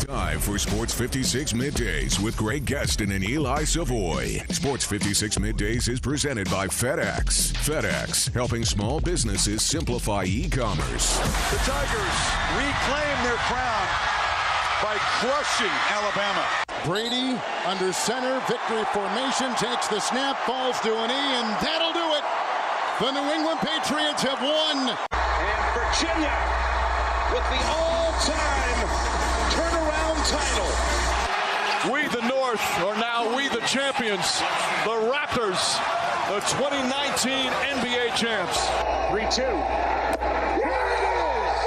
Time for Sports 56 Middays with Greg Gaston and Eli Savoie. Sports 56 Middays is presented by FedEx. FedEx, helping small businesses simplify e-commerce. The Tigers reclaim their crown by crushing Alabama. Brady under center, victory formation, takes the snap, falls to an E, and that'll do it. The New England Patriots have won. And Virginia with the all-time turnaround title. We, the North, are now we, the champions. The Raptors, the 2019 NBA champs. 3-2. Here it is!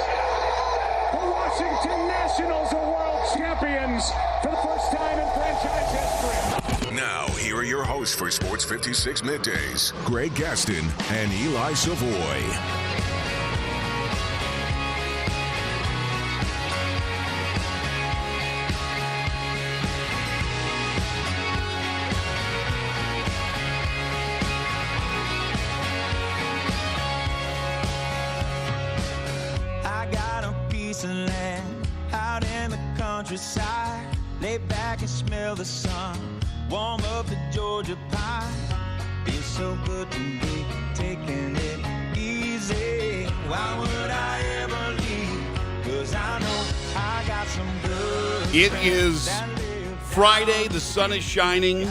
The Washington Nationals are world champions for the first time in franchise history. Now, here are your hosts for Sports 56 Middays, Greg Gaston and Eli Savoie. Countryside, lay back and smell the sun, warm up the Georgia pie. Feels so good to be taking it easy. Why would I ever leave? 'Cause I know I got some good. It is Friday, the sun is shining.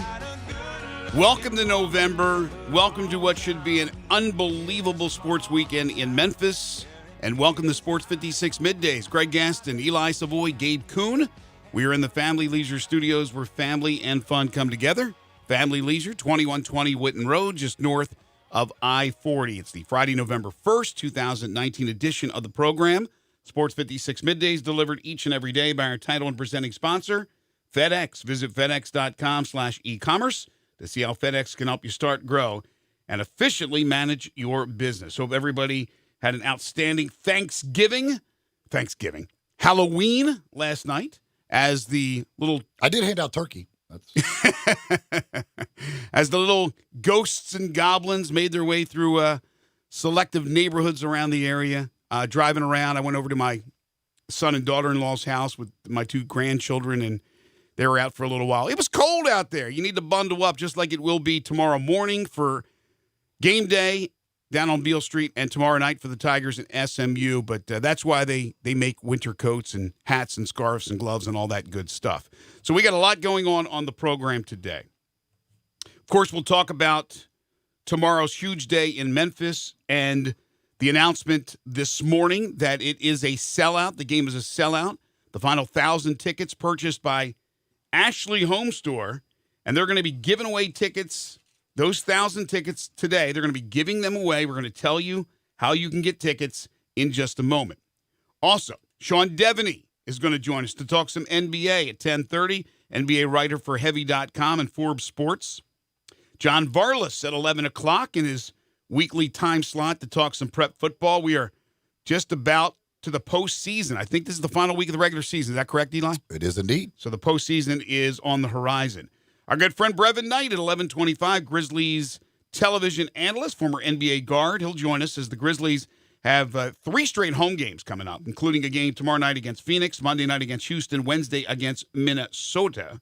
Welcome to November. Welcome to what should be an unbelievable sports weekend in Memphis. And welcome to Sports 56 Middays. Greg Gaston, Eli Savoie, Gabe Kuhn. We are in the Family Leisure Studios where family and fun come together. Family Leisure, 2120 Whitten Road, just north of I-40. It's the Friday, November 1st, 2019 edition of the program. Sports 56 Middays delivered each and every day by our title and presenting sponsor, FedEx. Visit FedEx.com/e-commerce to see how FedEx can help you start, grow, and efficiently manage your business. Hope everybody had an outstanding Thanksgiving, Halloween last night as the little... I did hand out turkey. As the little ghosts and goblins made their way through selective neighborhoods around the area. Driving around, I went over to my son and daughter-in-law's house with my two grandchildren, and they were out for a little while. It was cold out there. You need to bundle up just like it will be tomorrow morning for game day down on Beale Street, and tomorrow night for the Tigers and SMU. But that's why they make winter coats and hats and scarves and gloves and all that good stuff. So we got a lot going on the program today. Of course, we'll talk about tomorrow's huge day in Memphis and the announcement this morning that it is a sellout. The game is a sellout. The final 1,000 tickets purchased by Ashley Home Store, and they're going to be giving away tickets. Those 1,000 tickets today, they're going to be giving them away. We're going to tell you how you can get tickets in just a moment. Also, Sean Devaney is going to join us to talk some NBA at 10:30, NBA writer for Heavy.com and Forbes Sports. John Varlas at 11 o'clock in his weekly time slot to talk some prep football. We are just about to the postseason. I think this is the final week of the regular season. Is that correct, Eli? It is indeed. So the postseason is on the horizon. Our good friend Brevin Knight at 11:25, Grizzlies television analyst, former NBA guard. He'll join us as the Grizzlies have 3 straight home games coming up, including a game tomorrow night against Phoenix, Monday night against Houston, Wednesday against Minnesota.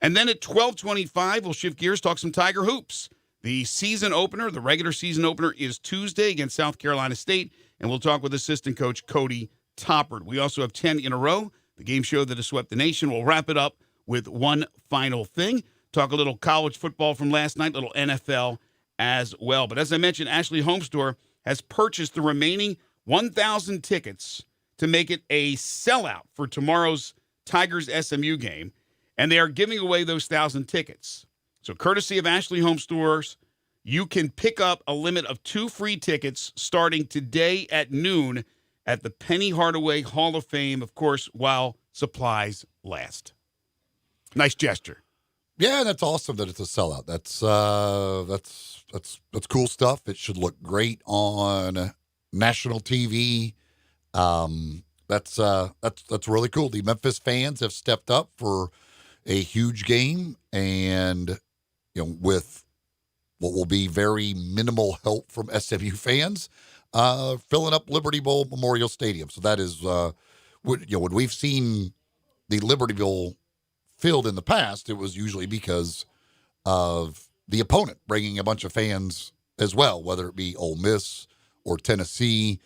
And then at 12:25, we'll shift gears, talk some Tiger hoops. The season opener, the regular season opener, is Tuesday against South Carolina State, and we'll talk with assistant coach Cody Toppard. We also have 10 in a row, the game show that has swept the nation. We'll wrap it up with one final thing. Talk a little college football from last night, little NFL as well. But as I mentioned, Ashley Home Store has purchased the remaining 1,000 tickets to make it a sellout for tomorrow's Tigers-SMU game, and they are giving away those 1,000 tickets. So courtesy of Ashley Home Stores, you can pick up a limit of 2 free tickets starting today at noon at the Penny Hardaway Hall of Fame, of course, while supplies last. Nice gesture. Yeah, that's awesome that it's a sellout. That's cool stuff. It should look great on national TV. That's really cool. The Memphis fans have stepped up for a huge game, and with what will be very minimal help from SMU fans, filling up Liberty Bowl Memorial Stadium. So that is when we've seen the Libertyville field in the past, it was usually because of the opponent bringing a bunch of fans as well, whether it be Ole Miss or Tennessee.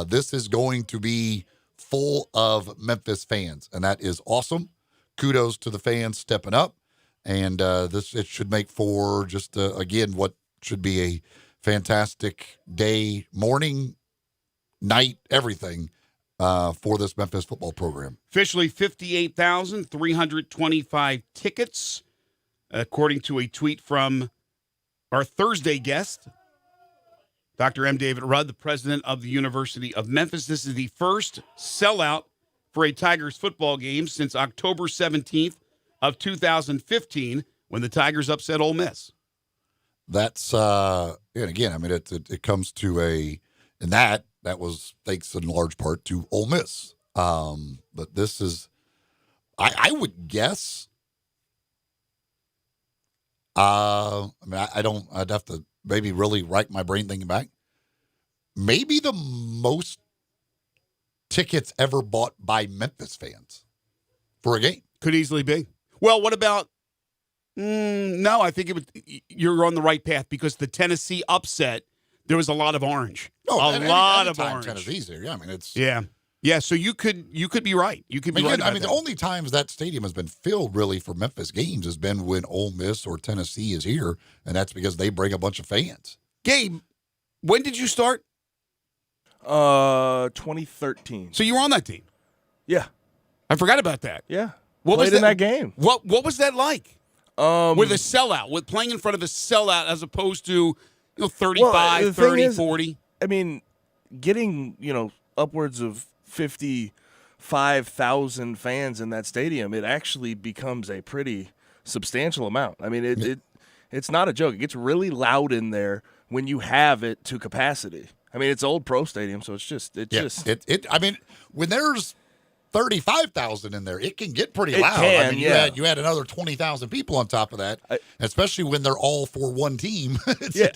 This is going to be full of Memphis fans, and that is awesome. Kudos to the fans stepping up, and it should make for just, again, what should be a fantastic day, morning, night, everything for this Memphis football program. Officially 58,325 tickets, according to a tweet from our Thursday guest, Dr. M. David Rudd, the president of the University of Memphis. This is the first sellout for a Tigers football game since October 17th of 2015, when the Tigers upset Ole Miss. That's, and again, I mean, it comes to and that was thanks in large part to Ole Miss. But this is, I would guess, I mean, I'd have to maybe really rack my brain thinking back. Maybe the most tickets ever bought by Memphis fans for a game. Could easily be. Well, what about, no, I think you're on the right path, because the Tennessee upset, there was a lot of orange. A lot of orange. Tennessee's here. Yeah, I mean, it's. Yeah, so you could be right. You could be right. I mean, the only times that stadium has been filled really for Memphis games has been when Ole Miss or Tennessee is here, and that's because they bring a bunch of fans. Gabe, when did you start? 2013. So you were on that team? Yeah. I forgot about that. Yeah. What Played in that game. What was that like? With a sellout, with playing in front of a sellout as opposed to 35, 30, 40? I mean, getting, upwards of 55,000 fans in that stadium, it actually becomes a pretty substantial amount. I mean, it's not a joke. It gets really loud in there when you have it to capacity. I mean, it's old pro stadium, so I mean, when there's 35,000 in there, it can get pretty loud. Can, I mean, you add another 20,000 people on top of that, especially when they're all for one team.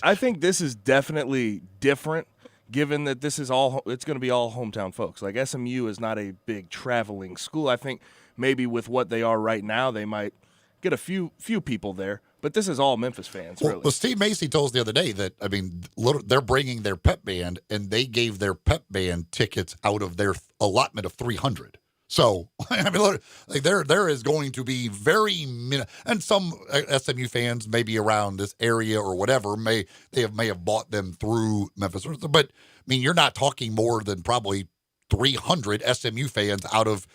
I think this is definitely different, given that it's going to be all hometown folks. Like, SMU is not a big traveling school. I think maybe with what they are right now, they might get a few people there. But this is all Memphis fans, really. Well, Steve Macy told us the other day that, I mean, they're bringing their pep band, and they gave their pep band tickets out of their allotment of 300. So, I mean, like there is going to be and some SMU fans maybe around this area or whatever may have bought them through Memphis. But, I mean, you're not talking more than probably 300 SMU fans out of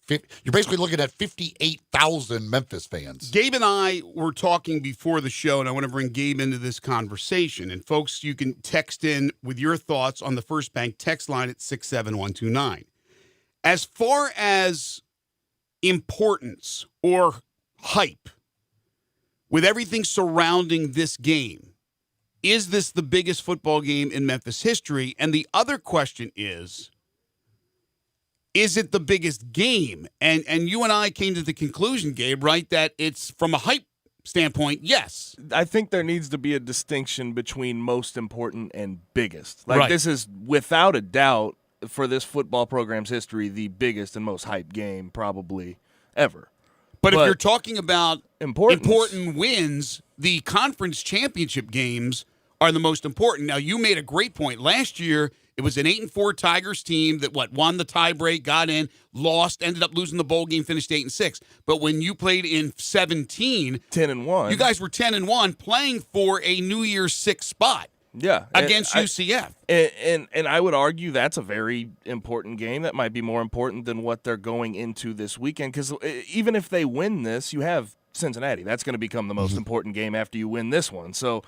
you're basically looking at 58,000 Memphis fans. Gabe and I were talking before the show, and I want to bring Gabe into this conversation. And, folks, you can text in with your thoughts on the First Bank text line at 67129. As far as importance or hype, with everything surrounding this game, is this the biggest football game in Memphis history? And the other question is it the biggest game? And you and I came to the conclusion, Gabe, right, that it's from a hype standpoint, yes. I think there needs to be a distinction between most important and biggest. Like, right. This is, without a doubt, for this football program's history, the biggest and most hyped game probably ever. But if you're talking about important wins, the conference championship games are the most important. Now, you made a great point. Last year, it was an 8-4 Tigers team that won the tiebreak, got in, lost, ended up losing the bowl game, finished 8-6. But when you played in 17, 10-1, you guys were 10-1, playing for a New Year's 6 spot. Yeah, against UCF. And I would argue that's a very important game. That might be more important than what they're going into this weekend, because even if they win this, you have Cincinnati. That's going to become the most important game after you win this one. So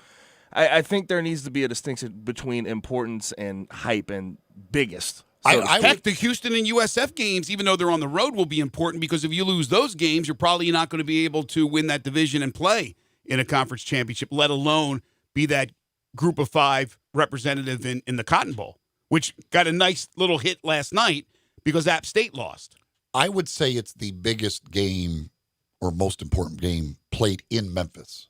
I think there needs to be a distinction between importance and hype and biggest. Heck, the Houston and USF games, even though they're on the road, will be important, because if you lose those games, you're probably not going to be able to win that division and play in a conference championship, let alone be that Group of 5 representative in the Cotton Bowl, which got a nice little hit last night because App State lost. I would say it's the biggest game or most important game played in Memphis.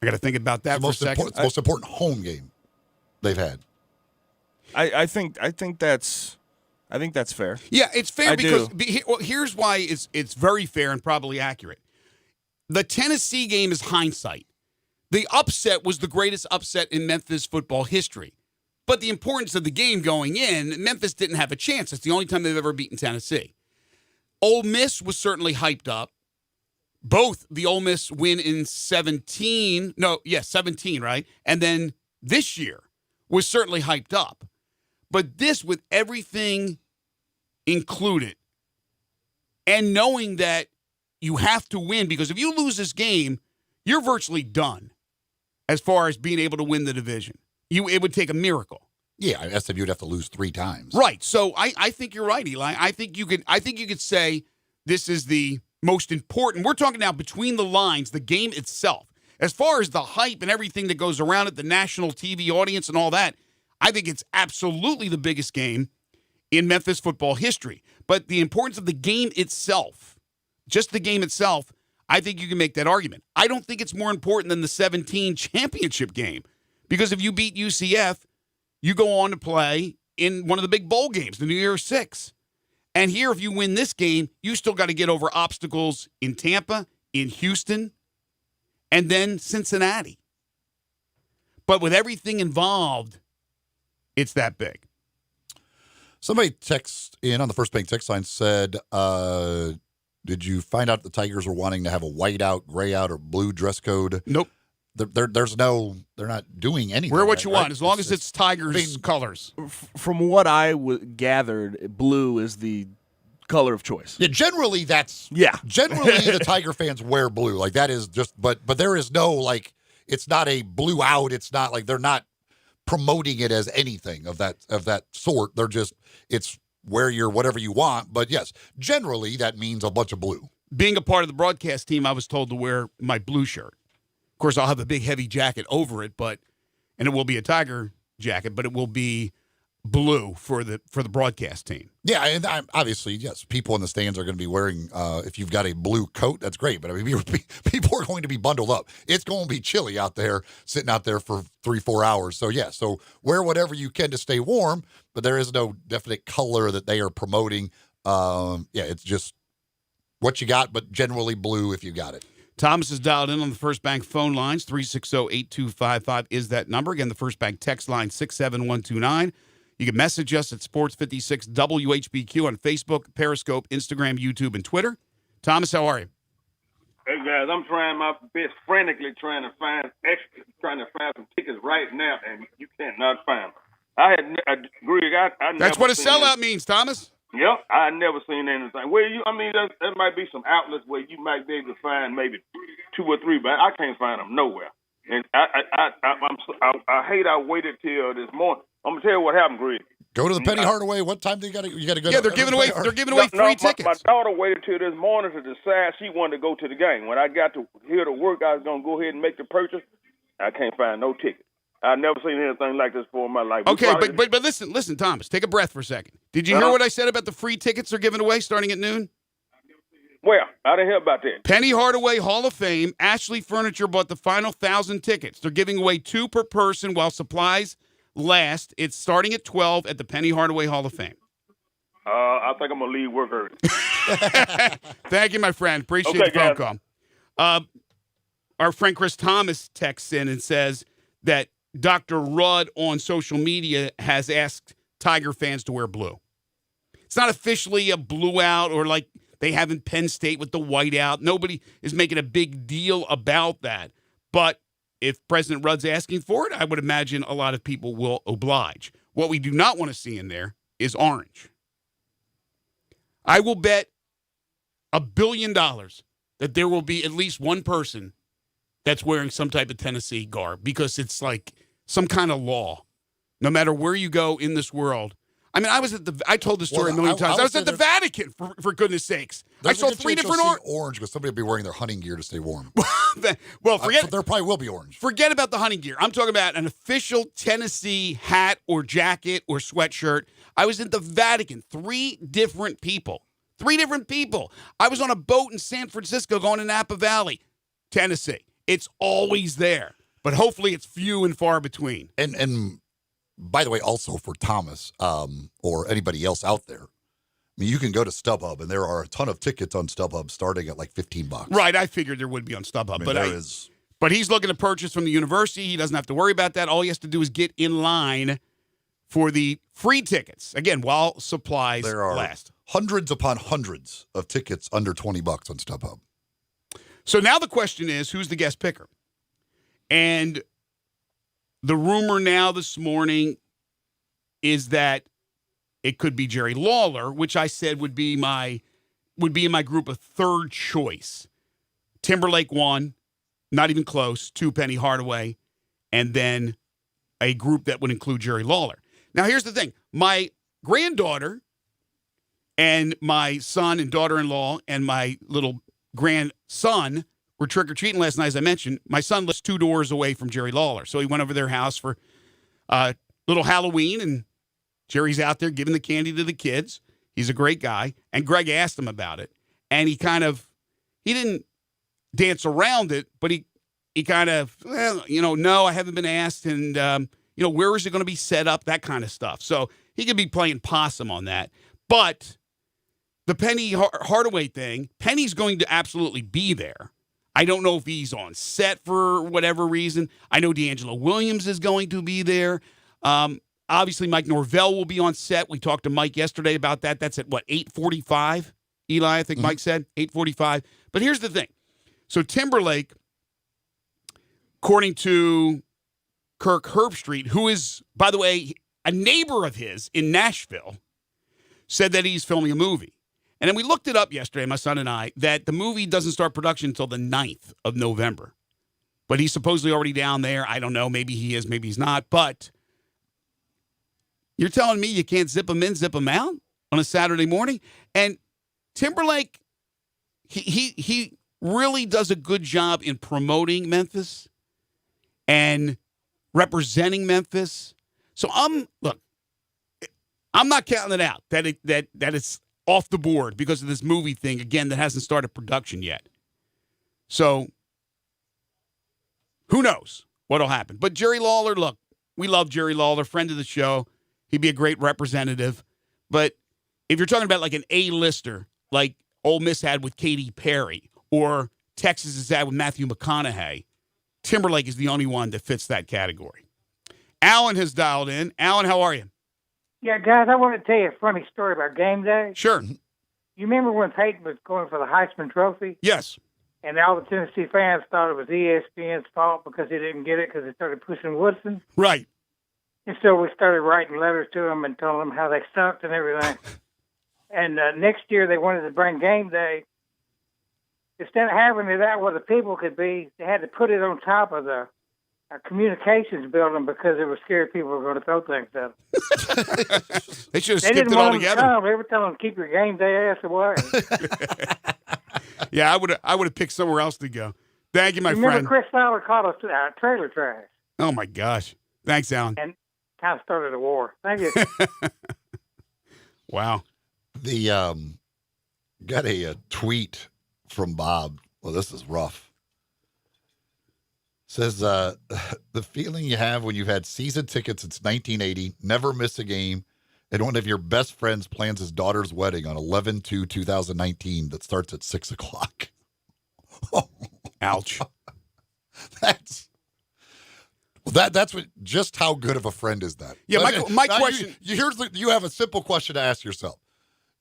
I got to think about that for a second. It's the most important home game they've had. I think that's fair. Yeah, it's fair I because do. here's why it's very fair and probably accurate. The Tennessee game is hindsight. The upset was the greatest upset in Memphis football history. But the importance of the game going in, Memphis didn't have a chance. It's the only time they've ever beaten Tennessee. Ole Miss was certainly hyped up. Both the Ole Miss win in 17, right? And then this year was certainly hyped up. But this, with everything included, and knowing that you have to win, because if you lose this game, you're virtually done as far as being able to win the division. It would take a miracle. Yeah, SMU would have to lose 3 times. Right. So I think you're right, Eli. I think you could say this is the most important. We're talking now between the lines, the game itself. As far as the hype and everything that goes around it, the national TV audience and all that, I think it's absolutely the biggest game in Memphis football history. But the importance of the game itself, just the game itself, I think you can make that argument. I don't think it's more important than the 17 championship game. Because if you beat UCF, you go on to play in one of the big bowl games, the New Year's Six. And here, if you win this game, you still got to get over obstacles in Tampa, in Houston, and then Cincinnati. But with everything involved, it's that big. Somebody text in on the First Bank text line said, did you find out the Tigers were wanting to have a white out, gray out, or blue dress code? Nope. They're not doing anything. Wear what you want, right? as long as it's Tigers colors. From what I gathered, blue is the color of choice. Yeah, generally Generally, the Tiger fans wear blue. Like that is just, but there is no like, it's not a blue out. It's not like they're not promoting it as anything of that sort. They're just, it's wear your whatever you want. But yes, generally that means a bunch of blue. Being a part of the broadcast team, I was told to wear my blue shirt. Of course, I'll have a big, heavy jacket over it, and it will be a Tiger jacket, but it will be blue for the broadcast team. Yeah, and obviously, yes, people in the stands are going to be wearing, if you've got a blue coat, that's great. But I mean, people are going to be bundled up. It's going to be chilly out there, sitting out there for 3-4 hours. So, yeah, so wear whatever you can to stay warm, but there is no definite color that they are promoting. It's just what you got, but generally blue if you got it. Thomas is dialed in on the First Bank phone lines. 360-8255 is that number. Again, the First Bank text line 67129. You can message us at Sports56 WHBQ on Facebook, Periscope, Instagram, YouTube, and Twitter. Thomas, how are you? Hey guys, I'm trying my best, frantically trying to find some tickets right now, and you cannot find them. I agree. That's what a sellout means, Thomas. Yep, I never seen anything. There might be some outlets where you might be able to find maybe 2 or 3, but I can't find them nowhere. And I hate I waited till this morning. I'm gonna tell you what happened, Greg. Go to the Penny Hardaway. What time do you got to go? Yeah, they're giving away free tickets. My daughter waited till this morning to decide she wanted to go to the game. When I got to here to work, I was gonna go ahead and make the purchase. I can't find no ticket. I've never seen anything like this before in my life. Okay, but listen, Thomas, take a breath for a second. Did you hear what I said about the free tickets they're giving away starting at noon? Well, I didn't hear about that. Penny Hardaway Hall of Fame. Ashley Furniture bought the final 1,000 tickets. They're giving away 2 per person while supplies last. It's starting at 12 at the Penny Hardaway Hall of Fame. I think I'm going to leave work early. Thank you, my friend. Appreciate the phone call. Our friend Chris Thomas texts in and says that Dr. Rudd on social media has asked Tiger fans to wear blue. It's not officially a blue out or like they have in Penn State with the white out. Nobody is making a big deal about that. But if President Rudd's asking for it, I would imagine a lot of people will oblige. What we do not want to see in there is orange. I will bet $1 billion that there will be at least one person that's wearing some type of Tennessee garb because it's like some kind of law. No matter where you go in this world. I mean, I told this story a million times. I was at the Vatican, for goodness sakes. I saw 3 different orange because somebody will be wearing their hunting gear to stay warm. Well, forget there probably will be orange. Forget about the hunting gear. I'm talking about an official Tennessee hat or jacket or sweatshirt. I was at the Vatican. 3 different people. 3 different people. I was on a boat in San Francisco going to Napa Valley, Tennessee. It's always there, but hopefully it's few and far between. And by the way, also for Thomas or anybody else out there, I mean, you can go to StubHub, and there are a ton of tickets on StubHub starting at like $15. Right, I figured there would be on StubHub. I mean, but he's looking to purchase from the university. He doesn't have to worry about that. All he has to do is get in line for the free tickets. Again, while supplies last. Hundreds upon hundreds of tickets under $20 on StubHub. So now the question is, who's the guest picker? And the rumor now this morning is that it could be Jerry Lawler, which I said would be in my group of third choice. Timberlake 1, not even close, 2 Penny Hardaway, and then a group that would include Jerry Lawler. Now here's the thing. My granddaughter and my son and daughter-in-law and my little grandson were trick-or-treating last night, as I mentioned. My son lives 2 doors away from Jerry Lawler, so he went over their house for little Halloween, and Jerry's out there giving the candy to the kids. He's a great guy. And Greg asked him about it. And he didn't dance around it, but he kind of, no, I haven't been asked. And, where is it going to be set up? That kind of stuff. So he could be playing possum on that. But the Penny Hardaway thing, Penny's going to absolutely be there. I don't know if he's on set for whatever reason. I know D'Angelo Williams is going to be there. Obviously, Mike Norvell will be on set. We talked to Mike yesterday about that. That's at, 8:45? Eli, I think Mike said, 8:45. But here's the thing. So Timberlake, according to Kirk Herbstreit, who is, by the way, a neighbor of his in Nashville, said that he's filming a movie. And then we looked it up yesterday, my son and I, that the movie doesn't start production until the 9th of November. But he's supposedly already down there. I don't know. Maybe he is, maybe he's not. But you're telling me you can't zip them in, zip them out on a Saturday morning? And Timberlake, he really does a good job in promoting Memphis and representing Memphis. So I'm not counting it out that it's off the board because of this movie thing, again, that hasn't started production yet. So who knows what'll happen. But Jerry Lawler, look, we love Jerry Lawler, friend of the show. He'd be a great representative. But if you're talking about like an A-lister, like Ole Miss had with Katy Perry, or Texas has had with Matthew McConaughey, Timberlake is the only one that fits that category. Alan has dialed in. Alan, how are you? Yeah, guys, I want to tell you a funny story about game day. Sure. You remember when Peyton was going for the Heisman Trophy? Yes. And all the Tennessee fans thought it was ESPN's fault because he didn't get it because they started pushing Woodson? Right. And so we started writing letters to them and telling them how they sucked and everything. And next year they wanted to bring game day. Instead of having it out where the people could be, they had to put it on top of the communications building because they were scared people were going to throw things at them. They should have skipped it all together. They were telling them, keep your game day ass away. Yeah, I would have picked somewhere else to go. Thank you, my Remember friend. Chris Fowler called us trailer trash. Oh, my gosh. Thanks, Alan. And kind of started a war. Thank you. Wow. The got a tweet from Bob. Well, this is rough. Says the feeling you have when you've had season tickets since 1980, never miss a game, and one of your best friends plans his daughter's wedding on 11/2/2019 that starts at 6:00. Ouch. That's what. Just how good of a friend is that? Yeah, my question. You have a simple question to ask yourself.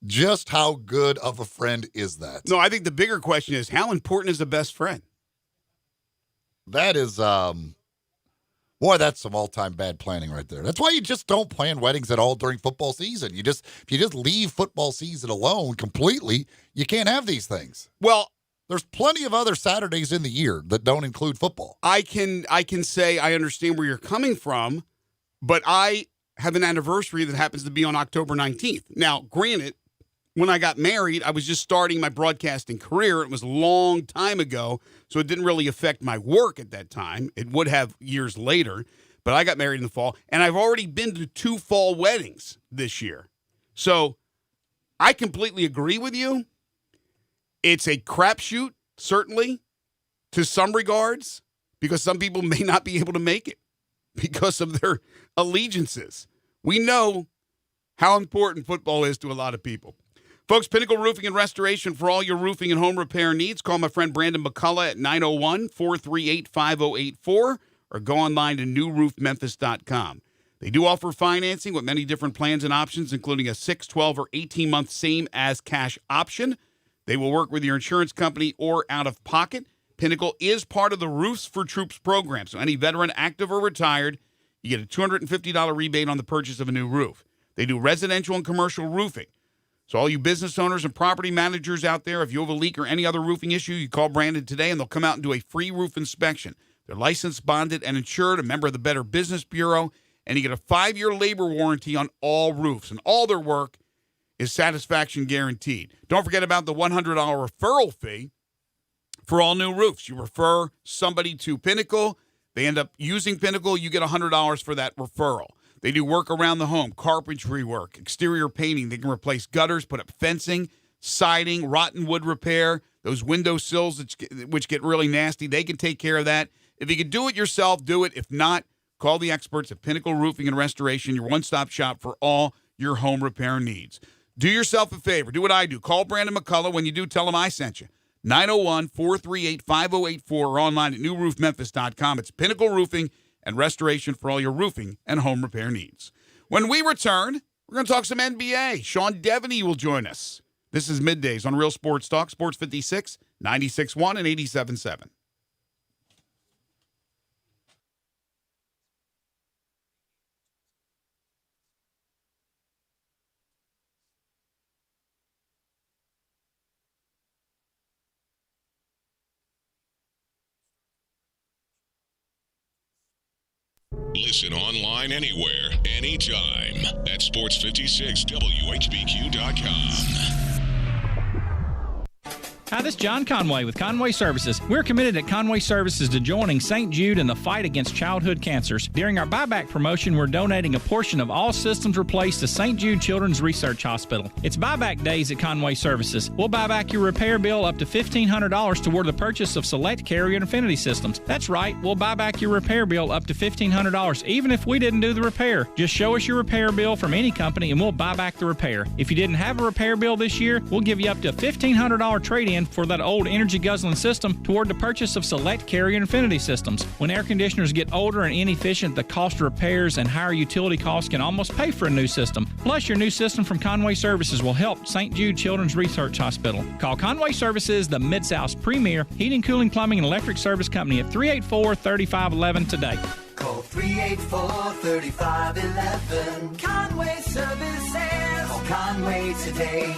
Just how good of a friend is that? No, I think the bigger question is how important is the best friend? That is, boy, that's some all-time bad planning right there. That's why you just don't plan weddings at all during football season. If you just leave football season alone completely, you can't have these things. Well, there's plenty of other Saturdays in the year that don't include football. I can say I understand where you're coming from, but I have an anniversary that happens to be on October 19th. Now, granted, when I got married, I was just starting my broadcasting career. It was a long time ago, so it didn't really affect my work at that time. It would have years later, but I got married in the fall, and I've already been to 2 fall weddings this year. So I completely agree with you. It's a crapshoot, certainly, to some regards, because some people may not be able to make it. because of their allegiances. We know how important football is to a lot of people. Folks, Pinnacle Roofing and Restoration for all your roofing and home repair needs. Call my friend Brandon McCullough at 901-438-5084 or go online to newroofmemphis.com. They do offer financing with many different plans and options, including a 6, 12, or 18-month same-as-cash option. They will work with your insurance company or out of pocket. Pinnacle is part of the Roofs for Troops program, so any veteran, active or retired, you get a $250 rebate on the purchase of a new roof. They do residential and commercial roofing. So all you business owners and property managers out there, if you have a leak or any other roofing issue, you call Brandon today, and they'll come out and do a free roof inspection. They're licensed, bonded, and insured, a member of the Better Business Bureau, and you get a 5-year labor warranty on all roofs. And all their work is satisfaction guaranteed. Don't forget about the $100 referral fee for all new roofs. You refer somebody to Pinnacle, they end up using Pinnacle, you get $100 for that referral. They do work around the home, carpentry work, exterior painting. They can replace gutters, put up fencing, siding, rotten wood repair, those window sills which get really nasty. They can take care of that. If you can do it yourself, do it. If not, call the experts at Pinnacle Roofing and Restoration, your one-stop shop for all your home repair needs. Do yourself a favor. Do what I do. Call Brandon McCullough. When you do, tell him I sent you. 901-438-5084 or online at newroofmemphis.com. It's Pinnacle Roofing and Restoration for all your roofing and home repair needs. When we return, we're going to talk some NBA. Sean Devaney will join us. This is Middays on Real Sports Talk, Sports 56, 96.1 and 87.7. Listen online anywhere, anytime at sports56whbq.com. Hi, this is John Conway with Conway Services. We're committed at Conway Services to joining St. Jude in the fight against childhood cancers. During our buyback promotion, we're donating a portion of all systems replaced to St. Jude Children's Research Hospital. It's buyback days at Conway Services. We'll buy back your repair bill up to $1,500 toward the purchase of select Carrier Infinity systems. That's right, we'll buy back your repair bill up to $1,500, even if we didn't do the repair. Just show us your repair bill from any company and we'll buy back the repair. If you didn't have a repair bill this year, we'll give you up to a $1,500 trade-in for that old energy guzzling system toward the purchase of select Carrier Infinity systems. When air conditioners get older and inefficient, the cost of repairs and higher utility costs can almost pay for a new system. Plus, your new system from Conway Services will help St. Jude Children's Research Hospital. Call Conway Services, the Mid-South's premier heating, cooling, plumbing, and electric service company at 384-3511 today. Call 384-3511. Conway Services. Call Conway today.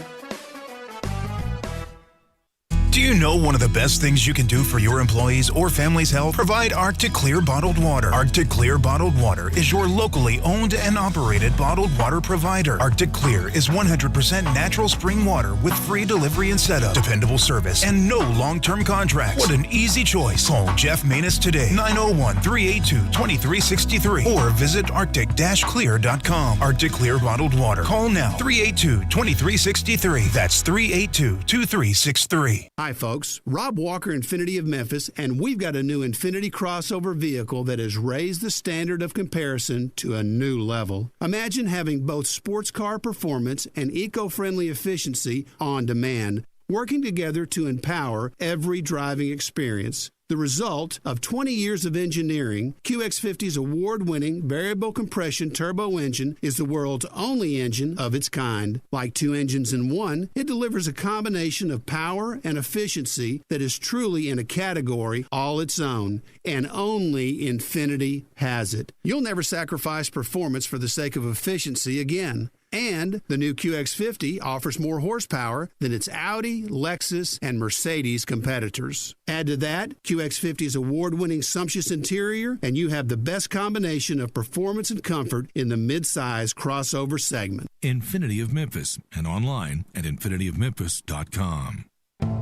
Do you know one of the best things you can do for your employees or family's health? Provide Arctic Clear bottled water. Arctic Clear bottled water is your locally owned and operated bottled water provider. Arctic Clear is 100% natural spring water with free delivery and setup, dependable service, and no long-term contracts. What an easy choice. Call Jeff Manus today, 901-382-2363, or visit arctic-clear.com. Arctic Clear bottled water. Call now, 382-2363. That's 382-2363. Hi folks, Rob Walker, Infinity of Memphis, and we've got a new Infinity crossover vehicle that has raised the standard of comparison to a new level. Imagine having both sports car performance and eco-friendly efficiency on demand, working together to empower every driving experience. The result of 20 years of engineering, QX50's award-winning variable compression turbo engine is the world's only engine of its kind. Like two engines in one, it delivers a combination of power and efficiency that is truly in a category all its own, and only Infinity has it. You'll never sacrifice performance for the sake of efficiency again. And the new QX50 offers more horsepower than its Audi, Lexus, and Mercedes competitors. Add to that QX50's award-winning sumptuous interior, and you have the best combination of performance and comfort in the mid-size crossover segment. Infinity of Memphis, and online at infinityofmemphis.com.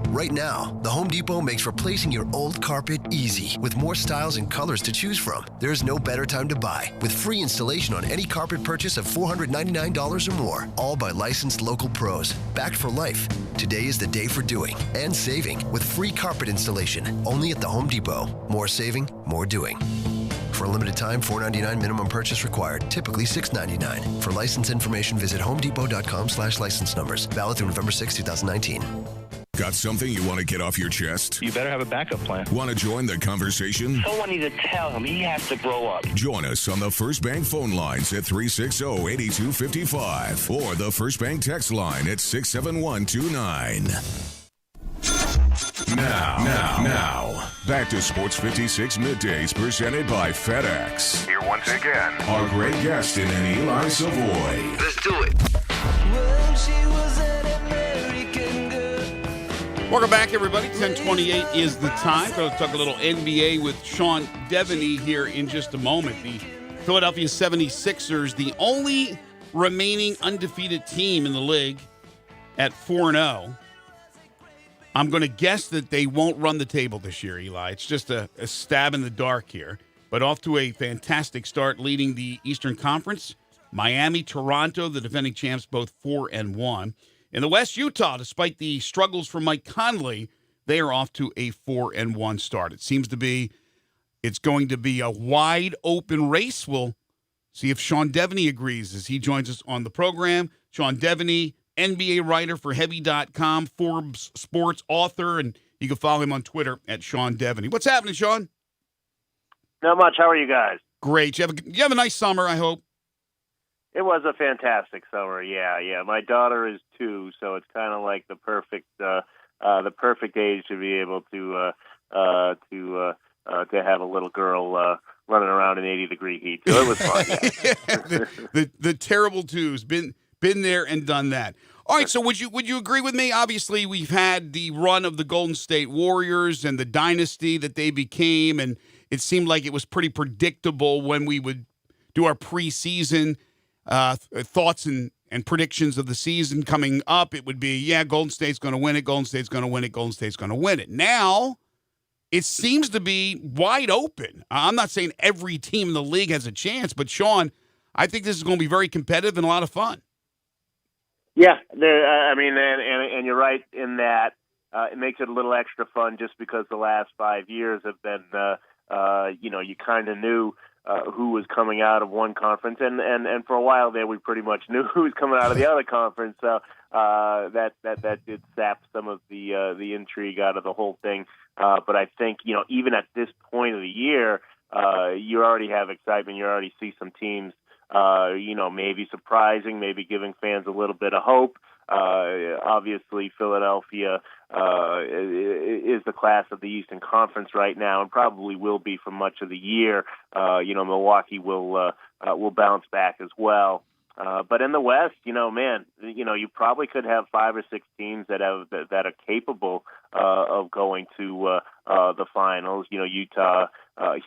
Right now, the Home Depot makes replacing your old carpet easy with more styles and colors to choose from. There's no better time to buy, with free installation on any carpet purchase of $499 or more, all by licensed local pros, backed for life. Today is the day for doing and saving with free carpet installation only at the Home Depot. More saving, more doing. For a limited time, $4.99 minimum purchase required. Typically $6.99. For license information, visit homedepot.com/license numbers. Valid through November 6, 2019. Got something you want to get off your chest? You better have a backup plan. Want to join the conversation? Someone needs to tell him he has to grow up. Join us on the First Bank phone lines at 360-8255 or the First Bank text line at 67129. Now, back to Sports 56 Middays presented by FedEx. Here once again are Greg Gaston and Eli Savoie. Let's do it. Well, she was an American girl. Welcome back, everybody. 10:28 is the time. Going to talk a little NBA with Sean Devaney here in just a moment. The Philadelphia 76ers, the only remaining undefeated team in the league at 4-0. I'm going to guess that they won't run the table this year, Eli. It's just a stab in the dark here. But off to a fantastic start leading the Eastern Conference. Miami, Toronto, the defending champs, both 4-1. In the West, Utah, despite the struggles from Mike Conley, they are off to a 4-1 start. It seems to be it's going to be a wide open race. We'll see if Sean Devaney agrees as he joins us on the program. Sean Devaney, NBA writer for Heavy.com, Forbes sports author, and you can follow him on Twitter at Sean Devaney. What's happening, Sean? Not much. How are you guys? Great. You have a nice summer, I hope. It was a fantastic summer. Yeah. My daughter is 2, so it's kind of like the perfect age to be able to have a little girl running around in 80-degree heat. So it was fun. Yeah. the terrible twos. Been there and done that. All right, so would you agree with me? Obviously, we've had the run of the Golden State Warriors and the dynasty that they became, and it seemed like it was pretty predictable when we would do our preseason thoughts and predictions of the season coming up. It would be, Golden State's going to win it, Golden State's going to win it, Golden State's going to win it. Now, it seems to be wide open. I'm not saying every team in the league has a chance, but, Sean, I think this is going to be very competitive and a lot of fun. Yeah, and you're right in that it makes it a little extra fun just because the last 5 years have been, you kind of knew who was coming out of one conference, and for a while there we pretty much knew who was coming out of the other conference. So that did sap some of the intrigue out of the whole thing. But I think even at this point of the year, you already have excitement. You already see some teams. Maybe surprising, maybe giving fans a little bit of hope. Obviously, Philadelphia is the class of the Eastern Conference right now, and probably will be for much of the year. Milwaukee will bounce back as well. But in the West, you probably could have 5 or 6 teams that are capable of going to the finals. Utah,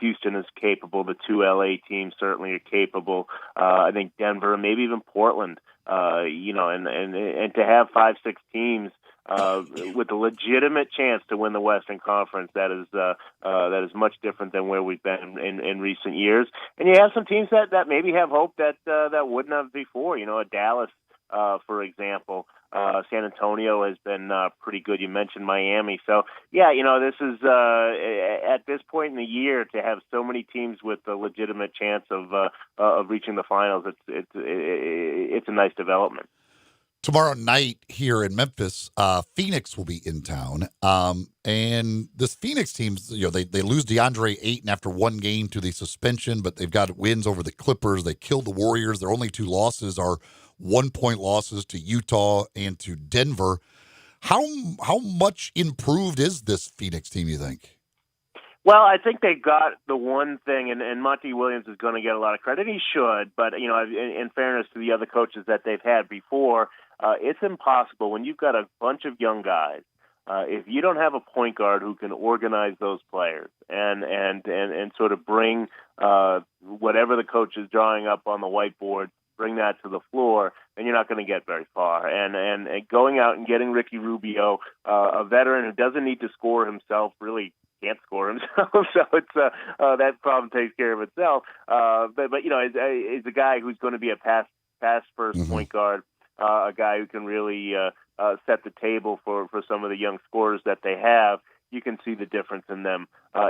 Houston is capable. The 2 LA teams certainly are capable. I think Denver, maybe even Portland. And to have 5, 6 teams with a legitimate chance to win the Western Conference, that is much different than where we've been in recent years. And you have some teams that maybe have hope that wouldn't have before. Dallas, for example. San Antonio has been pretty good. You mentioned Miami. So, this is at this point in the year to have so many teams with a legitimate chance of reaching the finals. It's a nice development. Tomorrow night here in Memphis, Phoenix will be in town. And this Phoenix team, they lose DeAndre Ayton after one game to the suspension, but they've got wins over the Clippers. They killed the Warriors. Their only 2 losses are 1-point losses to Utah and to Denver. How much improved is this Phoenix team, you think? Well, I think they got the one thing, and Monty Williams is going to get a lot of credit. He should, but in fairness to the other coaches that they've had before, it's impossible when you've got a bunch of young guys. If you don't have a point guard who can organize those players and sort of bring whatever the coach is drawing up on the whiteboard, bring that to the floor, then you're not going to get very far. And going out and getting Ricky Rubio, a veteran who doesn't need to score himself, really can't score himself, so it's that problem takes care of itself. But is a guy who's going to be a pass first point guard, a guy who can really set the table for some of the young scorers that they have. you can see the difference in them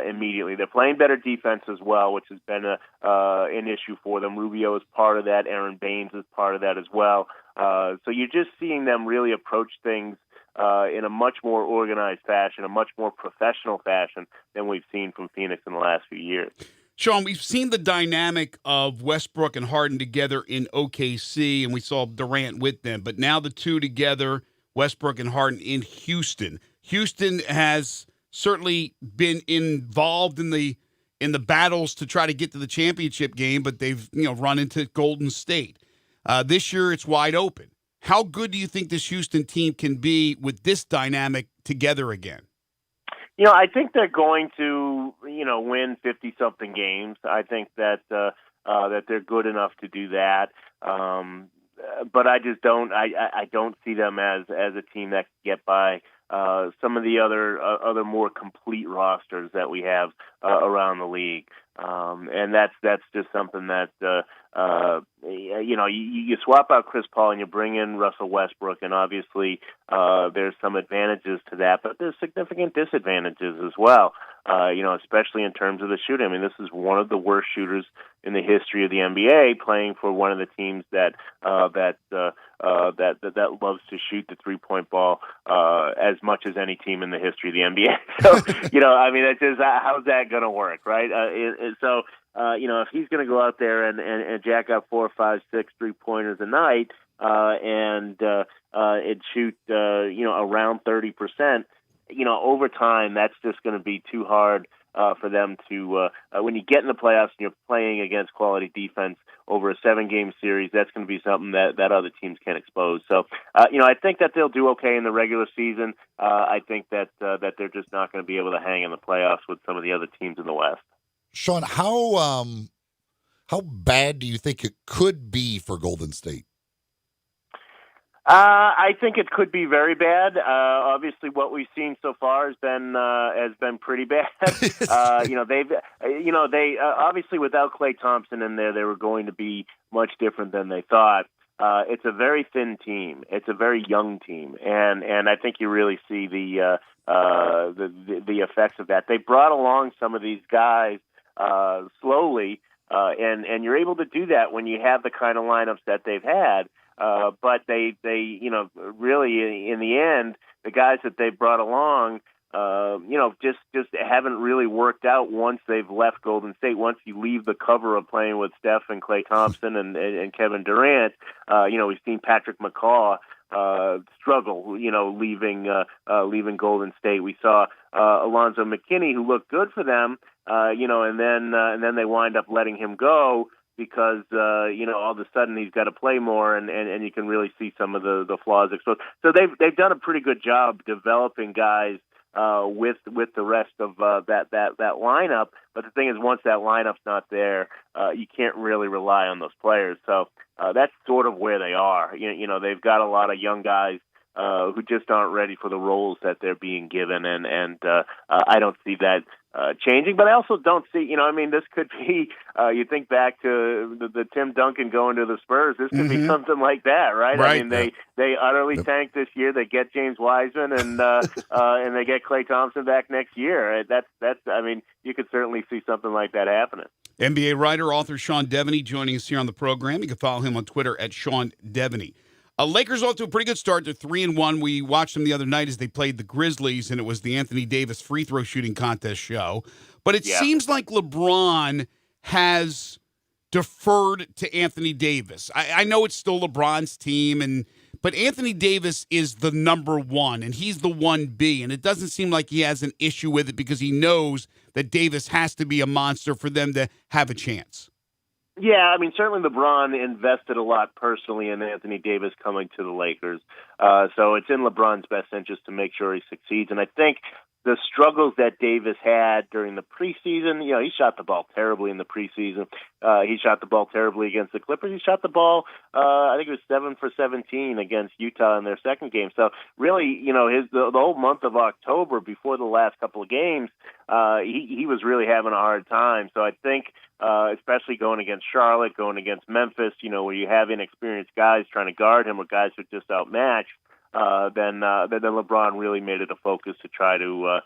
immediately. They're playing better defense as well, which has been an issue for them. Rubio is part of that. Aaron Baines is part of that as well. So you're just seeing them really approach things in a much more organized fashion, a much more professional fashion than we've seen from Phoenix in the last few years. Sean, we've seen the dynamic of Westbrook and Harden together in OKC, and we saw Durant with them. But now the two together, Westbrook and Harden in Houston. Houston has certainly been involved in the battles to try to get to the championship game, but they've run into Golden State. This year, it's wide open. How good do you think this Houston team can be with this dynamic together again? I think they're going to, win 50-something games. I think that that they're good enough to do that. But I just don't. I don't see them as a team that can get by some of the other more complete rosters that we have around the league. And that's just something that you swap out Chris Paul and you bring in Russell Westbrook, and obviously there's some advantages to that, but there's significant disadvantages as well. Especially in terms of the shooting. I mean, this is one of the worst shooters in the history of the NBA, playing for one of the teams that loves to shoot the 3-point ball as much as any team in the history of the NBA. So, that's just how's that going to work, right? If he's going to go out there and jack up 4, 5, 6 3-pointers a night and shoot around 30%. Over time, that's just going to be too hard for them to, when you get in the playoffs and you're playing against quality defense over a 7-game series, that's going to be something that other teams can't expose. So, I think that they'll do okay in the regular season. I think that they're just not going to be able to hang in the playoffs with some of the other teams in the West. Sean, how bad do you think it could be for Golden State? I think it could be very bad. Obviously, what we've seen so far has been pretty bad. They obviously without Klay Thompson in there, they were going to be much different than they thought. It's a very thin team. It's a very young team, and I think you really see the effects of that. They brought along some of these guys slowly, and you're able to do that when you have the kind of lineups that they've had. But they really in the end, the guys that they brought along, just haven't really worked out once they've left Golden State. Once you leave the cover of playing with Steph and Klay Thompson and Kevin Durant, we've seen Patrick McCaw struggle, leaving Golden State. We saw Alonzo McKinney, who looked good for them, and then they wind up letting him go because all of a sudden he's got to play more, and you can really see some of the flaws exposed. So they've done a pretty good job developing guys with the rest of that lineup. But the thing is, once that lineup's not there, you can't really rely on those players. So that's sort of where they are. They've got a lot of young guys who just aren't ready for the roles that they're being given, and I don't see that changing. But I also don't see, this could be, you think back to the Tim Duncan going to the Spurs, this could be something like that, right? I mean, they utterly tanked this year. They get James Wiseman and they get Klay Thompson back next year. You could certainly see something like that happening. NBA writer, author Sean Devaney joining us here on the program. You can follow him on Twitter at Sean Devaney. Lakers off to a pretty good start. They're 3-1. We watched them the other night as they played the Grizzlies, and it was the Anthony Davis free throw shooting contest show. But it seems like LeBron has deferred to Anthony Davis. I know it's still LeBron's team, but Anthony Davis is the number one, and he's the 1B, and it doesn't seem like he has an issue with it because he knows that Davis has to be a monster for them to have a chance. Yeah, certainly LeBron invested a lot personally in Anthony Davis coming to the Lakers. So it's in LeBron's best interest to make sure he succeeds. And I think the struggles that Davis had during the preseason, he shot the ball terribly in the preseason. He shot the ball terribly against the Clippers. He shot the ball, I think it was 7 for 17 against Utah in their second game. So really, the whole month of October before the last couple of games, he was really having a hard time. So I think, especially going against Charlotte, going against Memphis, where you have inexperienced guys trying to guard him or guys who are just outmatched, then LeBron really made it a focus to try to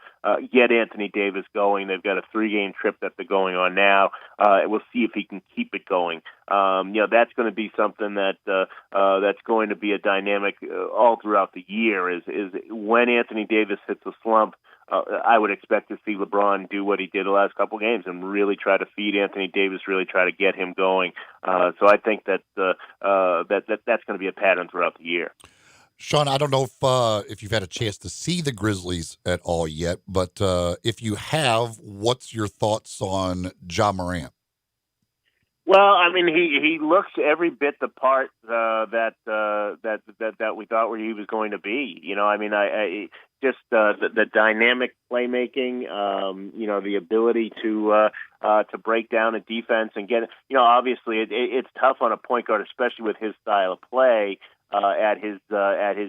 get Anthony Davis going. They've got a 3-game trip that they're going on now. We'll see if he can keep it going. That's going to be something that's going to be a dynamic all throughout the year. Is when Anthony Davis hits a slump, I would expect to see LeBron do what he did the last couple games and really try to feed Anthony Davis, really try to get him going. So I think that that's going to be a pattern throughout the year. Sean, I don't know if you've had a chance to see the Grizzlies at all yet, but if you have, what's your thoughts on Ja Morant? Well, I mean, he looks every bit the part that we thought he was going to be. I mean, I just the dynamic playmaking, the ability to break down a defense and get. Obviously it's tough on a point guard, especially with his style of play at his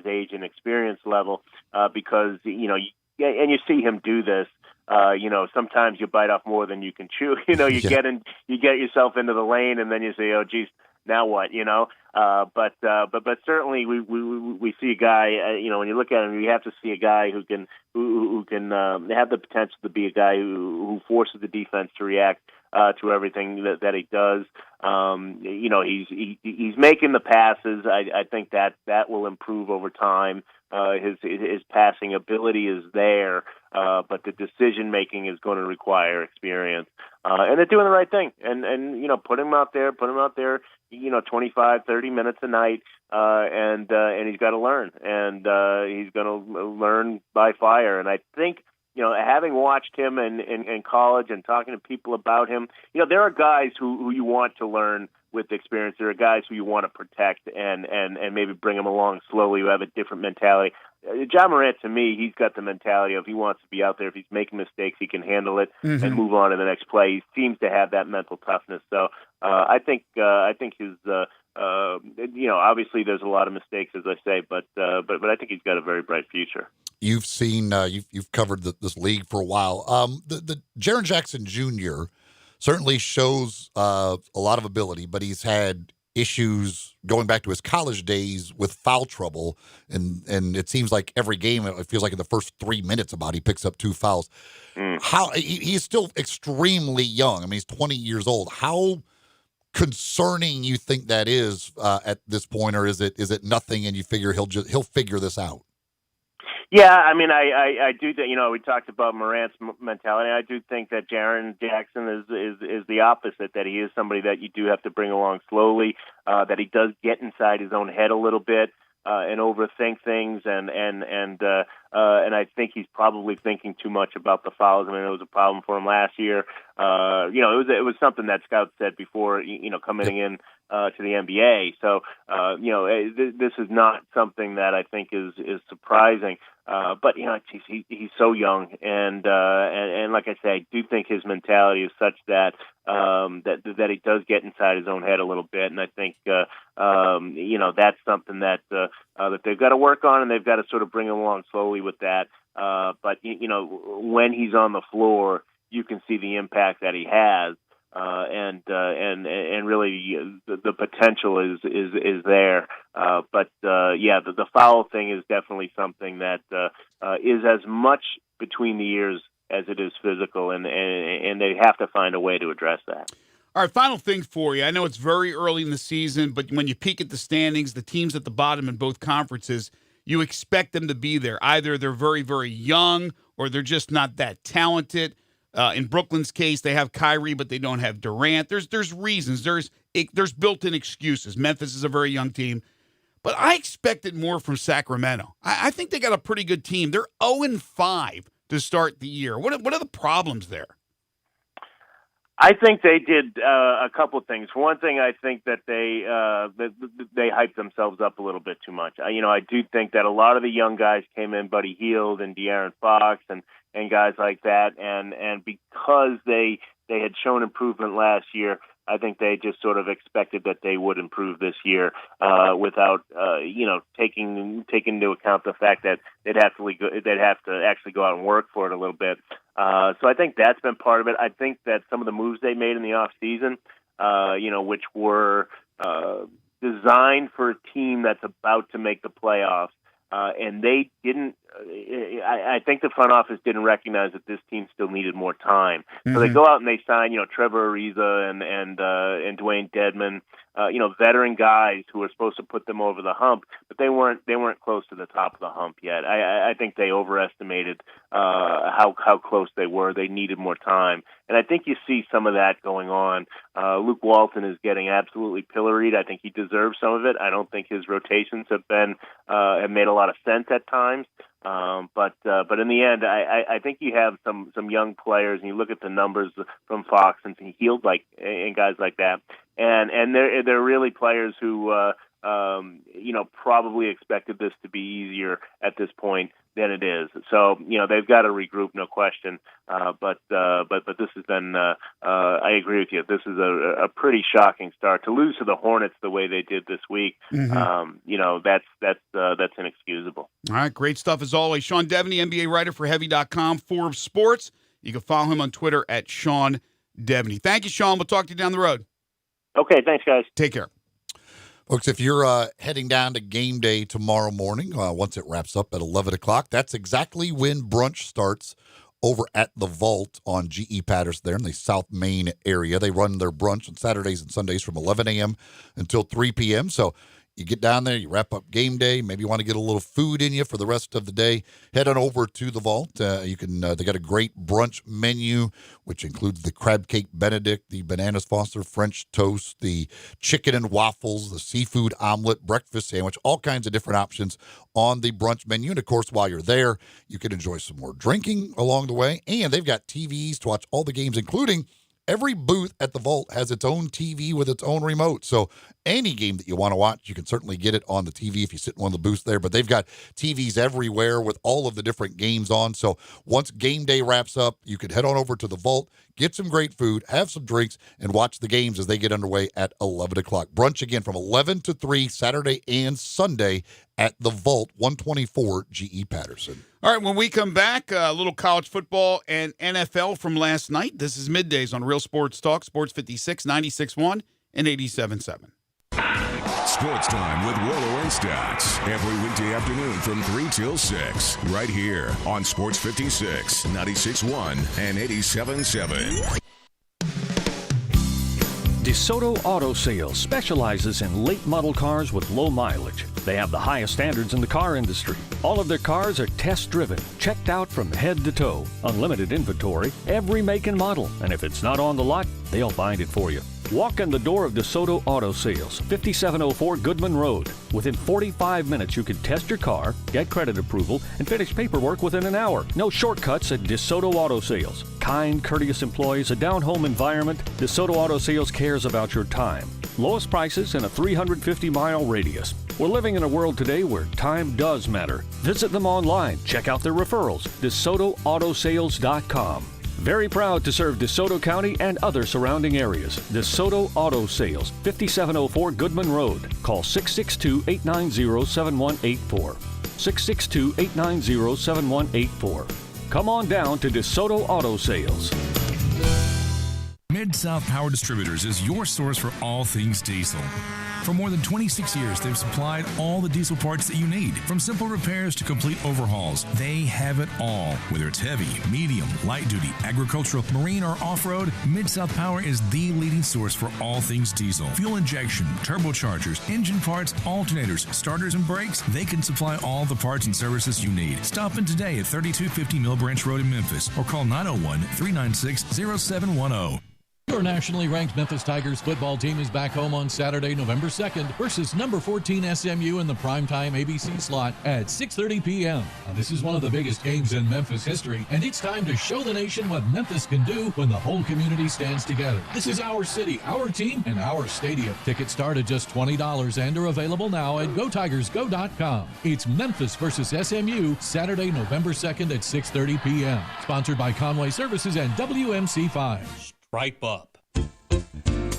age and experience level, because and you see him do this. Sometimes you bite off more than you can chew. You get yourself into the lane, and then you say, "Oh, geez, now what?" But certainly we see a guy. When you look at him, you have to see a guy who can have the potential to be a guy who forces the defense to react to everything that he does. He's making the passes. I think that will improve over time. His passing ability is there, but the decision making is going to require experience. And they're doing the right thing. And put him out there, 25, 30 minutes a night, and he's got to learn. And he's going to learn by fire. And I think, having watched him in college and talking to people about him, there are guys who you want to learn with experience. There are guys who you want to protect and maybe bring them along slowly, who have a different mentality. Ja Morant, to me, he's got the mentality of he wants to be out there. If he's making mistakes, he can handle it and move on to the next play. He seems to have that mental toughness. So I think his obviously there's a lot of mistakes, as I say, but I think he's got a very bright future. You've seen you've covered this league for a while. The Jaren Jackson Jr. certainly shows a lot of ability, but he's had issues going back to his college days with foul trouble, and it seems like every game, it feels like in the first 3 minutes about he picks up 2 fouls. How he's still extremely young. I mean, he's 20 years old. How concerning you think that is at this point, or is it nothing and you figure he'll figure this out? Yeah, I mean, I do think, we talked about Morant's mentality. I do think that Jaren Jackson is the opposite, that he is somebody that you do have to bring along slowly, that he does get inside his own head a little bit and overthink things, and I think he's probably thinking too much about the fouls. I mean, it was a problem for him last year. It was something that scouts said before, coming in to the NBA. So, this is not something that I think is surprising. But he's so young, and like I say, I do think his mentality is such that that he does get inside his own head a little bit, and I think that's something that they've got to work on, and they've got to sort of bring him along slowly with that. But when he's on the floor, you can see the impact that he has. And really the potential is there. But the foul thing is definitely something that is as much between the ears as it is physical, and they have to find a way to address that. All right, final thing for you. I know it's very early in the season, but when you peek at the standings, the teams at the bottom in both conferences, you expect them to be there. Either they're very, very young or they're just not that talented. In Brooklyn's case, they have Kyrie, but they don't have Durant. There's reasons. There's built-in excuses. Memphis is a very young team. But I expected more from Sacramento. I think they got a pretty good team. They're 0-5 to start the year. What are the problems there? I think they did a couple of things. For one thing, I think that they hyped themselves up a little bit too much. I do think that a lot of the young guys came in, Buddy Hield and De'Aaron Fox and guys like that, and because they had shown improvement last year, I think they just sort of expected that they would improve this year without taking into account the fact that they'd have to actually go out and work for it a little bit. So I think that's been part of it. I think that some of the moves they made in the off season, which were designed for a team that's about to make the playoffs, and they didn't. I think the front office didn't recognize that this team still needed more time. So they go out and they sign, Trevor Ariza and Dwayne Dedman, veteran guys who are supposed to put them over the hump, but they weren't close to the top of the hump yet. I think they overestimated how close they were. They needed more time, and I think you see some of that going on. Luke Walton is getting absolutely pilloried. I think he deserves some of it. I don't think his rotations have made a lot of sense at times. But in the end, I think you have some young players, and you look at the numbers from Fox and Heald and guys like that, and they're really players who probably expected this to be easier at this point than it is. So they've got to regroup, no question. But this has been I agree with you. This is a pretty shocking start to lose to the Hornets the way they did this week. That's inexcusable. All right, great stuff as always. Sean Devaney, NBA writer for Heavy.com, Forbes Sports. You can follow him on Twitter at Sean Devaney. Thank you, Sean. We'll talk to you down the road. Okay, thanks, guys. Take care. Folks, if you're heading down to game day tomorrow morning, once it wraps up at 11 o'clock, that's exactly when brunch starts over at the Vault on G.E. Patterson there in the South Main area. They run their brunch on Saturdays and Sundays from 11 a.m. until 3 p.m., so you get down there, you wrap up game day, maybe you want to get a little food in you for the rest of the day, head on over to the Vault. They got a great brunch menu, which includes the crab cake Benedict, the bananas Foster French toast, the chicken and waffles, the seafood omelet, breakfast sandwich, all kinds of different options on the brunch menu. And, of course, while you're there, you can enjoy some more drinking along the way. And they've got TVs to watch all the games, including every booth at the Vault has its own TV with its own remote. So any game that you want to watch, you can certainly get it on the TV if you sit in one of the booths there. But they've got TVs everywhere with all of the different games on. So once game day wraps up, you can head on over to the Vault, get some great food, have some drinks, and watch the games as they get underway at 11 o'clock. Brunch again from 11 to 3, Saturday and Sunday at the Vault, 124 G.E. Patterson. All right, when we come back, a little college football and NFL from last night. This is Middays on Real Sports Talk, Sports 56, 96.1 and 87.7. Sports Time with Rollo and Stats. Every weekday afternoon from 3 till 6. Right here on Sports 56, 96.1 and 87.7. DeSoto Auto Sales specializes in late model cars with low mileage. They have the highest standards in the car industry. All of their cars are test-driven, checked out from head to toe. Unlimited inventory, every make and model. And if it's not on the lot, they'll find it for you. Walk in the door of DeSoto Auto Sales, 5704 Goodman Road. Within 45 minutes, you can test your car, get credit approval, and finish paperwork within an hour. No shortcuts at DeSoto Auto Sales. Kind, courteous employees, a down-home environment. DeSoto Auto Sales cares about your time. Lowest prices in a 350-mile radius. We're living in a world today where time does matter. Visit them online. Check out their referrals. DeSotoAutosales.com. Very proud to serve DeSoto County and other surrounding areas. DeSoto Auto Sales, 5704 Goodman Road. Call 662-890-7184. 662-890-7184. Come on down to DeSoto Auto Sales. Mid-South Power Distributors is your source for all things diesel. For more than 26 years, they've supplied all the diesel parts that you need. From simple repairs to complete overhauls, they have it all. Whether it's heavy, medium, light duty, agricultural, marine, or off-road, Mid-South Power is the leading source for all things diesel. Fuel injection, turbochargers, engine parts, alternators, starters, and brakes, they can supply all the parts and services you need. Stop in today at 3250 Mill Branch Road in Memphis or call 901-396-0710. Your nationally ranked Memphis Tigers football team is back home on Saturday, November 2nd versus number 14 SMU in the primetime ABC slot at 6:30 p.m. Now, this is one of the biggest games in Memphis history, and it's time to show the nation what Memphis can do when the whole community stands together. This is our city, our team, and our stadium. Tickets start at just $20 and are available now at GoTigersGo.com. It's Memphis versus SMU, Saturday, November 2nd at 6:30 p.m. Sponsored by Conway Services and WMC5. Stripe up.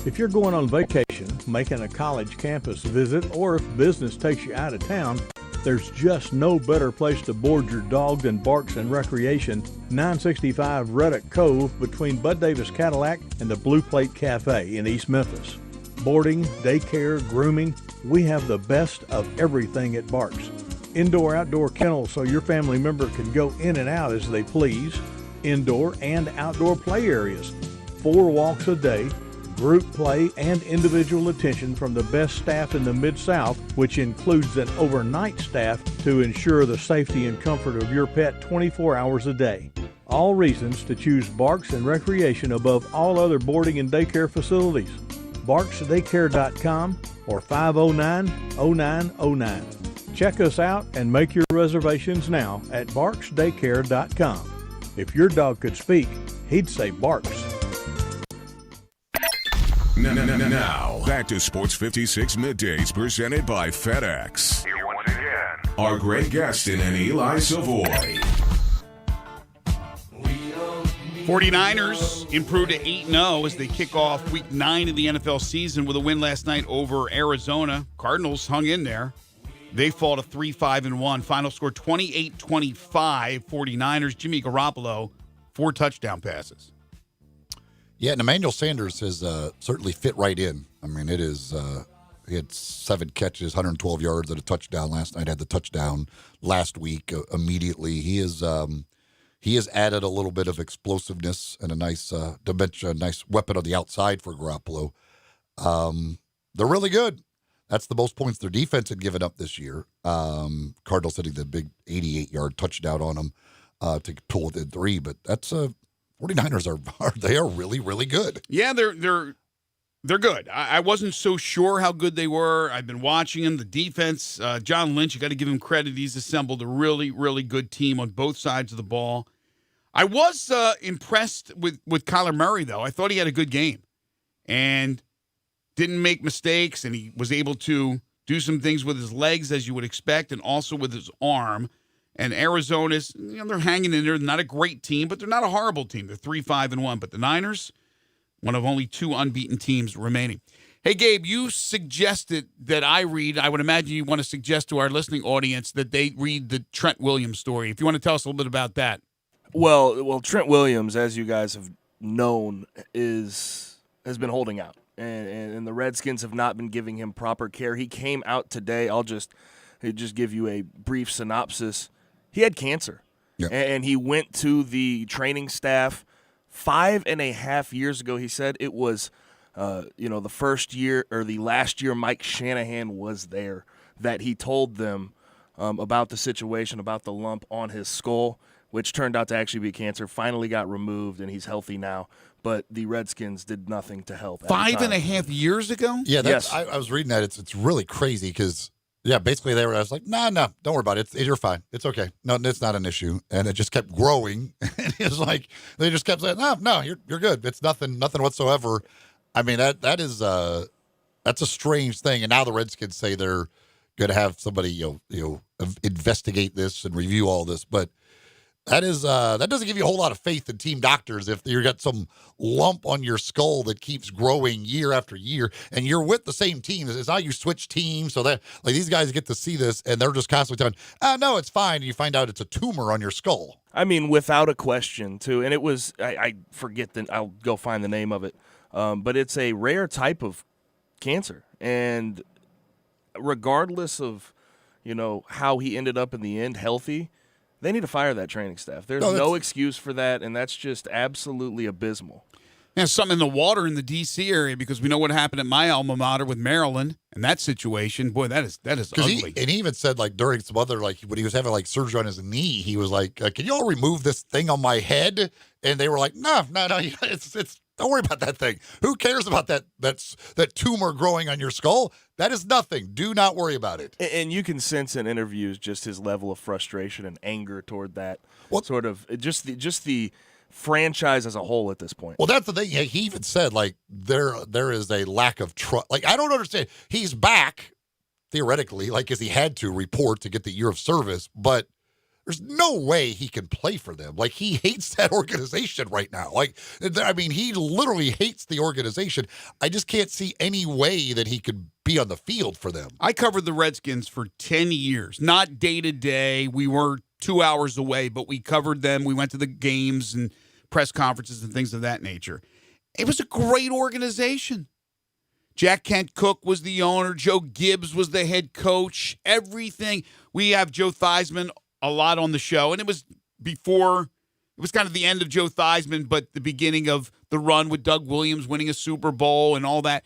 If you're going on vacation, making a college campus visit, or if business takes you out of town, there's just no better place to board your dog than Barks and Recreation, 965 Reddick Cove between Bud Davis Cadillac and the Blue Plate Cafe in East Memphis. Boarding, daycare, grooming, we have the best of everything at Barks. Indoor-outdoor kennels so your family member can go in and out as they please. Indoor and outdoor play areas. 4 walks a day, group play, and individual attention from the best staff in the Mid-South, which includes an overnight staff to ensure the safety and comfort of your pet 24 hours a day. All reasons to choose Barks and Recreation above all other boarding and daycare facilities. BarksDaycare.com or 509-0909. Check us out and make your reservations now at BarksDaycare.com. If your dog could speak, he'd say Barks. Now, back to Sports 56 Middays presented by FedEx. Here once again are Greg Gaston and Eli Savoie. 49ers improved to 8-0 as they kick off Week 9 of the NFL season with a win last night over Arizona. Cardinals hung in there. They fall to 3-5-1. Final score 28-25. 49ers. Jimmy Garoppolo, 4 touchdown passes. Yeah, and Emmanuel Sanders has certainly fit right in. I mean, it is. He had 7 catches, 112 yards, and a touchdown last night. Had the touchdown last week immediately. He has added a little bit of explosiveness and a nice dimension, nice weapon on the outside for Garoppolo. They're really good. That's the most points their defense had given up this year. Cardinals hitting the big 88-yard touchdown on them to pull within 3, but that's 49ers are really, really good. Yeah, they're good. I wasn't so sure how good they were. I've been watching them. The defense, John Lynch, you got to give him credit. He's assembled a really, really good team on both sides of the ball. I was impressed with Kyler Murray, though. I thought he had a good game and didn't make mistakes, and he was able to do some things with his legs, as you would expect, and also with his arm. And Arizona's, they're hanging in there. Not a great team, but they're not a horrible team. They're 3-5-1. But the Niners, one of only 2 unbeaten teams remaining. Hey, Gabe, you suggested that I would imagine you want to suggest to our listening audience that they read the Trent Williams story. If you want to tell us a little bit about that. Well, Trent Williams, as you guys have known, has been holding out. And the Redskins have not been giving him proper care. He came out today. I'll just give you a brief synopsis. He had cancer, and he went to the training staff 5.5 years ago. He said it was, the first year or the last year Mike Shanahan was there that he told them about the situation, about the lump on his skull, which turned out to actually be cancer. Finally got removed, and he's healthy now. But the Redskins did nothing to help. 5.5 years ago? Yeah, I was reading that. It's really crazy because, basically I was like, no, don't worry about it. You're fine. It's okay. No, it's not an issue. And it just kept growing. And it's like, they just kept saying, no, you're good. It's nothing whatsoever. I mean, that's a strange thing. And now the Redskins say they're going to have somebody, investigate this and review all this. But that doesn't give you a whole lot of faith in team doctors if you got some lump on your skull that keeps growing year after year, and you're with the same team. It's not you switch teams, so that these guys get to see this, and they're just constantly telling, no, it's fine. And you find out it's a tumor on your skull. I mean, without a question, too. And it was I forget I'll go find the name of it, but it's a rare type of cancer, and regardless of how he ended up in the end healthy. They need to fire that training staff. There's no excuse for that, and that's just absolutely abysmal. Yeah, something in the water in the D.C. area because we know what happened at my alma mater with Maryland and that situation. Boy, that is ugly. He even said during some other when he was having surgery on his knee, he was like, "Can you all remove this thing on my head?" And they were like, "No, it's don't worry about that thing. Who cares about that tumor growing on your skull? That is nothing. Do not worry about it." And you can sense in interviews just his level of frustration and anger toward that sort of just the franchise as a whole at this point. Well, that's the thing. He even said there is a lack of trust. I don't understand. He's back theoretically, because he had to report to get the year of service, but there's no way he can play for them. He hates that organization right now. He literally hates the organization. I just can't see any way that he could be on the field for them. I covered the Redskins for 10 years, not day to day. We were 2 hours away, but we covered them. We went to the games and press conferences and things of that nature. It was a great organization. Jack Kent Cook was the owner. Joe Gibbs was the head coach. Everything. we have Joe Theismann a lot on the show, and it was kind of the end of Joe Theismann, but the beginning of the run with Doug Williams winning a Super Bowl and all that.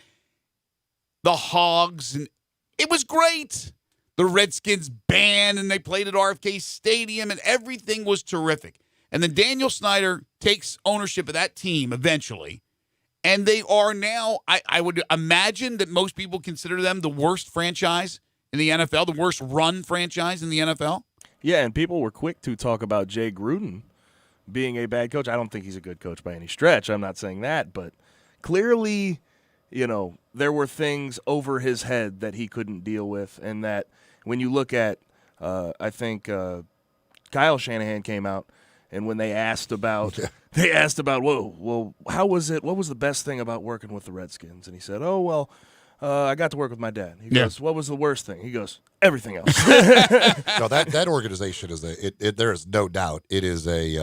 The Hogs, and it was great. The Redskins band, and they played at RFK Stadium, and everything was terrific. And then Daniel Snyder takes ownership of that team eventually, and they are now, I would imagine that most people consider them the worst franchise in the NFL, the worst run franchise in the NFL. Yeah, and people were quick to talk about Jay Gruden being a bad coach. I don't think he's a good coach by any stretch. I'm not saying that, but clearly, there were things over his head that he couldn't deal with, and that when you look at, I think Kyle Shanahan came out, and when they asked about, well, how was it? What was the best thing about working with the Redskins? And he said, I got to work with was He goes, what was the worst thing? He goes, everything else. No, that organization is there is no doubt it is a.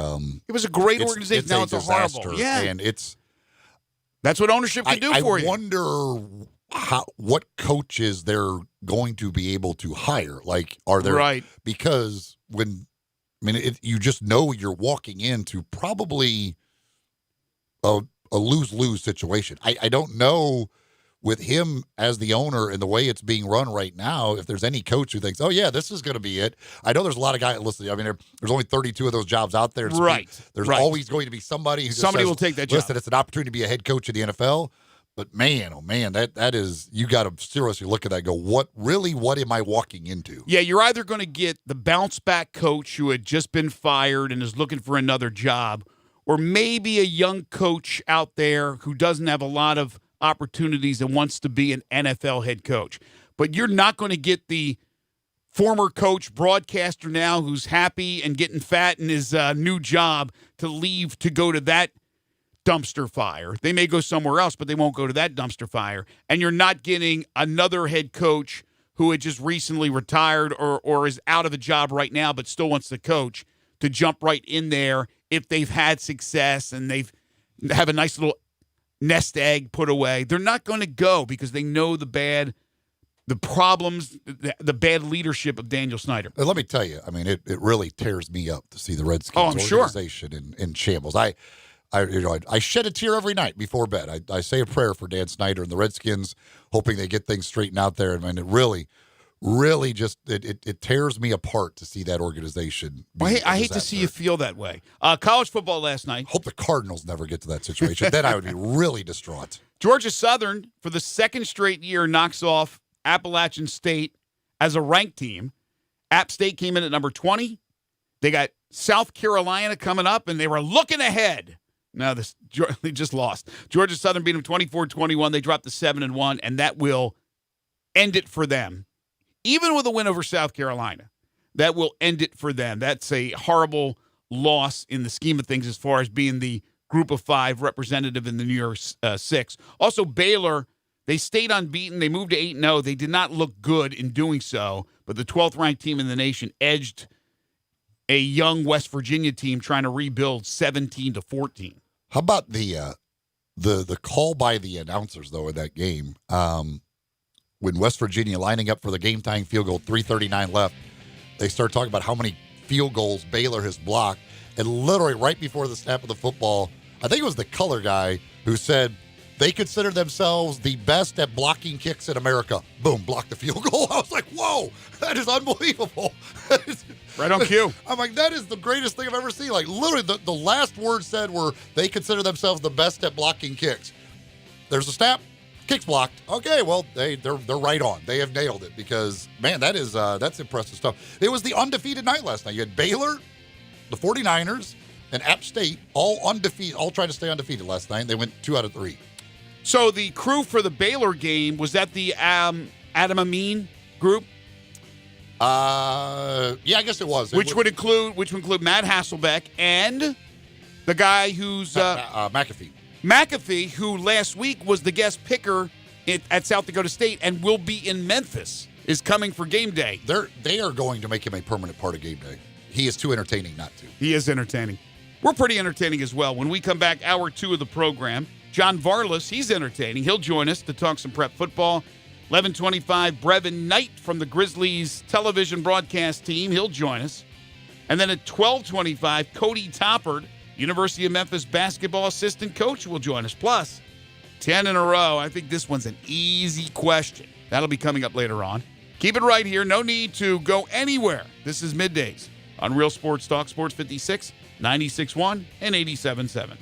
It was a great organization. Now it's a horrible. Yeah, and that's what ownership can do for you. I wonder what coaches they're going to be able to hire. Like, are there right? Because you just know you're walking into probably a lose-lose situation. I don't know. With him as the owner and the way it's being run right now, if there's any coach who thinks, oh, yeah, this is going to be it. I know there's a lot of guys listening. There's only 32 of those jobs out there. Right. There's always going to be somebody who somebody says, will take that job. Listen, it's an opportunity to be a head coach in the NFL. But, man, oh, man, that is – you got to seriously look at that and go, what am I walking into? Yeah, you're either going to get the bounce-back coach who had just been fired and is looking for another job, or maybe a young coach out there who doesn't have a lot of opportunities and wants to be an NFL head coach. But you're not going to get the former coach, broadcaster now, who's happy and getting fat in his new job to leave to go to that dumpster fire. They may go somewhere else, but they won't go to that dumpster fire. And you're not getting another head coach who had just recently retired or is out of a job right now but still wants to coach to jump right in there if they've had success and they have a nice little nest egg put away. They're not going to go because they know the problems, the bad leadership of Daniel Snyder. Let me tell you, it really tears me up to see the Redskins organization in shambles. I shed a tear every night before bed. I say a prayer for Dan Snyder and the Redskins, hoping they get things straightened out there. And it really just it tears me apart to see that organization. I hate to see you feel that way. College football last night. Hope the Cardinals never get to that situation. Then I would be really distraught. Georgia Southern, for the second straight year, knocks off Appalachian State as a ranked team. App State came in at number 20. They got South Carolina coming up, and they were looking ahead. No, they just lost. Georgia Southern beat them 24-21. They dropped to 7-1, and that will end it for them. Even with a win over South Carolina, that will end it for them. That's a horrible loss in the scheme of things as far as being the Group of 5 representative in the New Year's 6. Also, Baylor, they stayed unbeaten. They moved to 8-0. They did not look good in doing so, but the 12th-ranked team in the nation edged a young West Virginia team trying to rebuild 17-14. How about the call by the announcers, though, in that game? When West Virginia lining up for the game-tying field goal, 3:39 left, they start talking about how many field goals Baylor has blocked. And literally right before the snap of the football, I think it was the color guy who said they consider themselves the best at blocking kicks in America. Boom, blocked the field goal. I was like, whoa, that is unbelievable. Right on cue. I'm like, that is the greatest thing I've ever seen. Like, literally, the last words said were they consider themselves the best at blocking kicks. There's a snap. Kicks blocked. Okay, well, they're right on. They have nailed it because, man, that's impressive stuff. It was the undefeated night last night. You had Baylor, the 49ers, and App State all undefeated, all trying to stay undefeated last night. They went 2 out of 3. So the crew for the Baylor game, was that the Adam Amin group? Yeah, I guess it was. Which would include Matt Hasselbeck and the guy who's McAfee. McAfee, who last week was the guest picker at South Dakota State and will be in Memphis, is coming for game day. They are going to make him a permanent part of game day. He is too entertaining not to. He is entertaining. We're pretty entertaining as well. When we come back, hour 2 of the program, John Varlas, he's entertaining. He'll join us to talk some prep football. 11:25, Brevin Knight from the Grizzlies television broadcast team. He'll join us. And then at 12:25, Cody Toppard, University of Memphis basketball assistant coach, will join us. Plus, 10 in a row. I think this one's an easy question. That'll be coming up later on. Keep it right here. No need to go anywhere. This is Middays on Real Sports Talk, Sports 56, 96.1, and 87.7.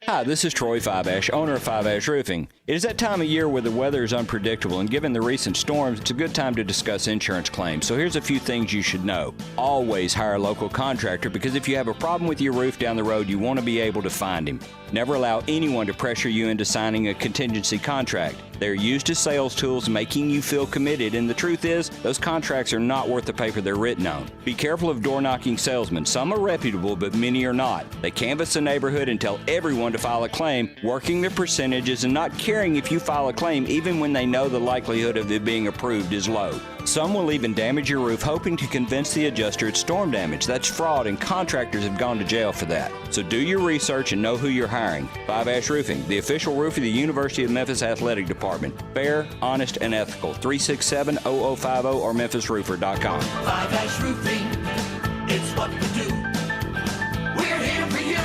Hi, this is Troy Five-Ash, owner of Five-Ash Roofing. It is that time of year where the weather is unpredictable, and given the recent storms, it's a good time to discuss insurance claims. So here's a few things you should know. Always hire a local contractor, because if you have a problem with your roof down the road, you want to be able to find him. Never allow anyone to pressure you into signing a contingency contract. They're used as sales tools, making you feel committed, and the truth is, those contracts are not worth the paper they're written on. Be careful of door-knocking salesmen. Some are reputable, but many are not. They canvass the neighborhood and tell everyone to file a claim, working the percentages and not caring if you file a claim even when they know the likelihood of it being approved is low. Some will even damage your roof, hoping to convince the adjuster it's storm damage. That's fraud, and contractors have gone to jail for that. So do your research and know who you're hiring. Five-Ash Roofing, the official roof of the University of Memphis Athletic Department. Fair, honest, and ethical. 367-0050 or memphisroofer.com. Five-Ash Roofing, it's what we do. We're here for you.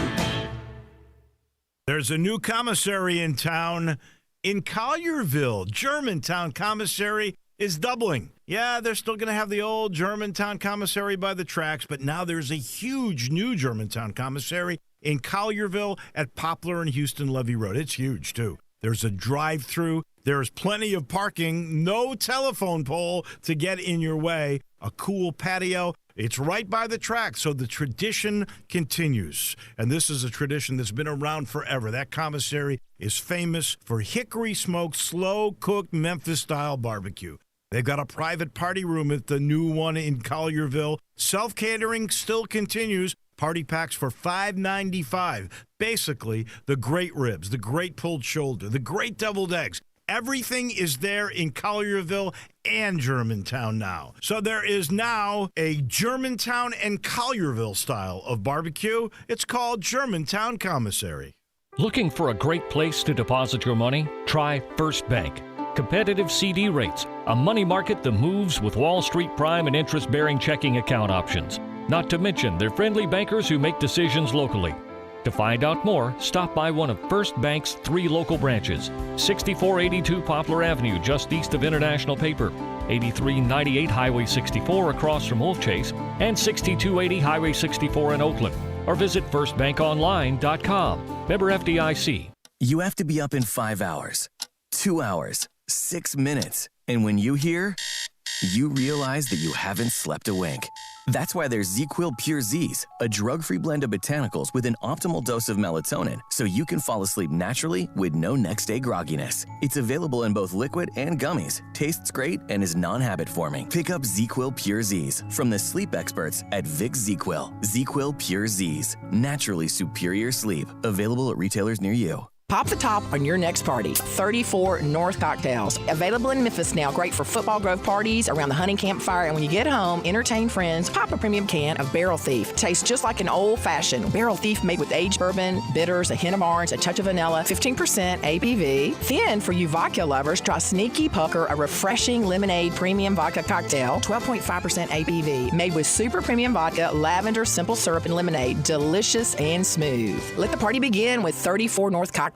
There's a new commissary in town in Collierville. Germantown Commissary is doubling. Yeah, they're still going to have the old Germantown Commissary by the tracks, but now there's a huge new Germantown Commissary in Collierville at Poplar and Houston Levee Road. It's huge, too. There's a drive-through. There's plenty of parking. No telephone pole to get in your way. A cool patio. It's right by the track, so the tradition continues. And this is a tradition that's been around forever. That commissary is famous for hickory-smoked, slow-cooked Memphis-style barbecue. They've got a private party room at the new one in Collierville. Self-catering still continues. Party packs for $5.95. Basically, the great ribs, the great pulled shoulder, the great deviled eggs. Everything is there in Collierville and Germantown now. So there is now a Germantown and Collierville style of barbecue. It's called Germantown Commissary. Looking for a great place to deposit your money? Try First Bank. Competitive CD rates, a money market that moves with Wall Street prime and interest-bearing checking account options. Not to mention their friendly bankers who make decisions locally. To find out more, stop by one of First Bank's 3 local branches. 6482 Poplar Avenue, just east of International Paper. 8398 Highway 64 across from Wolf Chase. And 6280 Highway 64 in Oakland. Or visit firstbankonline.com. Member FDIC. You have to be up in 5 hours, 2 hours, 6 minutes. And when you hear, you realize that you haven't slept a wink. That's why there's ZzzQuil Pure Z's, a drug-free blend of botanicals with an optimal dose of melatonin, so you can fall asleep naturally with no next-day grogginess. It's available in both liquid and gummies, tastes great, and is non-habit forming. Pick up ZzzQuil Pure Z's from the sleep experts at Vicks ZzzQuil. ZzzQuil Pure Z's, naturally superior sleep. Available at retailers near you. Pop the top on your next party. 34 North Cocktails. Available in Memphis now. Great for football grove parties, around the hunting campfire, and when you get home, entertain friends. Pop a premium can of Barrel Thief. Tastes just like an old-fashioned Barrel Thief made with aged bourbon, bitters, a hint of orange, a touch of vanilla, 15% ABV. Then, for you vodka lovers, try Sneaky Pucker, a refreshing lemonade premium vodka cocktail, 12.5% ABV. Made with super premium vodka, lavender, simple syrup, and lemonade. Delicious and smooth. Let the party begin with 34 North Cocktails.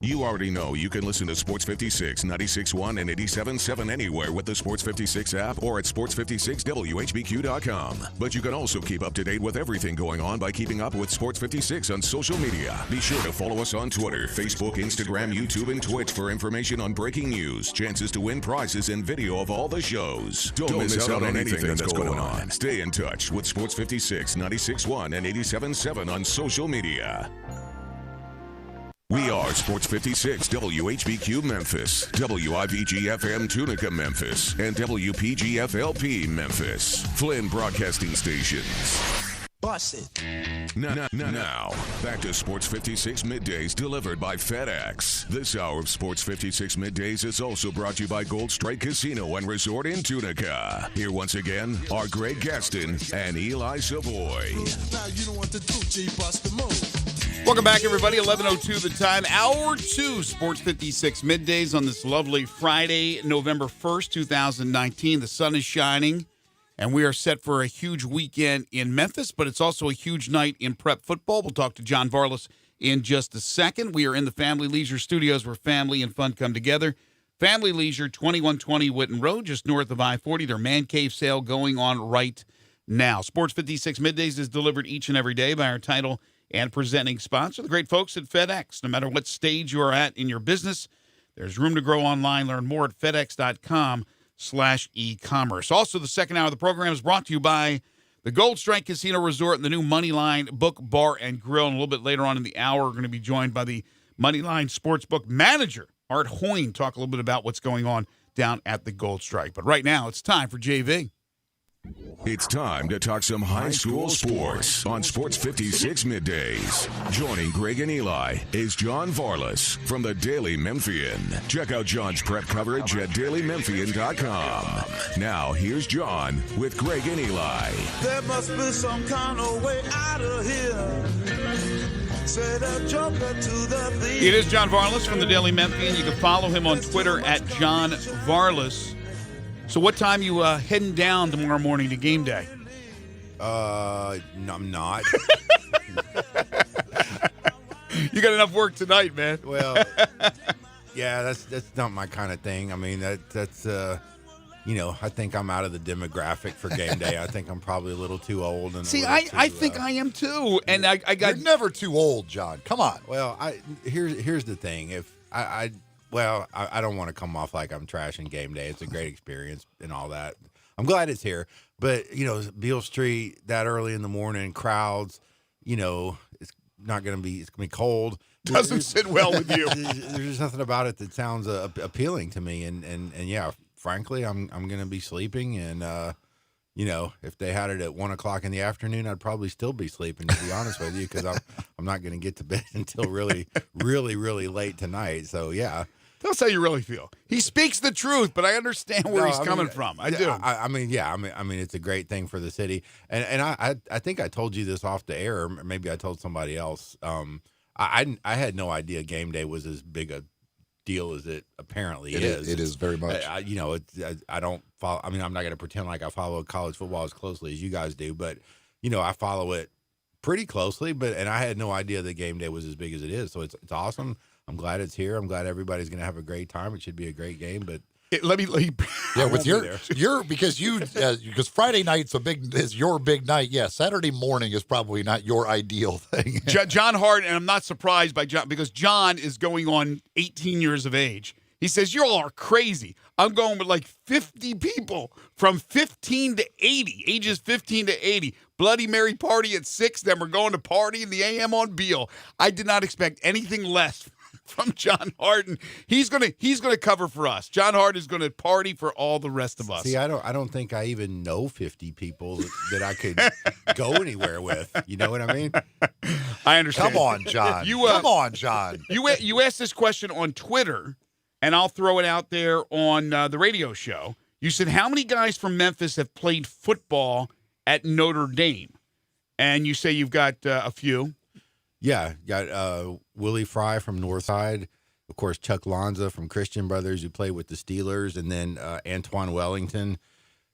You already know you can listen to Sports 56, 96.1, and 87.7 anywhere with the Sports 56 app or at sports56whbq.com. But you can also keep up to date with everything going on by keeping up with Sports 56 on social media. Be sure to follow us on Twitter, Facebook, Instagram, YouTube, and Twitch for information on breaking news, chances to win prizes, and video of all the shows. Don't miss out on anything that's going on. Stay in touch with Sports 56, 96.1, and 87.7 on social media. We are Sports 56 WHBQ Memphis, WIVG-FM Tunica Memphis, and WPG-FLP Memphis, Flynn Broadcasting Stations. Bust it. Now, back to Sports 56 Middays delivered by FedEx. This hour of Sports 56 Middays is also brought to you by Gold Strike Casino and Resort in Tunica. Here once again are Greg Gaston and Eli Savoie. Now you know what to do, G. Bust the move. Welcome back, everybody. 11:02 the time. Hour 2, Sports 56 Middays on this lovely Friday, November 1st, 2019. The sun is shining, and we are set for a huge weekend in Memphis, but it's also a huge night in prep football. We'll talk to John Varlas in just a second. We are in the Family Leisure Studios where family and fun come together. Family Leisure, 2120 Whitten Road, just north of I-40. Their man cave sale going on right now. Sports 56 Middays is delivered each and every day by our title and presenting sponsor, the great folks at FedEx. No matter what stage you are at in your business, there's room to grow online. Learn more at FedEx.com/e-commerce. Also, the second hour of the program is brought to you by the Gold Strike Casino Resort and the new Moneyline Book Bar and Grill. And a little bit later on in the hour, we're going to be joined by the Moneyline Sportsbook manager, Art Hoyne, talk a little bit about what's going on down at the Gold Strike. But right now, it's time for JV. It's time to talk some high school sports on Sports 56 Middays. Joining Greg and Eli is John Varlas from the Daily Memphian. Check out John's prep coverage at dailymemphian.com. Now, here's John with Greg and Eli. There must be some kind of way out of here. Said a joker to the thief. It is John Varlas from the Daily Memphian. You can follow him on Twitter at John Varlas. So what time you heading down tomorrow morning to game day? No, I'm not. You got enough work tonight, man. Well, yeah, that's not my kind of thing. I mean, that's I think I'm out of the demographic for game day. I think I'm probably a little too old. And I think I am too. And I got. You're never too old, John. Come on. Well, here's the thing. If I don't want to come off like I'm trashing game day. It's a great experience and all that. I'm glad it's here. But, Beale Street that early in the morning, crowds, it's not going to be, it's going to be cold. Doesn't sit well with you. There's nothing about it that sounds appealing to me. And yeah, frankly, I'm going to be sleeping. And, if they had it at 1 o'clock in the afternoon, I'd probably still be sleeping, to be honest with you, because I'm not going to get to bed until really, really, really late tonight. So, yeah. Tell us how you really feel. He speaks the truth, but I understand where he's coming from. I do. I mean, it's a great thing for the city, and I think I told you this off the air, or maybe I told somebody else. I had no idea game day was as big a deal as it apparently is. It is very much. I don't follow. I mean, I'm not going to pretend like I follow college football as closely as you guys do, but I follow it pretty closely. And I had no idea that game day was as big as it is. So it's awesome. I'm glad it's here. I'm glad everybody's going to have a great time. It should be a great game, but let me yeah, with because Friday night's is your big night. Yeah, Saturday morning is probably not your ideal thing. John Hart, and I'm not surprised by John because John is going on 18 years of age. He says, you all are crazy. I'm going with like 50 people from 15 to 80, ages 15 to 80. Bloody Mary party at 6, then we're going to party in the AM on Beale. I did not expect anything less from John Harden. He's gonna cover for us. John Hart is gonna party for all the rest of us. See, I don't think I even know 50 people that I could go anywhere with. You know what I mean? I understand. Come on, John. Come on, John. You asked this question on Twitter, and I'll throw it out there on the radio show. You said, how many guys from Memphis have played football at Notre Dame? And you say you've got a few. Yeah, got Willie Fry from Northside, of course Chuck Lanza from Christian Brothers, who played with the Steelers, and then Antoine Wellington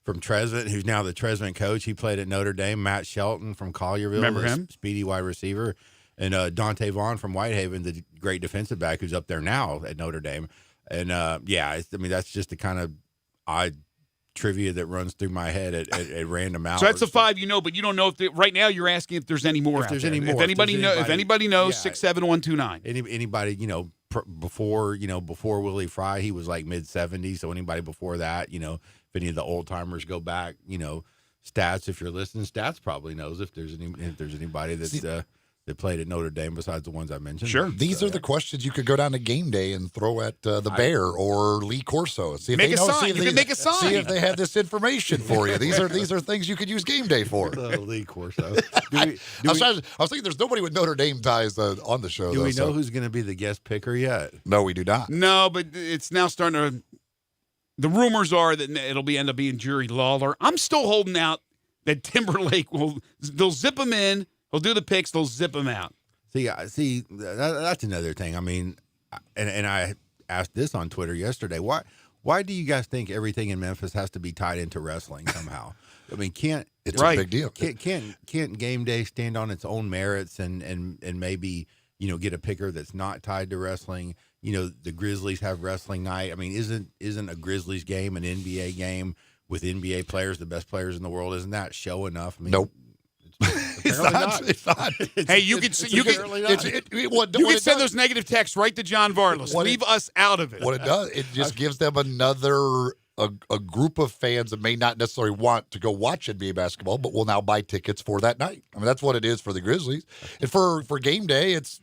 from Tresvant, who's now the Tresvant coach. He played at Notre Dame. Matt Shelton from Collierville, remember him? Speedy wide receiver, and Dante Vaughn from Whitehaven, the great defensive back who's up there now at Notre Dame. And that's just the kind of odd trivia that runs through my head at random hours. So that's the 5 but you don't know if right now you're asking if there's any more. If there's any more. If anybody knows, 67129. Anybody before Willie Fry, he was like mid-70s. So anybody before that, if any of the old timers go back, Stats, if you're listening, Stats probably knows if there's anybody that's that played at Notre Dame besides the ones I mentioned. Sure. These are the questions you could go down to game day and throw at the Bear or Lee Corso. See if Make they a know. sign. See if You they, can make a sign. See if they have this information for you. These are things you could use game day for. Lee Corso. I was thinking there's nobody with Notre Dame ties on the show. Do we know who's going to be the guest picker yet? No, we do not. No, but it's now starting to. The rumors are that it'll end up being Jerry Lawler. I'm still holding out that Timberlake they'll zip him in. He'll do the picks. They'll zip him out. See, that's another thing. I mean, and I asked this on Twitter yesterday. Why do you guys think everything in Memphis has to be tied into wrestling somehow? I mean, it's a big deal. Can't game day stand on its own merits and maybe get a picker that's not tied to wrestling? The Grizzlies have wrestling night. I mean, isn't a Grizzlies game an NBA game with NBA players, the best players in the world? Isn't that show enough? I mean, nope. It's not. It's not. Hey, you can send those negative texts right to John Varlas. Leave us out of it. What it does, it just gives them another a group of fans that may not necessarily want to go watch NBA basketball, but will now buy tickets for that night. I mean, that's what it is for the Grizzlies. And for game day, it's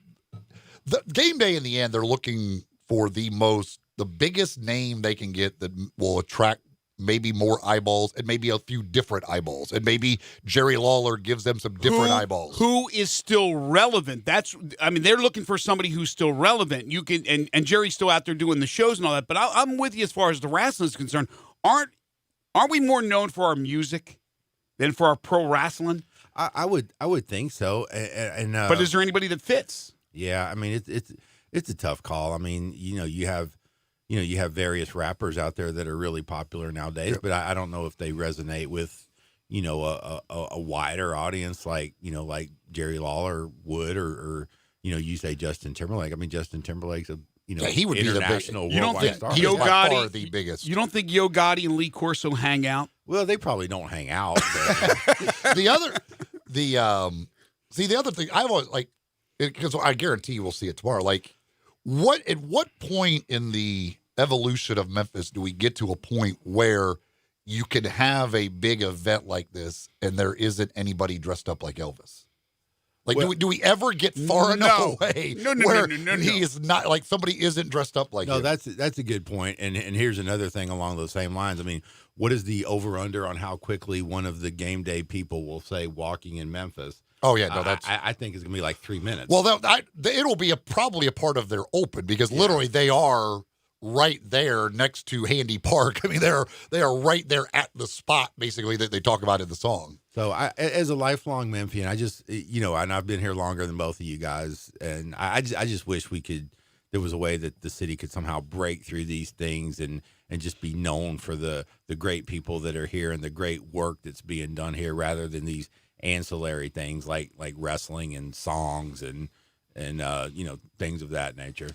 the game day. In the end, they're looking for the biggest name they can get that will attract maybe more eyeballs and maybe a few different eyeballs. And maybe Jerry Lawler gives them some different eyeballs. Who is still relevant? They're looking for somebody who's still relevant. You can and Jerry's still out there doing the shows and all that. But I'm with you as far as the wrestling is concerned. Aren't we more known for our music than for our pro wrestling? I would think so. But is there anybody that fits? Yeah, I mean it's a tough call. I mean, you have various rappers out there that are really popular nowadays, but I don't know if they resonate with, a wider audience like Jerry Lawler would, or you say Justin Timberlake. I mean, Justin Timberlake's he would international be the worldwide star. Yo Gotti, far the biggest. You don't think Yo Gotti and Lee Corso hang out? Well, they probably don't hang out. The other thing I've always because I guarantee you we'll see it tomorrow. At what point in the evolution of Memphis do we get to a point where you can have a big event like this and there isn't anybody dressed up like Elvis? Do we ever get far enough away where he is not somebody isn't dressed up like him? No, that's a good point. And here's another thing along those same lines. I mean, what is the over-under on how quickly one of the game day people will say walking in Memphis? Oh, yeah, no, that's... I think it's going to be 3 minutes. Well, it'll be probably a part of their open because literally they are right there next to Handy Park. I mean, they are right there at the spot, basically, that they talk about in the song. So, as a lifelong Memphian, I just, and I've been here longer than both of you guys, and I just wish there was a way that the city could somehow break through these things and just be known for the great people that are here and the great work that's being done here rather than these ancillary things like wrestling and songs and things of that nature.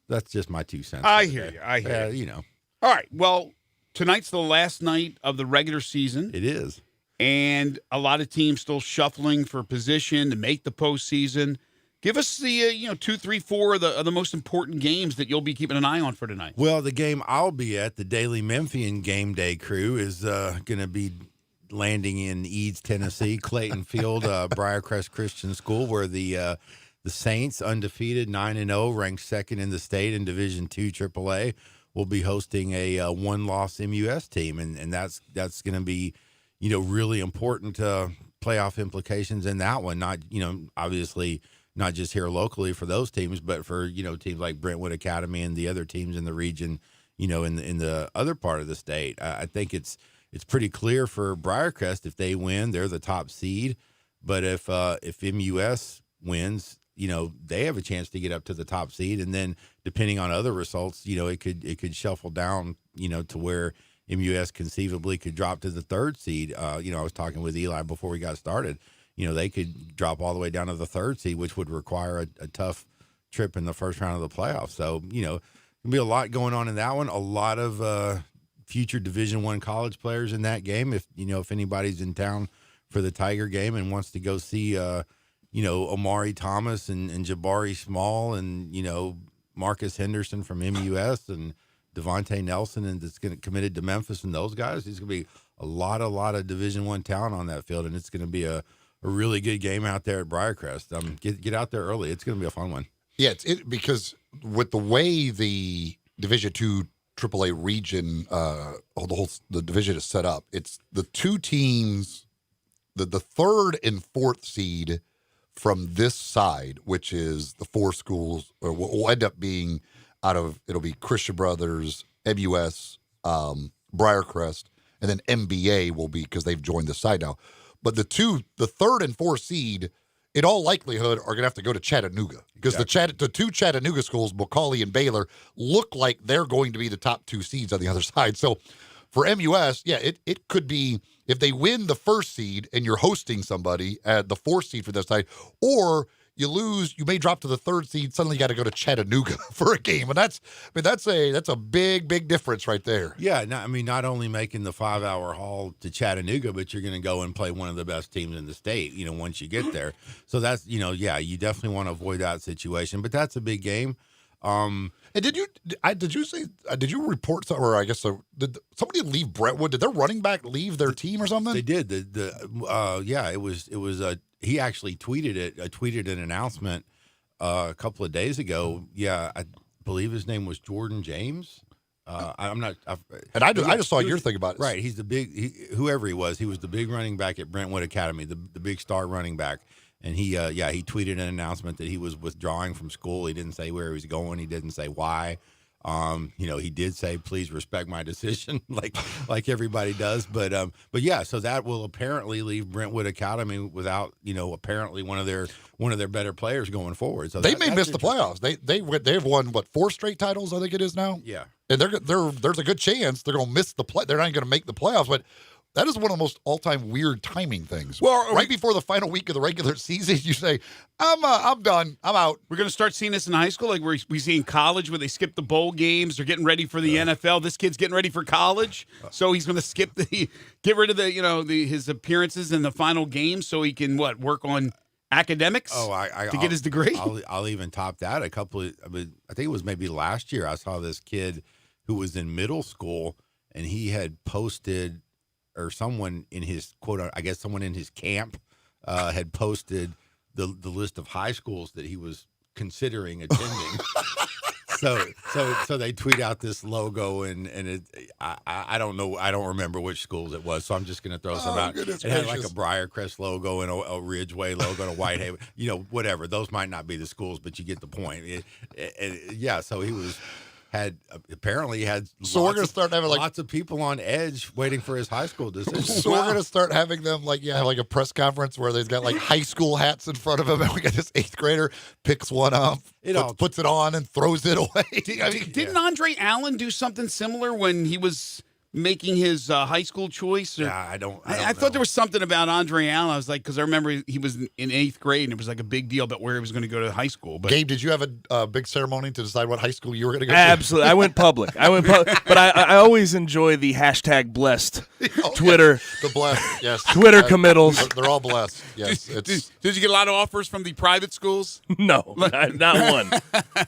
That's just my 2 cents. I hear you. All right. Well, tonight's the last night of the regular season. It is, and a lot of teams still shuffling for position to make the postseason. Give us the 2, 3, 4 of the most important games that you'll be keeping an eye on for tonight. Well, the game I'll be at, the Daily Memphian Game Day crew, is going to be landing in Eads, Tennessee, Clayton Field, Briarcrest Christian School, where the Saints, undefeated, 9-0, ranked second in the state in Division II AAA, will be hosting a one-loss MUS team, and that's going to be really important playoff implications in that one. Not obviously not just here locally for those teams, but for teams like Brentwood Academy and the other teams in the region, in the other part of the state. I think it's pretty clear for Briarcrest, if they win, they're the top seed. But if MUS wins, they have a chance to get up to the top seed, and then depending on other results, it could shuffle down, to where MUS conceivably could drop to the third seed. I was talking with Eli before we got started. They could drop all the way down to the third seed, which would require a tough trip in the first round of the playoffs. So, there'll be a lot going on in that one. A lot of future Division I college players in that game. If anybody's in town for the Tiger game and wants to go see, Omari Thomas and Jabari Small and, Marcus Henderson from MUS and Devontae Nelson, and that's committed to Memphis, and those guys, there's going to be a lot of Division I talent on that field, and it's going to be a really good game out there at Briarcrest. Get out there early. It's going to be a fun one. Yeah, because with the way the Division II AAA region, the division is set up, it's the two teams, the third and fourth seed from this side, which is the four schools, or will end up being it'll be Christian Brothers, MUS, Briarcrest, and then MBA will be, because they've joined the side now. But the third and fourth seed, in all likelihood, are going to have to go to Chattanooga, because the two Chattanooga schools, Macaulay and Baylor, look like they're going to be the top two seeds on the other side. So for MUS, yeah, it could be, if they win the first seed and you're hosting somebody at the fourth seed for this side, or you lose, you may drop to the third seed, suddenly you got to go to Chattanooga for a game. And that's a big difference right there. Yeah, not only making the 5-hour haul to Chattanooga, but you're going to go and play one of the best teams in the state, once you get there. So that's, you definitely want to avoid that situation, but that's a big game. And did you report something, or I guess did somebody leave Brentwood? Did their running back leave their team or something? They did. It was he actually tweeted an announcement a couple of days ago. Yeah, I believe his name was Jordan James. I'm not. I just saw your thing about it. Right, he's whoever he was the big running back at Brentwood Academy, the big star running back. And he tweeted an announcement that he was withdrawing from school. He didn't say where he was going. He didn't say why. He did say, please respect my decision, like everybody does. But yeah, so that will apparently leave Brentwood Academy without, apparently one of their better players going forward. So they may miss the playoffs. They've won 4 straight titles, I think it is now. Yeah, and there's a good chance they're going to miss the play. They're not going to make the playoffs, but. That is one of the most all-time weird timing things. Well, right before the final week of the regular season, you say, I'm done. I'm out. We're going to start seeing this in high school, like we see in college where they skip the bowl games. They're getting ready for the NFL. This kid's getting ready for college, so he's going to get rid of his appearances in the final game so he can, work on academics to get his degree? I'll even top that. I think it was maybe last year, I saw this kid who was in middle school, and he had posted – or someone in his someone in his camp had posted the list of high schools that he was considering attending. so they tweet out this logo and I don't know, I don't remember which schools it was, so I'm just going to throw some out. It had like a Briarcrest logo and a Ridgeway logo and a Whitehaven, whatever. Those might not be the schools, but you get the point. So he was. Apparently had so we're going to start having lots of people on edge waiting for his high school decision. So we're going to start having them like a press conference where they've got like high school hats in front of him, and we got this 8th grader picks one up, puts it on, and throws it away. Didn't Andre Allen do something similar when he was making his high school choice? I thought there was something about Andre Allen. I was like, because I remember he was in 8th grade, and it was like a big deal about where he was going to go to high school. But Gabe, did you have a big ceremony to decide what high school you were going to go to? Absolutely. I went public. But I always enjoy the hashtag blessed Twitter. The blessed, yes. Twitter committals. They're all blessed, yes. Did you get a lot of offers from the private schools? No, not one.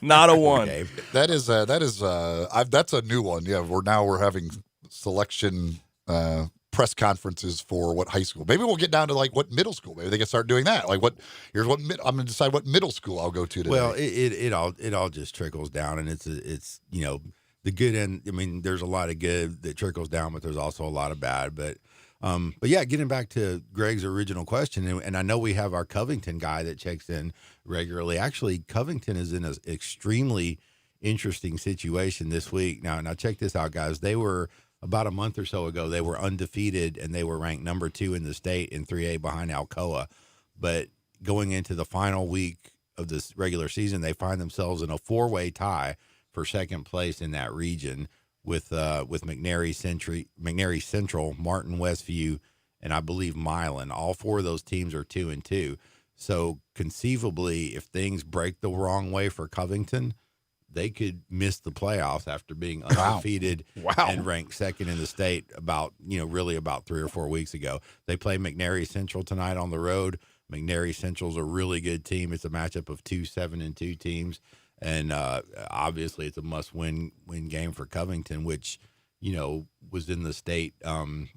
Not a one. Okay. That's a new one. Yeah, we're having selection press conferences for what high school. Maybe we'll get down to like what middle school. Maybe they can start doing that. Like I'm going to decide what middle school I'll go to today. Well, it all just trickles down, and it's the good end. I mean, there's a lot of good that trickles down, but there's also a lot of bad. But yeah, getting back to Greg's original question, and I know we have our Covington guy that checks in regularly. Actually, Covington is in an extremely interesting situation this week. Now check this out, guys. They were about a month or so ago, they were undefeated, and they were ranked number 2 in the state in 3A behind Alcoa. But going into the final week of this regular season, they find themselves in a 4-way tie for second place in that region with McNary Central, Martin Westview, and I believe Milan. All 4 of those teams are 2-2. So conceivably, if things break the wrong way for Covington, they could miss the playoffs after being undefeated and ranked second in the state about 3 or 4 weeks ago. They play McNary Central tonight on the road. McNary Central's a really good team. It's a matchup of 2 7-2 teams. And obviously it's a must-win game for Covington, which, was in the state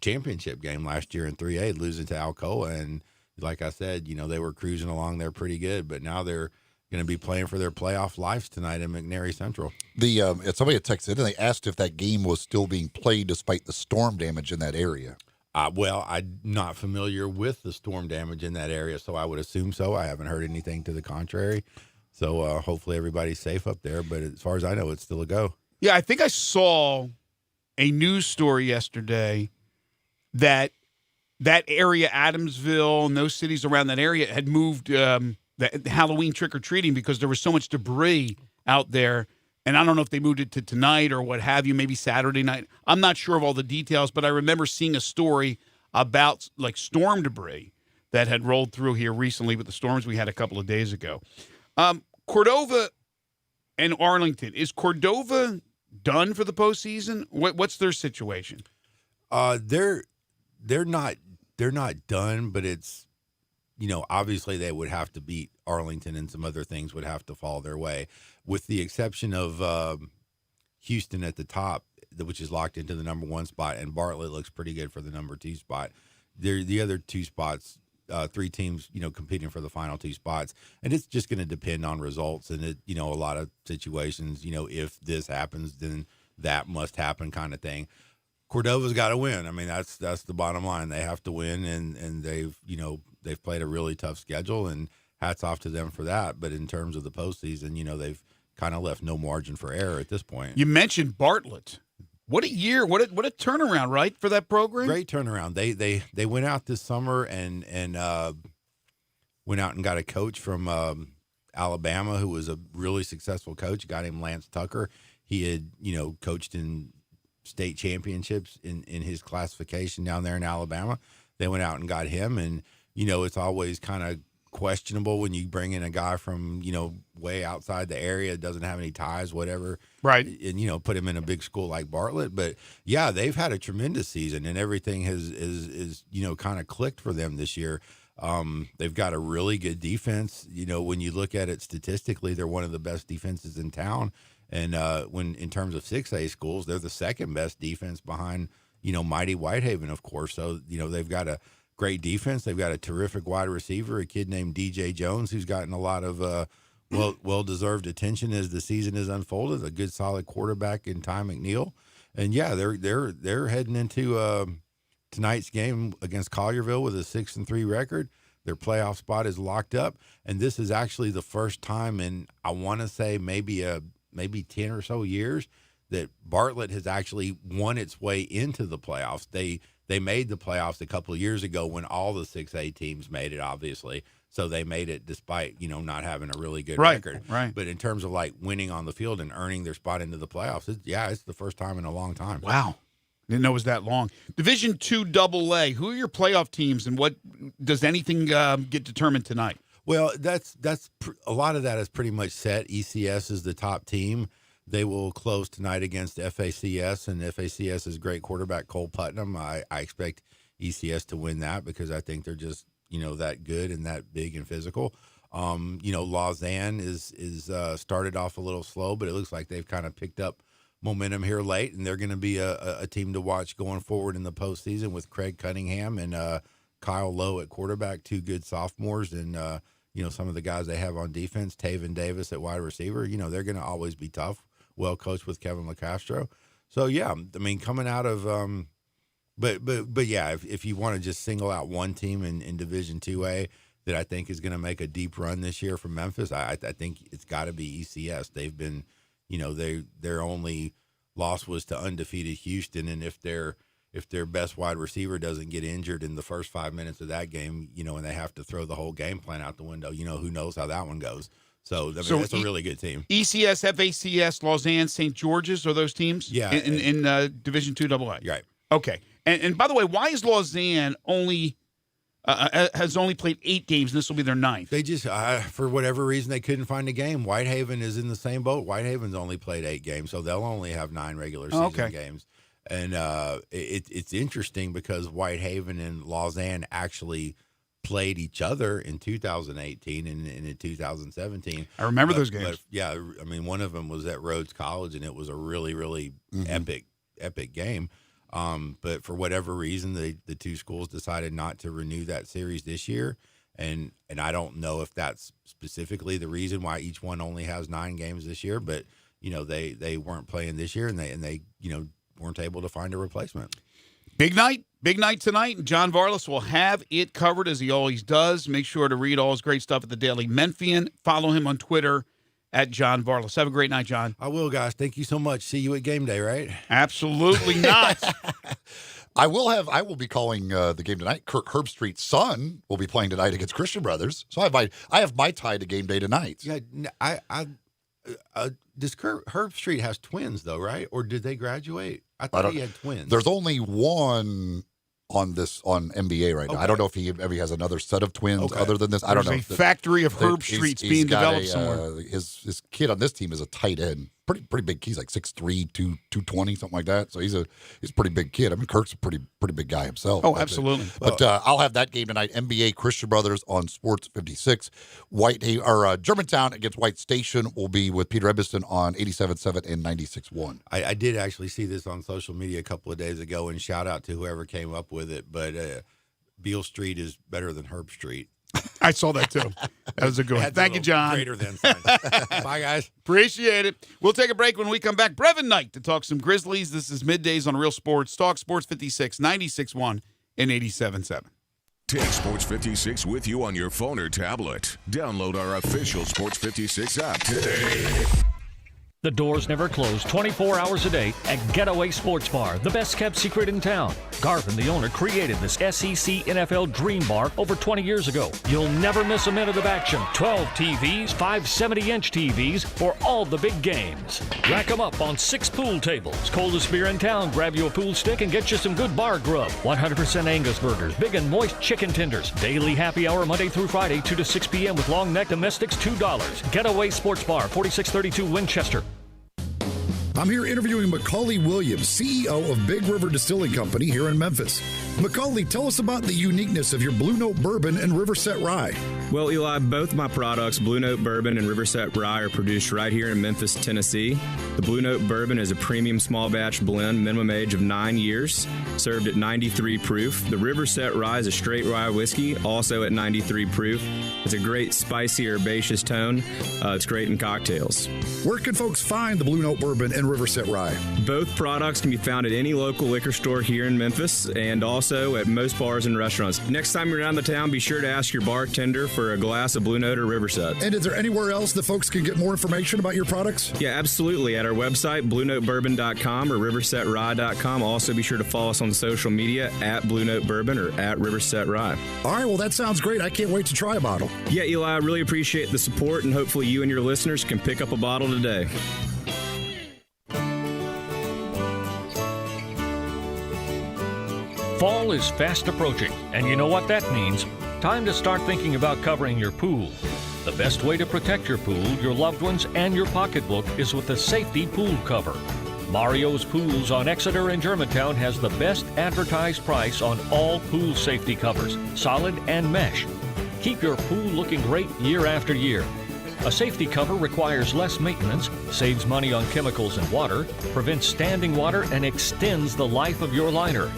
championship game last year in 3A, losing to Alcoa. And like I said, they were cruising along there pretty good, but now they're going to be playing for their playoff lives tonight in McNary Central. Somebody had texted and they asked if that game was still being played despite the storm damage in that area. Well, I'm not familiar with the storm damage in that area, so I would assume so. I haven't heard anything to the contrary. So hopefully everybody's safe up there. But as far as I know, it's still a go. Yeah, I think I saw a news story yesterday that area, Adamsville, and those cities around that area had moved the Halloween trick-or-treating because there was so much debris out there. And I don't know if they moved it to tonight or what have you, maybe Saturday night. I'm not sure of all the details, but I remember seeing a story about like storm debris that had rolled through here recently with the storms we had a couple of days ago. Cordova and Arlington. Is Cordova done for the postseason? What's their situation? They're not done, but it's, obviously they would have to beat Arlington and some other things would have to fall their way, with the exception of Houston at the top, which is locked into the number 1 spot, and Bartlett looks pretty good for the number 2 spot. They're the other 2 spots. 3 teams, competing for the final 2 spots, and it's just going to depend on results and a lot of situations. If this happens, then that must happen, kind of thing. Cordova's got to win. I mean, that's the bottom line. They have to win, and they've played a really tough schedule, and hats off to them for that. But in terms of the postseason, they've kind of left no margin for error at this point. You mentioned Bartlett. What a year! What a turnaround, right, for that program? Great turnaround. They went out this summer and went out and got a coach from Alabama who was a really successful coach. A guy named Lance Tucker. He had coached in state championships in his classification down there in Alabama. They went out and got him, and it's always kind of questionable when you bring in a guy from way outside the area, doesn't have any ties, whatever, right? And put him in a big school like Bartlett. But yeah, they've had a tremendous season, and everything is kind of clicked for them this year. They've got a really good defense. When you look at it statistically, they're one of the best defenses in town. And when in terms of 6A schools, they're the second best defense behind mighty Whitehaven, of course. So they've got a great defense. They've got a terrific wide receiver, a kid named DJ Jones, who's gotten a lot of well-deserved attention as the season has unfolded. A good, solid quarterback in Ty McNeil, and yeah, they're heading into tonight's game against Collierville with a 6-3 record. Their playoff spot is locked up, and this is actually the first time in, I want to say, maybe 10 or so years that Bartlett has actually won its way into the playoffs. They made the playoffs a couple of years ago when all the 6A teams made it, obviously. So they made it despite, not having a really good record. Right. But in terms of like winning on the field and earning their spot into the playoffs, it's the first time in a long time. Wow. Didn't know it was that long. Division II AA. Who are your playoff teams, and what does anything get determined tonight? Well, that's a lot of that is pretty much set. ECS is the top team. They will close tonight against FACS, and FACS's great quarterback Cole Putnam. I expect ECS to win that because I think they're just that good and that big and physical. Lausanne is started off a little slow, but it looks like they've kind of picked up momentum here late, and they're going to be a team to watch going forward in the postseason with Craig Cunningham and Kyle Lowe at quarterback, 2 good sophomores, and some of the guys they have on defense, Taven Davis at wide receiver. They're going to always be tough. Well coached with Kevin LaCastro. So yeah, I mean, coming out of but yeah, if you want to just single out one team in Division 2A that I think is going to make a deep run this year from Memphis, I think it's got to be ECS. They've been, their only loss was to undefeated Houston, and if their best wide receiver doesn't get injured in the first 5 minutes of that game, and they have to throw the whole game plan out the window, who knows how that one goes. So, that's a really good team. ECS, FACS, Lausanne, St. George's, are those teams? Yeah. In Division II AA? Right. Okay. And by the way, why is Lausanne has only played 8 games, and this will be their 9th? They just, for whatever reason, they couldn't find a game. Whitehaven is in the same boat. Whitehaven's only played 8 games, so they'll only have 9 regular season games. And it's interesting because Whitehaven and Lausanne actually played each other in 2018 and in 2017. I remember those games. But yeah, I mean, one of them was at Rhodes College, and it was a really, really epic game. But for whatever reason, the two schools decided not to renew that series this year. And I don't know if that's specifically the reason why each one only has 9 games this year, but they weren't playing this year, and they weren't able to find a replacement. Big night tonight. John Varlas will have it covered as he always does. Make sure to read all his great stuff at the Daily Memphian. Follow him on Twitter at John Varlas. Have a great night, John. I will, guys. Thank you so much. See you at game day, right? Absolutely not. I will be calling the game tonight. Kirk Herbstreit's son will be playing tonight against Christian Brothers. So I have my tie to game day tonight. Yeah, does Kirk Herbstreit has twins though, right? Or did they graduate? I thought he had twins. There's only one on NBA right now. Okay. I don't know if he has another set of twins other than this. I don't know. There's a factory of Herbstreits being developed somewhere. His kid on this team is a tight end. Pretty big. He's like 6'3", 220, something like that. So he's a pretty big kid. I mean, Kirk's a pretty big guy himself. Oh, absolutely. But I'll have that game tonight. NBA Christian Brothers on Sports 56. Germantown against White Station will be with Peter Ebbiston on 87.7 and 96.1. I did actually see this on social media a couple of days ago, and shout out to whoever came up with it. But Beale Street is better than Herb Street. I saw that too. That was a good one. Thank you, John. Greater than sign. Bye, guys. Appreciate it. We'll take a break. When we come back, Brevin Knight to talk some Grizzlies. This is Middays on Real Sports Talk, Sports 56, 96.1 and 87.7. Take Sports 56 with you on your phone or tablet. Download our official Sports 56 app today. The doors never close 24 hours a day at Getaway Sports Bar, the best kept secret in town. Garvin, the owner, created this SEC NFL Dream Bar over 20 years ago. You'll never miss a minute of action. 12 TVs, 5 70-inch TVs for all the big games. Rack them up on 6 pool tables. Coldest beer in town, grab you a pool stick and get you some good bar grub. 100% Angus burgers, big and moist chicken tenders. Daily happy hour Monday through Friday, 2 to 6 p.m. with long neck domestics, $2. Getaway Sports Bar, 4632 Winchester. I'm here interviewing Macaulay Williams, CEO of Big River Distilling Company here in Memphis. Macaulay, tell us about the uniqueness of your Blue Note Bourbon and Riverset Rye. Well, Eli, both my products, Blue Note Bourbon and Riverset Rye, are produced right here in Memphis, Tennessee. The Blue Note Bourbon is a premium small batch blend, minimum age of 9 years, served at 93 proof. The Riverset Rye is a straight rye whiskey, also at 93 proof. It's a great spicy, herbaceous tone. It's great in cocktails. Where can folks find the Blue Note Bourbon and Riverset Rye? Both products can be found at any local liquor store here in Memphis and also at most bars and restaurants. Next time you're around the town, be sure to ask your bartender for a glass of Blue Note or Riverset. And is there anywhere else that folks can get more information about your products? Yeah, absolutely. At our website, BlueNoteBourbon.com or RiversetRye.com. Also, be sure to follow us on social media at Blue Note Bourbon or at Riverset Rye. All right, well, that sounds great. I can't wait to try a bottle. Yeah, Eli, I really appreciate the support, and hopefully you and your listeners can pick up a bottle today. Fall is fast approaching, and you know what that means. Time to start thinking about covering your pool. The best way to protect your pool, your loved ones, and your pocketbook is with a safety pool cover. Mario's Pools on Exeter and Germantown has the best advertised price on all pool safety covers, solid and mesh. Keep your pool looking great year after year. A safety cover requires less maintenance, saves money on chemicals and water, prevents standing water, and extends the life of your liner.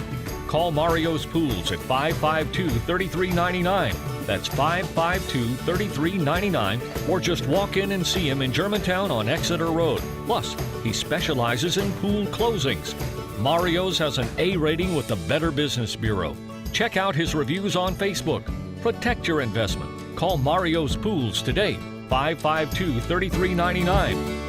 Call Mario's Pools at 552-3399. That's 552-3399. Or just walk in and see him in Germantown on Exeter Road. Plus, he specializes in pool closings. Mario's has an A rating with the Better Business Bureau. Check out his reviews on Facebook. Protect your investment. Call Mario's Pools today. 552-3399.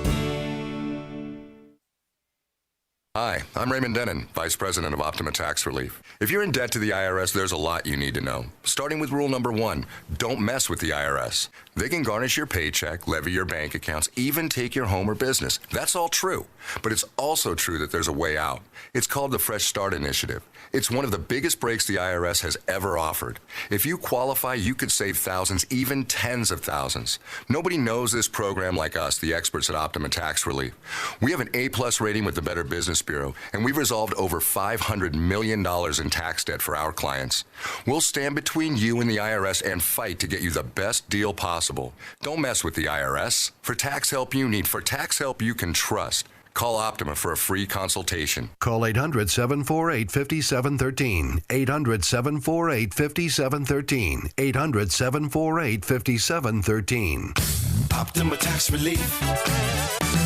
Hi, I'm Raymond Denon, Vice President of Optima Tax Relief. If you're in debt to the IRS, there's a lot you need to know. Starting with rule number 1, don't mess with the IRS. They can garnish your paycheck, levy your bank accounts, even take your home or business. That's all true. But it's also true that there's a way out. It's called the Fresh Start Initiative. It's one of the biggest breaks the IRS has ever offered. If you qualify, you could save thousands, even tens of thousands. Nobody knows this program like us, the experts at Optima Tax Relief. We have an A-plus rating with the Better Business Bureau, and we've resolved over $500 million in tax debt for our clients. We'll stand between you and the IRS and fight to get you the best deal possible. Don't mess with the IRS. For tax help you need, for tax help you can trust, Call Optima for a free consultation. Call 800-748-5713. 800-748-5713. 800-748-5713. Optima Tax Relief.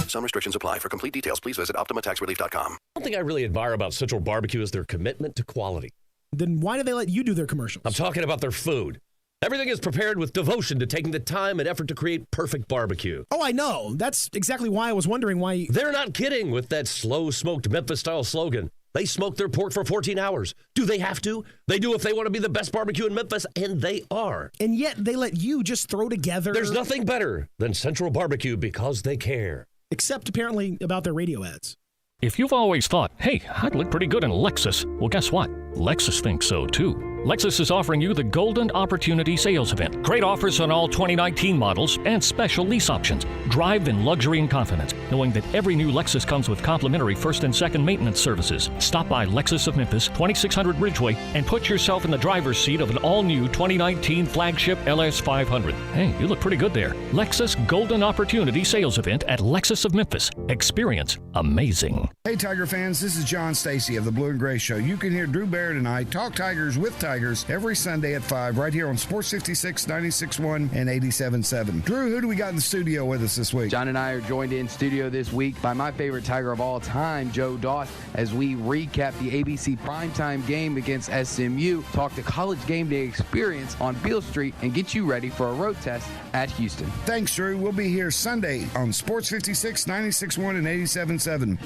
Some restrictions apply. For complete details, please visit OptimaTaxRelief.com. One thing I really admire about Central Barbecue is their commitment to quality. Then why do they let you do their commercials? I'm talking about their food. Everything is prepared with devotion to taking the time and effort to create perfect barbecue. Oh, I know. That's exactly why I was wondering why... They're not kidding with that slow-smoked Memphis-style slogan. They smoke their pork for 14 hours. Do they have to? They do if they want to be the best barbecue in Memphis, and they are. And yet they let you just throw together... There's nothing better than Central Barbecue because they care. Except apparently about their radio ads. If you've always thought, hey, I'd look pretty good in Lexus, well, guess what? Lexus thinks so, too. Lexus is offering you the Golden Opportunity Sales Event. Great offers on all 2019 models and special lease options. Drive in luxury and confidence, knowing that every new Lexus comes with complimentary first and second maintenance services. Stop by Lexus of Memphis, 2600 Ridgeway, and put yourself in the driver's seat of an all-new 2019 flagship LS500. Hey, you look pretty good there. Lexus Golden Opportunity Sales Event at Lexus of Memphis. Experience amazing. Hey, Tiger fans, this is John Stacy of the Blue and Gray Show. You can hear Drew Barrett and I talk Tigers with Tigers every Sunday at 5 right here on Sports 56, 96.1, and 87.7. Drew, who do we got in the studio with us this week? John and I are joined in studio this week by my favorite Tiger of all time, Joe Doss, as we recap the ABC primetime game against SMU, talk the college game day experience on Beale Street, and get you ready for a road test at Houston. Thanks, Drew. We'll be here Sunday on Sports 56, 96.1, and 87.7.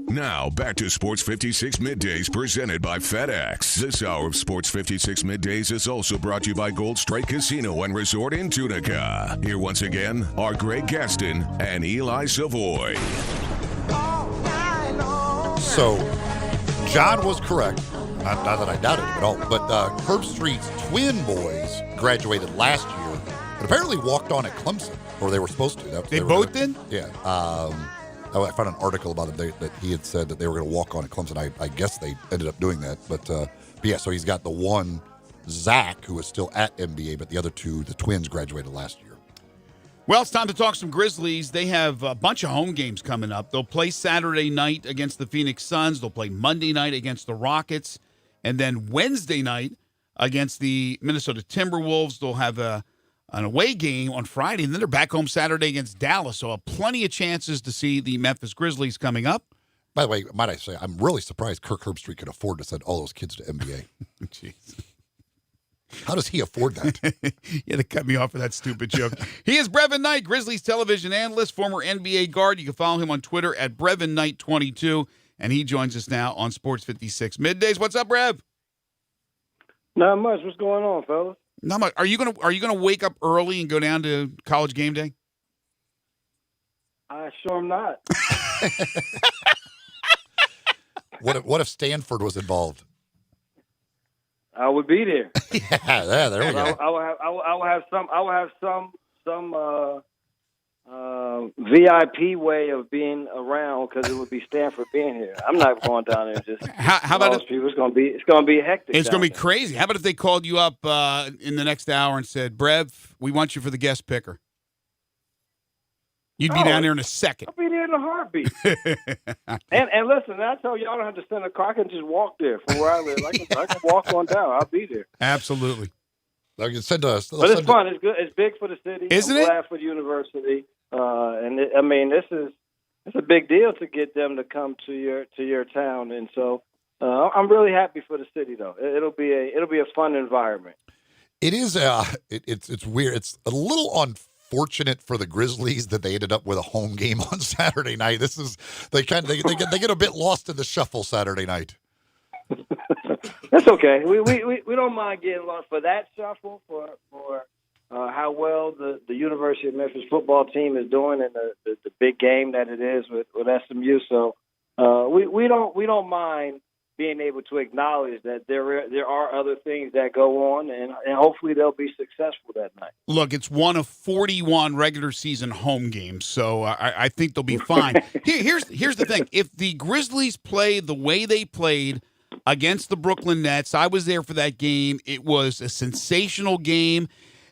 Now, back to Sports 56 Middays presented by FedEx. This hour of Sports 56 Middays is also brought to you by Gold Strike Casino and Resort in Tunica. Here once again are Greg Gaston and Eli Savoie. So, John was correct. Not that I doubted him at all, but Herb Street's twin boys graduated last year, but apparently walked on at Clemson, or they were supposed to. They both did? Yeah. I found an article about him that he had said that they were going to walk on at Clemson. I guess they ended up doing that. But yeah, so he's got the one, Zach, who is still at MBA, but the other two, the twins, graduated last year. Well, it's time to talk some Grizzlies. They have a bunch of home games coming up. They'll play Saturday night against the Phoenix Suns. They'll play Monday night against the Rockets. And then Wednesday night against the Minnesota Timberwolves. They'll have an away game on Friday, and then they're back home Saturday against Dallas. So plenty of chances to see the Memphis Grizzlies coming up. By the way, might I say, I'm really surprised Kirk Herbstreit could afford to send all those kids to NBA. Jeez. How does he afford that? You had to cut me off for that stupid joke. He is Brevin Knight, Grizzlies television analyst, former NBA guard. You can follow him on Twitter at BrevinKnight22, and he joins us now on Sports 56 Middays. What's up, Brev? Not much. What's going on, fellas? Not much. Are you gonna wake up early and go down to college game day? I sure am not. What if Stanford was involved? I would be there. Yeah, there we go. I will have some VIP way of being around because it would be Stanford being here. I'm not going down there just. How about people? It's going to be hectic. It's going to be crazy. How about if they called you up in the next hour and said, "Brev, we want you for the guest picker." You'd be down there in a second. I'll be there in a heartbeat. and listen, I told you I don't have to send a car. I can just walk there from where I live. I can walk on down. I'll be there. Absolutely. They can send us. But it's fun. It's good. It's big for the city. Isn't I'm it? glad for the university. It's a big deal to get them to come to your town, and so I'm really happy for the city. Though it'll be a fun environment. It is. It's weird. It's a little unfortunate for the Grizzlies that they ended up with a home game on Saturday night. They get a bit lost in the shuffle Saturday night. That's okay. We don't mind getting lost for that shuffle for how well the University of Memphis football team is doing and the big game that it is with SMU. So we don't mind being able to acknowledge that there are other things that go on, and hopefully they'll be successful that night. Look, it's one of 41 regular season home games, so I think they'll be fine. Here's the thing. If the Grizzlies play the way they played against the Brooklyn Nets, I was there for that game. It was a sensational game.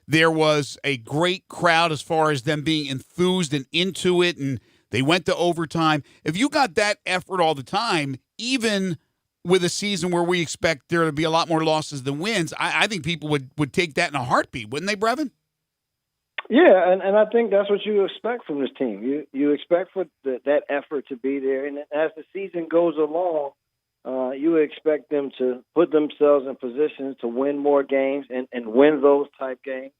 There was a great crowd as far as them being enthused and into it, and They went to overtime. If you got that effort all the time, even with a season where we expect there to be a lot more losses than wins, I think people would take that in a heartbeat, wouldn't they, Brevin? Yeah, and I think that's what you expect from this team. You expect for that effort to be there, and as the season goes along, you expect them to put themselves in positions to win more games and win those type games.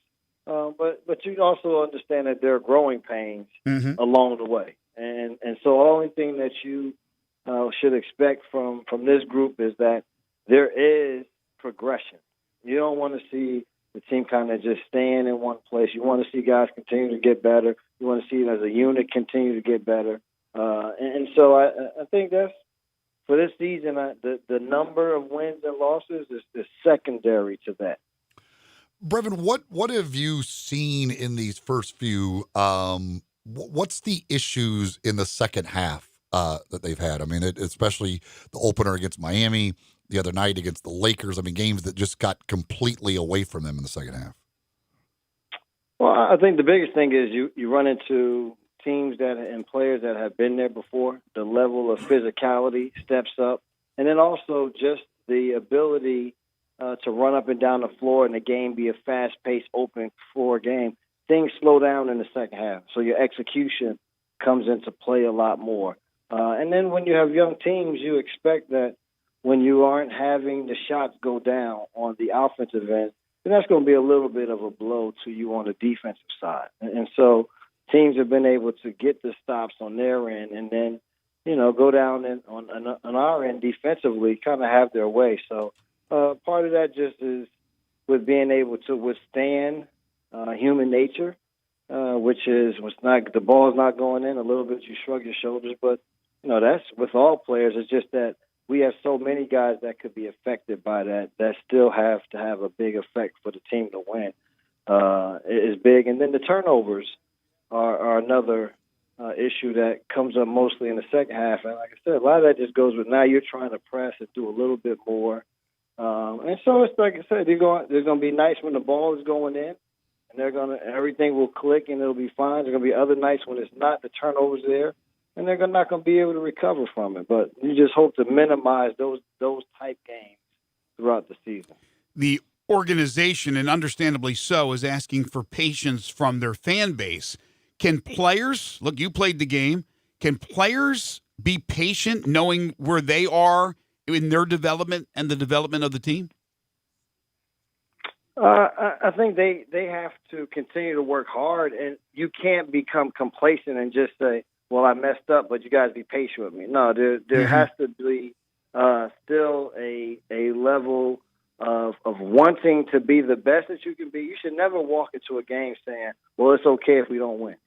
But you also understand that there are growing pains along the way, and so the only thing that you should expect from this group is that there is progression. You don't want to see the team kind of just staying in one place. You want to see guys continue to get better. You want to see it as a unit continue to get better. And so I think that's, for this season, the number of wins and losses is secondary to that. Brevin, what have you seen in these first few? What's the issues in the second half that they've had? I mean, especially the opener against Miami, the other night against the Lakers. I mean, games that just got completely away from them in the second half. Well, I think the biggest thing is you run into teams and players that have been there before. The level of physicality steps up, and then also just the ability to run up and down the floor and the game be a fast-paced, open floor game. Things slow down in the second half, so your execution comes into play a lot more. And then when you have young teams, you expect that when you aren't having the shots go down on the offensive end, then that's going to be a little bit of a blow to you on the defensive side. And so teams have been able to get the stops on their end and then, go down and on our end defensively, kind of have their way. So part of that just is with being able to withstand human nature, which is the ball is not going in. A little bit you shrug your shoulders, but that's with all players. It's just that we have so many guys that could be affected by that still have to have a big effect for the team to win. Is big, and then the turnovers are another issue that comes up mostly in the second half. And like I said, a lot of that just goes with now you're trying to press and do a little bit more. And so it's like I said, there's going to be nights when the ball is going in, and everything will click and it'll be fine. There's going to be other nights when it's not, the turnovers there, and they're not going to be able to recover from it. But you just hope to minimize those type games throughout the season. The organization, and understandably so, is asking for patience from their fan base. Can players, look, you played the game, can players be patient knowing where they are in their development and the development of the team? I think they have to continue to work hard, and you can't become complacent and just say, well, I messed up, but you guys be patient with me. No, there has to be still a level of wanting to be the best that you can be. You should never walk into a game saying, well, it's okay if we don't win.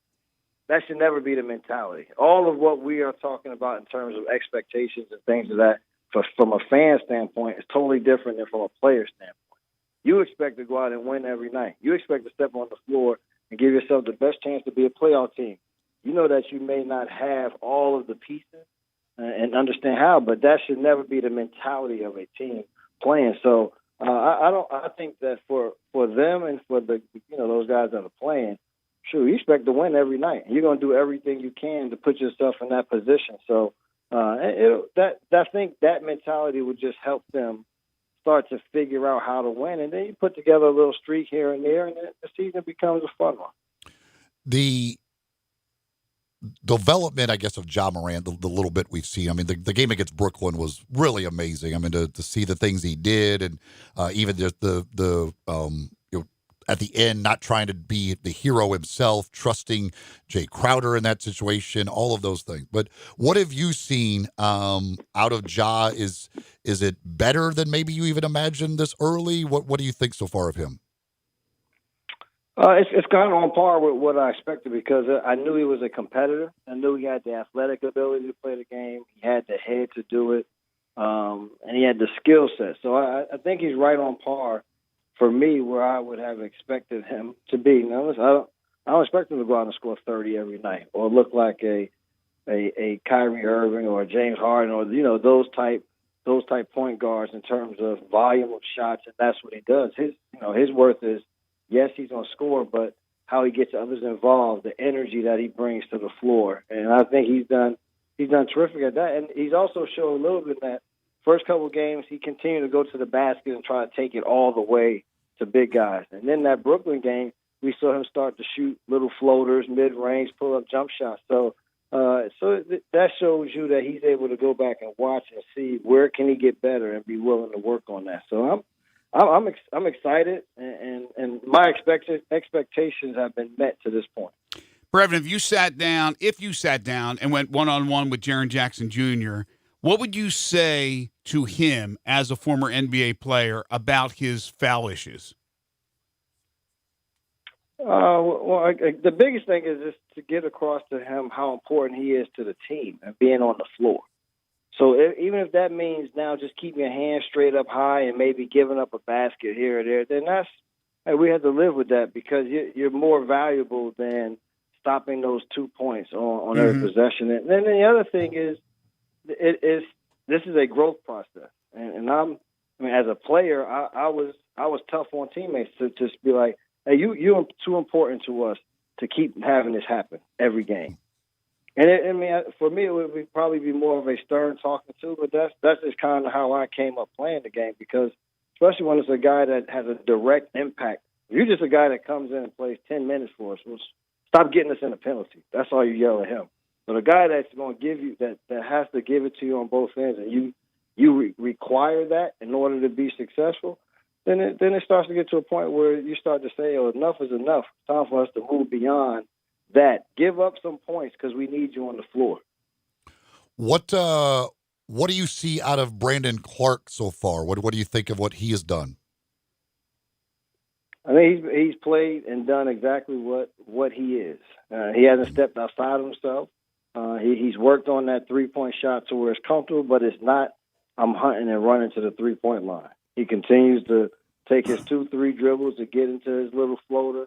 That should never be the mentality. All of what we are talking about in terms of expectations and things of that, from a fan standpoint, is totally different than from a player standpoint. You expect to go out and win every night. You expect to step on the floor and give yourself the best chance to be a playoff team. You know that you may not have all of the pieces and understand how, but that should never be the mentality of a team playing. So I think that for them and for the those guys that are playing, sure, you expect to win every night. You're going to do everything you can to put yourself in that position. So I think that mentality would just help them start to figure out how to win, and then you put together a little streak here and there, and the season becomes a fun one. The development, I guess, of Ja Morant, the little bit we've seen. I mean, the game against Brooklyn was really amazing. I mean, to see the things he did, and even just the at the end, not trying to be the hero himself, trusting Jay Crowder in that situation, all of those things. But what have you seen out of Ja? Is it better than maybe you even imagined this early? What do you think so far of him? It's kind of on par with what I expected because I knew he was a competitor. I knew he had the athletic ability to play the game. He had the head to do it, and he had the skill set. So I think he's right on par for me where I would have expected him to be. Now, listen, I don't expect him to go out and score 30 every night or look like a Kyrie Irving or a James Harden or those type point guards in terms of volume of shots, and that's what he does. His worth is, yes, he's going to score, but how he gets others involved, the energy that he brings to the floor. And I think he's done terrific at that. And he's also shown a little bit that first couple of games he continued to go to the basket and try to take it all the way to big guys. And then that Brooklyn game, we saw him start to shoot little floaters, mid-range, pull-up jump shots. So that shows you that he's able to go back and watch and see where can he get better and be willing to work on that. So I'm excited, and my expectations have been met to this point. Brevin, if you sat down and went one-on-one with Jaren Jackson Jr., what would you say to him as a former NBA player about his foul issues? The biggest thing is just to get across to him how important he is to the team and being on the floor. So even if that means now just keeping your hands straight up high and maybe giving up a basket here or there, then we have to live with that because you're more valuable than stopping those 2 points on every possession. And then the other thing is, this is a growth process. And as a player, I was tough on teammates to just be like, hey, you're too important to us to keep having this happen every game. And for me, it would probably be more of a stern talking to, but that's just kind of how I came up playing the game because especially when it's a guy that has a direct impact. If you're just a guy that comes in and plays 10 minutes for us, well, stop getting us in a penalty. That's all you yell at him. But a guy that's going to give you that has to give it to you on both ends, and you require that in order to be successful, then it starts to get to a point where you start to say, oh, enough is enough. It's time for us to move beyond that. Give up some points because we need you on the floor. What do you see out of Brandon Clark so far? What do you think of what he has done? I think he's played and done exactly what he is. He hasn't stepped outside of himself. He's worked on that three-point shot to where it's comfortable, but it's not I'm hunting and running to the three-point line. He continues to take his 2-3 dribbles to get into his little floater.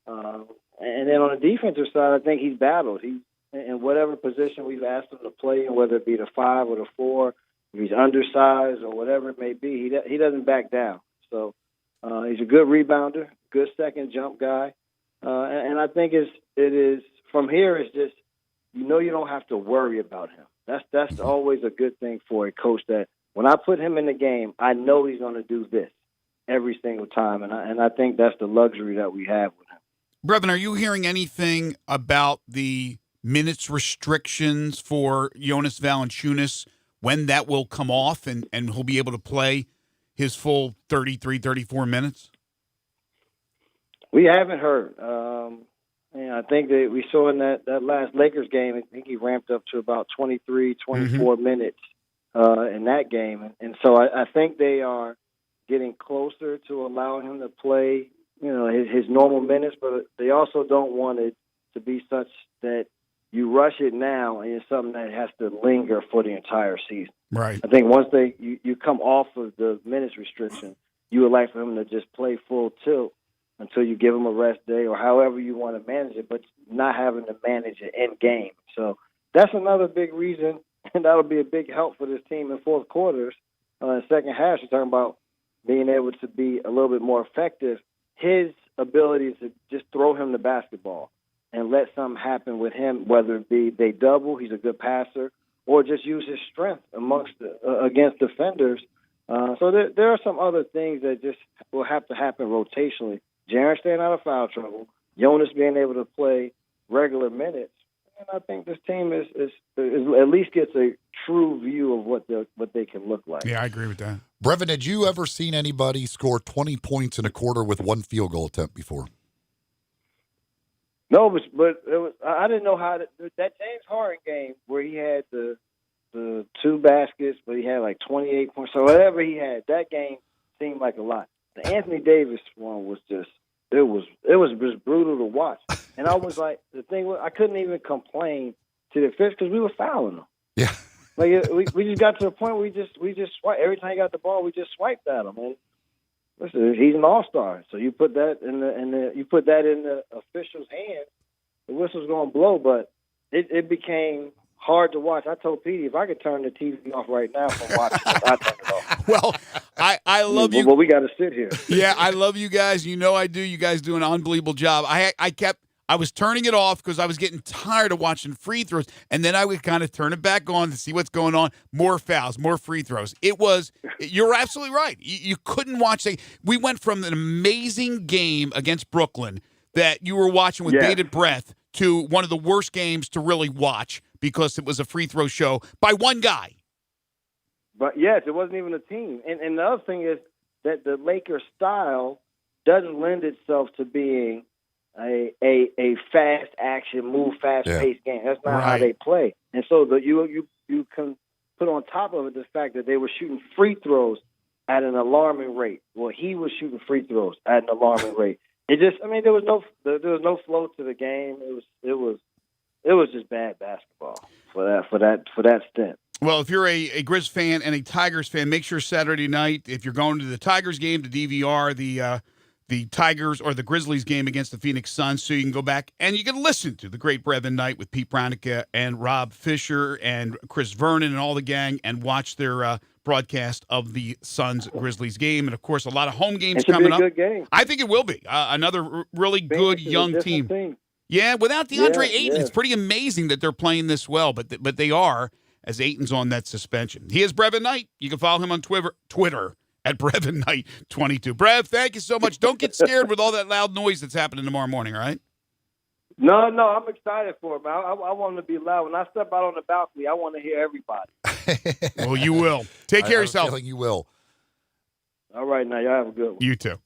And then on the defensive side, I think he's battled. He's in whatever position we've asked him to play, whether it be the 5 or the 4, if he's undersized or whatever it may be, he doesn't back down. So he's a good rebounder, good second jump guy. And I think it is from here, it's just, you don't have to worry about him. That's always a good thing for a coach, that when I put him in the game, I know he's going to do this every single time. And I think that's the luxury that we have with him. Brevin, are you hearing anything about the minutes restrictions for Jonas Valanciunas, when that will come off and he'll be able to play his full 33, 34 minutes? We haven't heard. I think that we saw in that last Lakers game, I think he ramped up to about 23, 24 minutes in that game. And so I think they are getting closer to allowing him to play, his normal minutes, but they also don't want it to be such that you rush it now and it's something that has to linger for the entire season. Right. I think once you come off of the minutes restriction, you would like for him to just play full tilt until you give him a rest day or however you want to manage it, but not having to manage it in game. So that's another big reason, and that'll be a big help for this team in fourth quarters. In second half, you're talking about being able to be a little bit more effective. His ability to just throw him the basketball and let something happen with him, whether it be they double, he's a good passer, or just use his strength against defenders. So there are some other things that just will have to happen rotationally. Jaren staying out of foul trouble, Jonas being able to play regular minutes, and I think this team is at least gets a true view of what they can look like. Yeah, I agree with that. Brevin, had you ever seen anybody score 20 points in a quarter with one field goal attempt before? No, but I didn't know how that James Harden game where he had the 2 baskets, but he had like 28 points. So whatever he had, that game seemed like a lot. The Anthony Davis one was just it was just brutal to watch. And I was like, the thing was, I couldn't even complain to the officials because we were fouling them. Yeah, like we just got to the point where we just swipe every time he got the ball, we just swiped at him. And listen, he's an all-star, so you put that in the official's hands, the whistle's going to blow. But it became hard to watch. I told Petey if I could turn the TV off right now from watching it, I'd turn it off. Well, I love you. Well, we got to sit here. Yeah, I love you guys. You know I do. You guys do an unbelievable job. I was turning it off because I was getting tired of watching free throws, and then I would kind of turn it back on to see what's going on. More fouls, more free throws. You're absolutely right. You couldn't watch. We went from an amazing game against Brooklyn that you were watching with bated breath to one of the worst games to really watch because it was a free throw show by one guy. But, yes, it wasn't even a team. And the other thing is that the Lakers style doesn't lend itself to being a fast action, move fast paced game. That's not how they play. And so you can put on top of it the fact that they were shooting free throws at an alarming rate. Well, he was shooting free throws at an alarming rate. It just, I mean, there was no flow to the game. It was just bad basketball for that stint. Well, if you're a Grizz fan and a Tigers fan, make sure Saturday night, if you're going to the Tigers game, to DVR the Tigers or the Grizzlies game against the Phoenix Suns, so you can go back and you can listen to the great Brevin Night with Pete Brownica and Rob Fisher and Chris Vernon and all the gang, and watch their broadcast of the Suns-Grizzlies game. And, of course, a lot of home games coming up. It should be a good game. I think it will be. Another really good young team. Yeah, without DeAndre Ayton, it's pretty amazing that they're playing this well, but they are, as Ayton's on that suspension. He is Brevin Knight. You can follow him on Twitter at Brevin Knight 22. Brev, thank you so much. Don't get scared with all that loud noise that's happening tomorrow morning, all right? No, I'm excited for it, man. I want them to be loud. When I step out on the balcony, I want to hear everybody. Well, you will. Take care of yourself. I you will. All right, now, y'all have a good one. You too.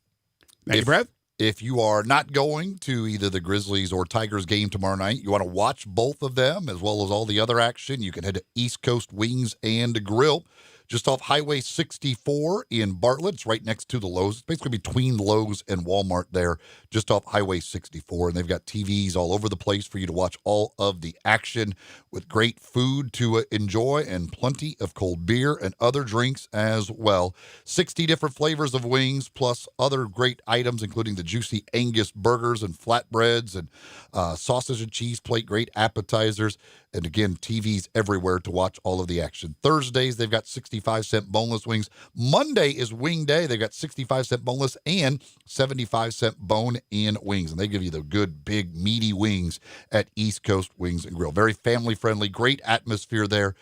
Thank you, Brev. If you are not going to either the Grizzlies or Tigers game tomorrow night, you want to watch both of them as well as all the other action, you can head to East Coast Wings and Grill, just off Highway 64 in Bartlett. It's right next to the Lowe's. It's basically between Lowe's and Walmart there, just off Highway 64. And they've got TVs all over the place for you to watch all of the action with great food to enjoy and plenty of cold beer and other drinks as well. 60 different flavors of wings plus other great items, including the juicy Angus burgers and flatbreads and sausage and cheese plate, great appetizers. And again, TVs everywhere to watch all of the action. Thursdays, they've got 65-cent boneless wings. Monday is wing day. They've got 65-cent boneless and 75-cent bone-in wings. And they give you the good, big, meaty wings at East Coast Wings and Grill. Very family-friendly, great atmosphere there.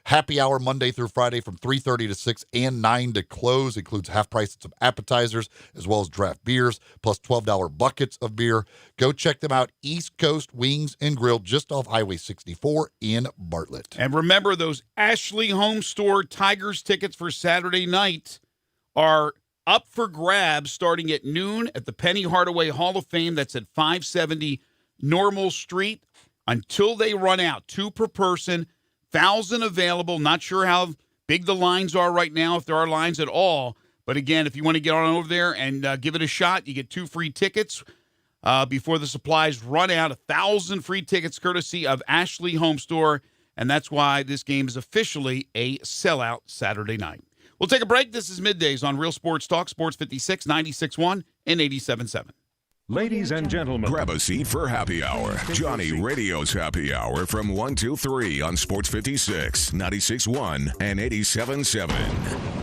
Happy hour Monday through Friday from 3:30 to 6 and 9 to close. Includes half price of appetizers as well as draft beers, plus $12 buckets of beer. Go check them out. East Coast Wings and Grill, just off Highway 64 in Bartlett. And remember, those Ashley Home Store Tigers tickets for Saturday night are up for grabs starting at noon at the Penny Hardaway Hall of Fame. That's at 570 Normal Street until they run out. 2 per person. 1,000 available. Not sure how big the lines are right now, if there are lines at all. But again, if you want to get on over there and give it a shot, you get 2 free tickets before the supplies run out. 1,000 free tickets courtesy of Ashley Home Store. And that's why this game is officially a sellout Saturday night. We'll take a break. This is Middays on Real Sports Talk, Sports 56, 96.1, and 87.7. Ladies and gentlemen, grab a seat for happy hour. Johnny Radio's Happy Hour from 1 to 3 on Sports 56, 96.1, and 87.7.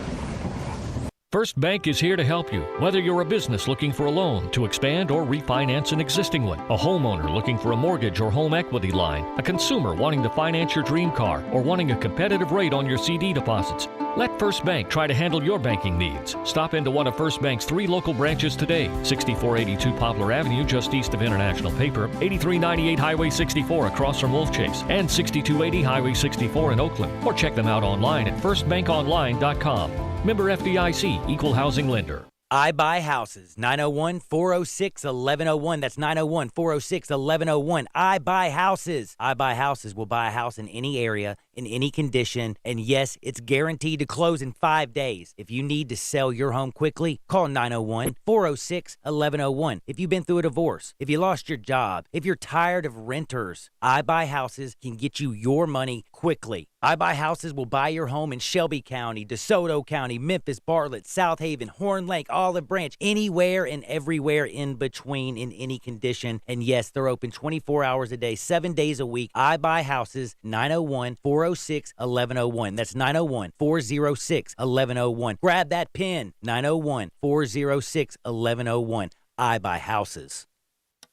First Bank is here to help you, whether you're a business looking for a loan to expand or refinance an existing one, a homeowner looking for a mortgage or home equity line, a consumer wanting to finance your dream car, or wanting a competitive rate on your CD deposits. Let First Bank try to handle your banking needs. Stop into one of First Bank's 3 local branches today. 6482 Poplar Avenue, just east of International Paper, 8398 Highway 64 across from Wolf Chase, and 6280 Highway 64 in Oakland. Or check them out online at firstbankonline.com. Member FDIC, Equal Housing Lender. I Buy Houses, 901-406-1101. That's 901-406-1101. I Buy Houses. I Buy Houses will buy a house in any area, in any condition, and yes, it's guaranteed to close in 5 days. If you need to sell your home quickly, call 901-406-1101. If you've been through a divorce, if you lost your job, if you're tired of renters, I Buy Houses can get you your money quickly. I Buy Houses will buy your home in Shelby County, DeSoto County, Memphis, Bartlett, South Haven, Horn Lake, Olive Branch, anywhere and everywhere in between in any condition. And yes, they're open 24 hours a day, 7 days a week. I Buy Houses, 901-406-1101. That's 901-406-1101. Grab that pen, 901-406-1101. I Buy Houses.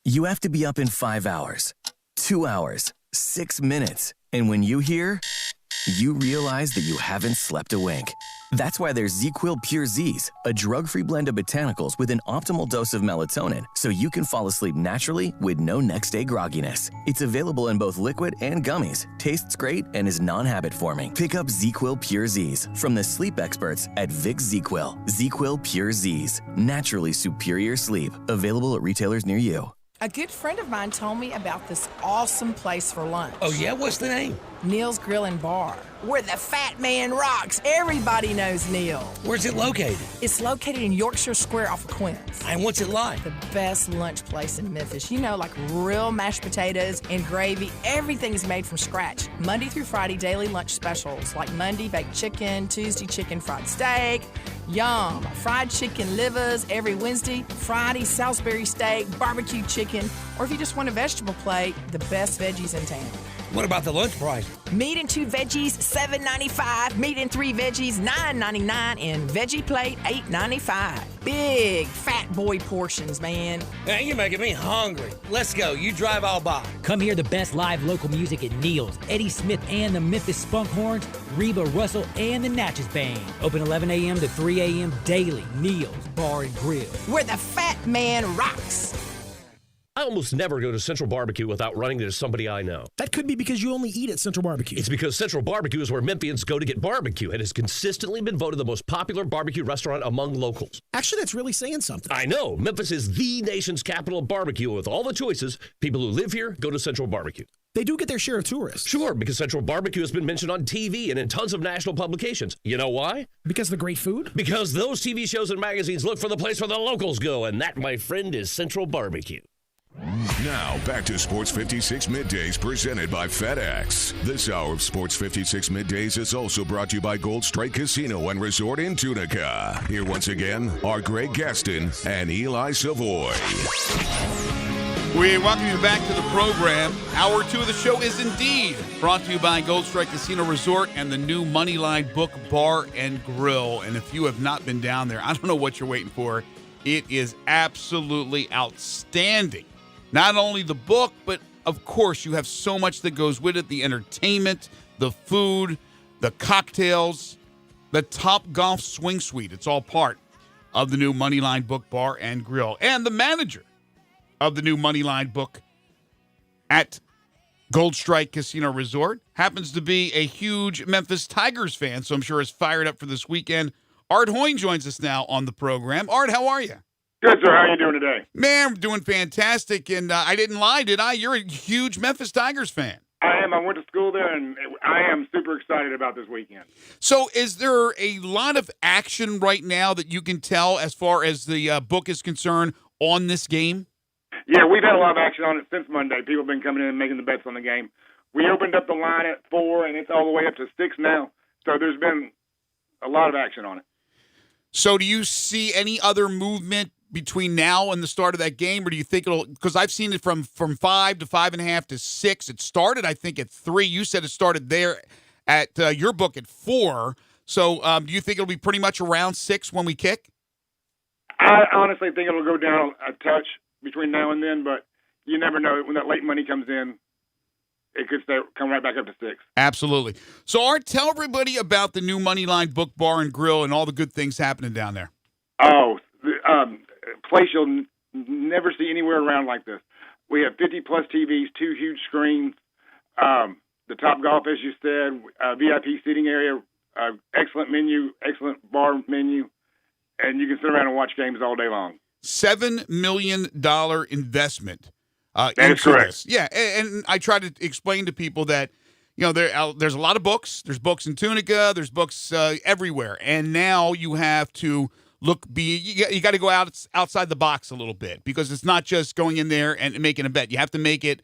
You have to be up in 5 hours, 2 hours, 6 minutes. And when you hear, you realize that you haven't slept a wink. That's why there's ZzzQuil Pure Z's, a drug-free blend of botanicals with an optimal dose of melatonin, so you can fall asleep naturally with no next-day grogginess. It's available in both liquid and gummies, tastes great, and is non-habit forming. Pick up ZzzQuil Pure Z's from the sleep experts at Vicks ZzzQuil. ZzzQuil Pure Z's, naturally superior sleep. Available at retailers near you. A good friend of mine told me about this awesome place for lunch. Oh, yeah? What's the name? Neil's Grill and Bar, where the fat man rocks. Everybody knows Neil. Where's it located? It's located in Yorkshire Square off of Quince. And what's it like? The best lunch place in Memphis. You know, like real mashed potatoes and gravy. Everything is made from scratch. Monday through Friday, daily lunch specials like Monday baked chicken, Tuesday chicken fried steak. Yum! Fried chicken livers every Wednesday, Friday Salisbury steak, barbecue chicken, or if you just want a vegetable plate, the best veggies in town. What about the lunch price? Meat and 2 veggies, $7.95. Meat and 3 veggies, $9.99. And veggie plate, $8.95. Big fat boy portions, man. Man, you're making me hungry. Let's go. You drive, I'll buy. Come hear the best live local music at Neil's, Eddie Smith and the Memphis Spunk Horns, Reba Russell and the Natchez Band. Open 11 a.m. to 3 a.m. daily. Neil's Bar and Grill, where the fat man rocks. I almost never go to Central Barbecue without running into somebody I know. That could be because you only eat at Central Barbecue. It's because Central Barbecue is where Memphians go to get barbecue and has consistently been voted the most popular barbecue restaurant among locals. Actually, that's really saying something. I know. Memphis is the nation's capital of barbecue. With all the choices, people who live here go to Central Barbecue. They do get their share of tourists. Sure, because Central Barbecue has been mentioned on TV and in tons of national publications. You know why? Because of the great food? Because those TV shows and magazines look for the place where the locals go, and that, my friend, is Central Barbecue. Now, back to Sports 56 Middays presented by FedEx. This hour of Sports 56 Middays is also brought to you by Gold Strike Casino and Resort in Tunica. Here once again are Greg Gaston and Eli Savoie. We welcome you back to the program. Hour 2 of the show is indeed brought to you by Gold Strike Casino Resort and the new Moneyline Book Bar and Grill. And if you have not been down there, I don't know what you're waiting for. It is absolutely outstanding. Not only the book, but of course you have so much that goes with it. The entertainment, the food, the cocktails, the Top Golf Swing Suite. It's all part of the new Moneyline Book Bar and Grill. And the manager of the new Moneyline Book at Gold Strike Casino Resort happens to be a huge Memphis Tigers fan, so I'm sure is fired up for this weekend. Art Hoyne joins us now on the program. Art, how are you? Good, sir. How are you doing today? Man, I'm doing fantastic, and I didn't lie, did I? You're a huge Memphis Tigers fan. I am. I went to school there, and I am super excited about this weekend. So is there a lot of action right now that you can tell as far as the book is concerned on this game? Yeah, we've had a lot of action on it since Monday. People have been coming in and making the bets on the game. We opened up the line at 4, and it's all the way up to 6 now. So there's been a lot of action on it. So do you see any other movement between now and the start of that game, or do you think it'll – because I've seen it from 5 to 5.5 to 6. It started, I think, at 3. You said it started there at your book at 4. So do you think it'll be pretty much around 6 when we kick? I honestly think it'll go down a touch between now and then, but you never know. When that late money comes in, it could come right back up to 6. Absolutely. So, Art, tell everybody about the new Moneyline Book Bar and Grill and all the good things happening down there. Oh, place you'll never see anywhere around like this. We have 50-plus TVs, 2 huge screens, the Top Golf, as you said, VIP seating area, excellent menu, excellent bar menu, and you can sit around and watch games all day long. $7 million investment. That is correct. This. Yeah, and I try to explain to people that, you know, there's a lot of books. There's books in Tunica. There's books everywhere. And now you have to you got to go outside the box a little bit, because it's not just going in there and making a bet. You have to make it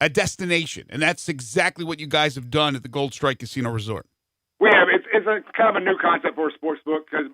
a destination, and that's exactly what you guys have done at the Gold Strike Casino Resort. We have. It's a kind of a new concept for a sports book because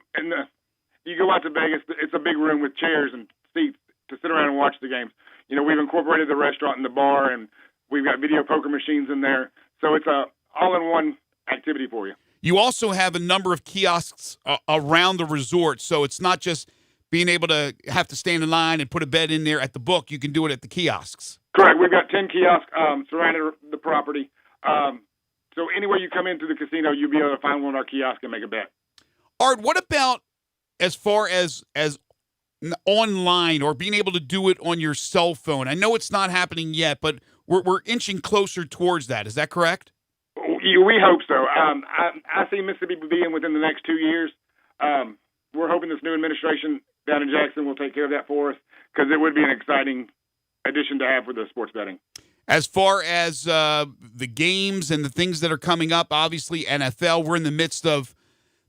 you go out to Vegas, it's a big room with chairs and seats to sit around and watch the games. You know, we've incorporated the restaurant and the bar, and we've got video poker machines in there. So it's a all-in-one activity for you. You also have a number of kiosks around the resort, so it's not just being able to have to stand in line and put a bed in there at the book. You can do it at the kiosks. Correct. We've got 10 kiosks surrounding the property. So anywhere you come into the casino, you'll be able to find one of our kiosks and make a bet. Art, what about as far as online or being able to do it on your cell phone? I know it's not happening yet, but we're inching closer towards that. Is that correct? We hope so. I see Mississippi being within the next 2 years. We're hoping this new administration down in Jackson will take care of that for us because it would be an exciting addition to have for the sports betting. As far as the games and the things that are coming up, obviously NFL, we're in the midst of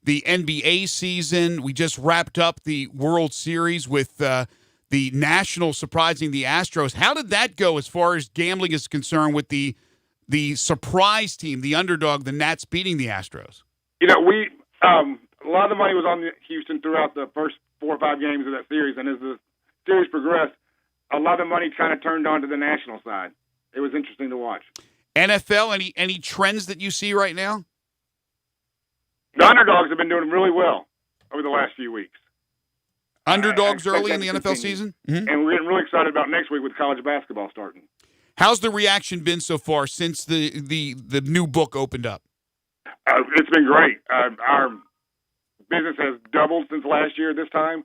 the NBA season. We just wrapped up the World Series with the Nationals surprising the Astros. How did that go as far as gambling is concerned with the surprise team, the underdog, the Nats beating the Astros? You know, we a lot of the money was on Houston throughout the first 4 or 5 games of that series, and as the series progressed, a lot of the money kind of turned on to the national side. It was interesting to watch. NFL, any trends that you see right now? The underdogs have been doing really well over the last few weeks. Underdogs early in the NFL season? Mm-hmm. And we're getting really excited about next week with college basketball starting. How's the reaction been so far since the new book opened up? It's been great. Our business has doubled since last year this time.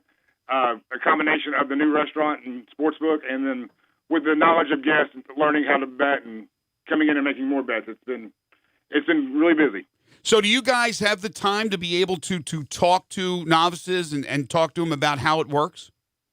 A combination of the new restaurant and sportsbook, and then with the knowledge of guests and learning how to bet and coming in and making more bets. It's been really busy. So do you guys have the time to be able to talk to novices and talk to them about how it works?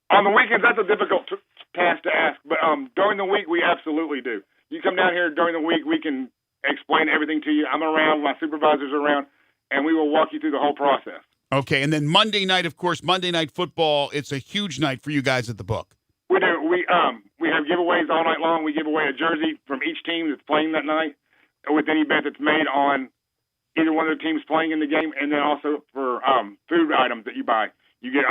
On the weekends, that's a difficult task to ask, but during the week, we absolutely do. You come down here during the week, we can explain everything to you. I'm around, my supervisor's around, and we will walk you through the whole process. Okay, and then Monday night, of course, Monday Night Football, it's a huge night for you guys at the book. We do. We have giveaways all night long. We give away a jersey from each team that's playing that night with any bet that's made on either one of the teams playing in the game, and then also for food items that you buy, you get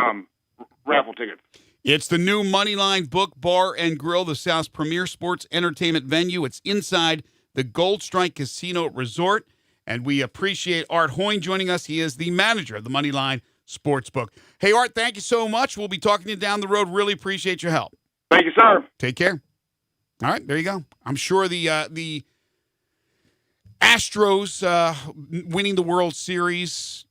raffle tickets. It's the new Moneyline Book Bar and Grill, the South's premier sports entertainment venue. It's inside the Gold Strike Casino Resort, and we appreciate Art Hoyne joining us. He is the manager of the Moneyline Sportsbook. Hey, Art, thank you so much. We'll be talking to you down the road. Really appreciate your help. Thank you, sir. Take care. All right, there you go. I'm sure the Astros winning the World Series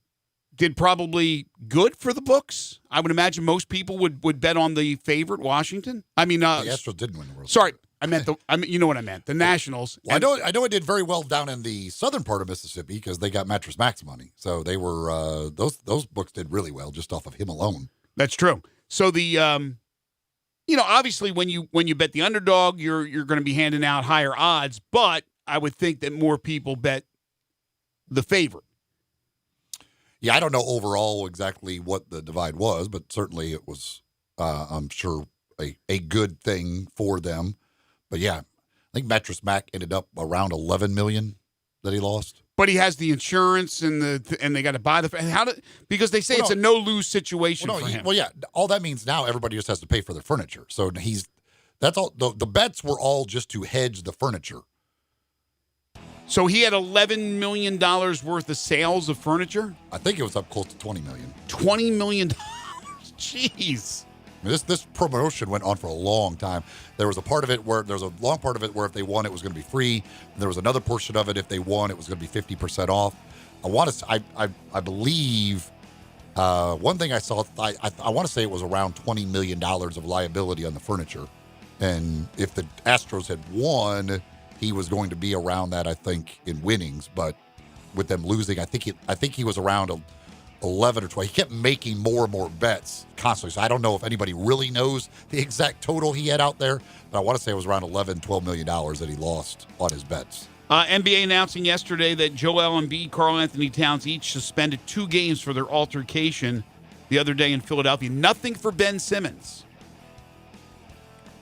did probably good for the books. I would imagine most people would bet on the favorite, Washington. I mean, the Astros didn't win the World Series. Sorry, I meant you know what I meant. The Nationals. Well, I know it did very well down in the southern part of Mississippi because they got Mattress Max money. So they were those books did really well just off of him alone. That's true. So the obviously when you bet the underdog, you're going to be handing out higher odds, but I would think that more people bet the favorite. Yeah, I don't know overall exactly what the divide was, but certainly it was, I'm sure, a good thing for them. But yeah, I think Mattress Mac ended up around $11 million that he lost. But he has the insurance and they got to buy because they say it's a no-lose situation for him. Well, yeah, all that means now everybody just has to pay for their furniture. So that's all. The bets were all just to hedge the furniture. So he had $11 million worth of sales of furniture? I think it was up close to $20 million. $20 million? Jeez. I mean, this promotion went on for a long time. There was a part of it where there was a long part of it where if they won, it was going to be free. And there was another portion of it if they won, it was going to be 50% off. I believe one thing I saw. I want to say it was around $20 million of liability on the furniture, and if the Astros had won, he was going to be around that, I think, in winnings. But with them losing, I think he was around 11 or 12. He kept making more and more bets constantly. So I don't know if anybody really knows the exact total he had out there, but I want to say it was around $12 million that he lost on his bets. NBA announcing yesterday that Joel Embiid, Karl Anthony Towns each suspended 2 games for their altercation the other day in Philadelphia. Nothing for Ben Simmons.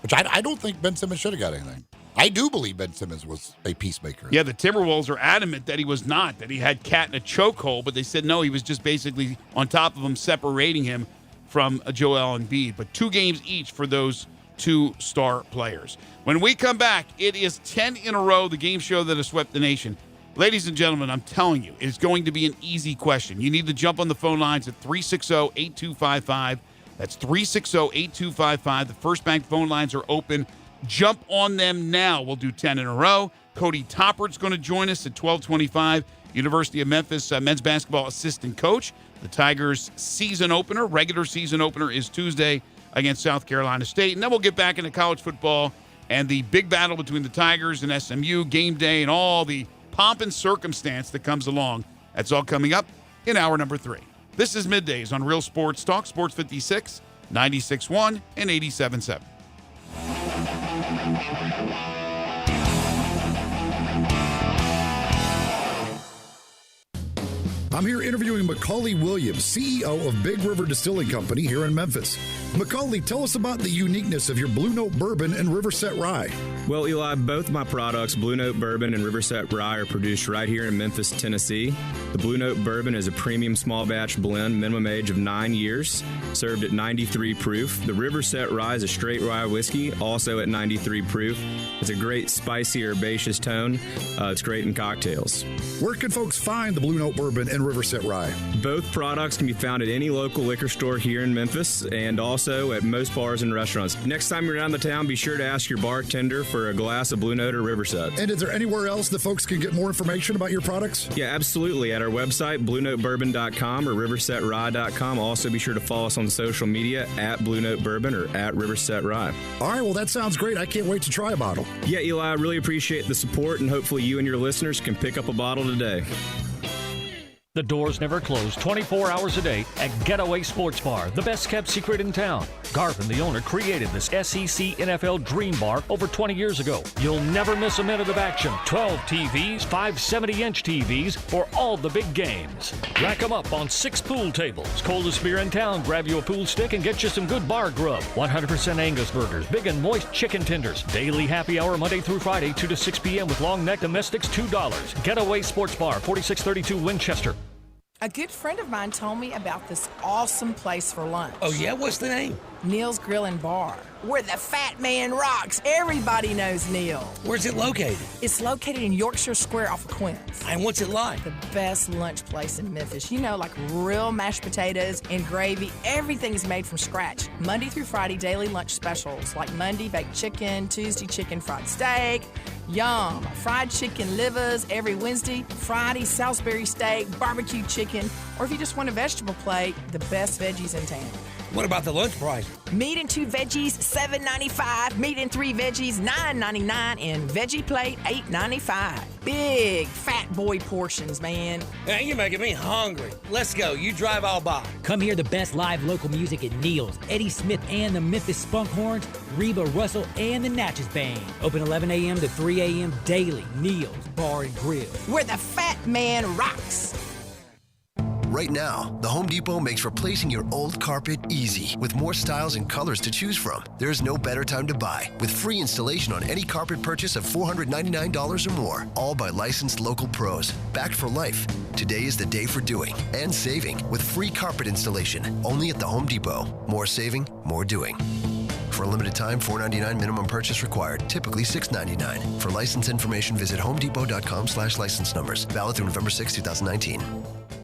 Which I don't think Ben Simmons should have got anything. I do believe Ben Simmons was a peacemaker. Yeah, the Timberwolves are adamant that he was not, that he had Cat in a chokehold, but they said no, he was just basically on top of him, separating him from Joel Embiid. But 2 games each for those 2 star players. When we come back, it is 10 in a row, the game show that has swept the nation. Ladies and gentlemen, I'm telling you, it's going to be an easy question. You need to jump on the phone lines at 360-8255. That's 360-8255. The First Bank phone lines are open. Jump on them now. We'll do 10 in a row. Cody Toppert's going to join us at 12:25. University of Memphis men's basketball assistant coach. The Tigers' season opener, regular season opener, is Tuesday against South Carolina State. And then we'll get back into college football and the big battle between the Tigers and SMU, game day, and all the pomp and circumstance that comes along. That's all coming up in hour number 3. This is Middays on Real Sports Talk, Sports 56, 96.1, and 87.7. I'm here interviewing Macaulay Williams, CEO of Big River Distilling Company here in Memphis. Macaulay, tell us about the uniqueness of your Blue Note Bourbon and Riverset Rye. Well, Eli, both my products, Blue Note Bourbon and Riverset Rye, are produced right here in Memphis, Tennessee. The Blue Note Bourbon is a premium small batch blend, minimum age of 9 years, served at 93 proof. The Riverset Rye is a straight rye whiskey, also at 93 proof. It's a great spicy, herbaceous tone. It's great in cocktails. Where can folks find the Blue Note Bourbon and Riverset Rye? Both products can be found at any local liquor store here in Memphis and also at most bars and restaurants. Next time you're down the town, be sure to ask your bartender for a glass of Blue Note or Riverset. And is there anywhere else that folks can get more information about your products? Yeah, absolutely. At our website, BlueNoteBourbon.com or RiversetRye.com. Also, be sure to follow us on social media at Blue Note Bourbon or at Riverset Rye. All right, well, that sounds great. I can't wait to try a bottle. Yeah, Eli, I really appreciate the support, and hopefully you and your listeners can pick up a bottle today. The doors never close 24 hours a day at Getaway Sports Bar, the best kept secret in town. Garvin, the owner, created this SEC NFL Dream Bar over 20 years ago. You'll never miss a minute of action. 12 TVs, 5 70-inch TVs for all the big games. Rack them up on 6 pool tables. Coldest beer in town, grab you a pool stick and get you some good bar grub. 100% Angus burgers, big and moist chicken tenders. Daily happy hour Monday through Friday, 2 to 6 p.m. with long neck domestics, $2. Getaway Sports Bar, 4632 Winchester. A good friend of mine told me about this awesome place for lunch. Oh, yeah? What's the name? Neil's Grill and Bar, where the fat man rocks. Everybody knows Neil. Where's it located? It's located in Yorkshire Square off of Quince. And what's it like? The best lunch place in Memphis. You know, like real mashed potatoes and gravy. Everything is made from scratch. Monday through Friday, daily lunch specials, like Monday baked chicken, Tuesday chicken fried steak, yum, fried chicken livers every Wednesday, Friday Salisbury steak, barbecue chicken, or if you just want a vegetable plate, the best veggies in town. What about the lunch price? Meat and 2 veggies, $7.95. Meat and 3 veggies, $9.99. And veggie plate, $8.95. Big fat boy portions, man. Hey, you're making me hungry. Let's go. You drive, I'll buy. Come hear the best live local music at Neil's, Eddie Smith and the Memphis Spunk Horns, Reba Russell and the Natchez Band. Open 11 a.m. to 3 a.m. daily. Neil's Bar and Grill, where the fat man rocks. Right now, the Home Depot makes replacing your old carpet easy with more styles and colors to choose from. There's no better time to buy, with free installation on any carpet purchase of $499 or more, all by licensed local pros, backed for life. Today is the day for doing and saving with free carpet installation only at the Home Depot. More saving, more doing. For a limited time, $499 minimum purchase required, typically $699. For license information, visit homedepot.com/license numbers. Valid through November 6, 2019.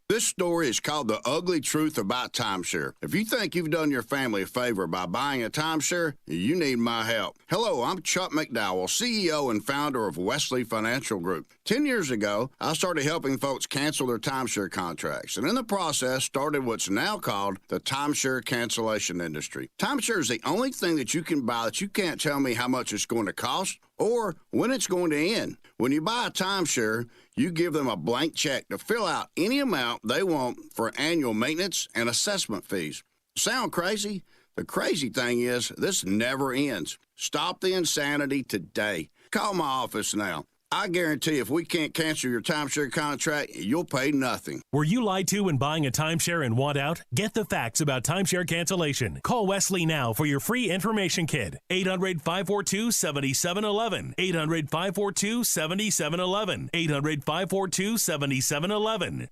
This story is called The Ugly Truth About Timeshare. If you think you've done your family a favor by buying a timeshare, you need my help. Hello, I'm Chuck McDowell, CEO and founder of Wesley Financial Group. 10 years ago, I started helping folks cancel their timeshare contracts, and in the process started what's now called the timeshare cancellation industry. Timeshare is the only thing that you can buy that you can't tell me how much it's going to cost or when it's going to end. When you buy a timeshare, you give them a blank check to fill out any amount they want for annual maintenance and assessment fees. Sound crazy? The crazy thing is, this never ends. Stop the insanity today. Call my office now. I guarantee if we can't cancel your timeshare contract, you'll pay nothing. Were you lied to when buying a timeshare and want out? Get the facts about timeshare cancellation. Call Wesley now for your free information kit. 800-542-7711. 800-542-7711. 800-542-7711.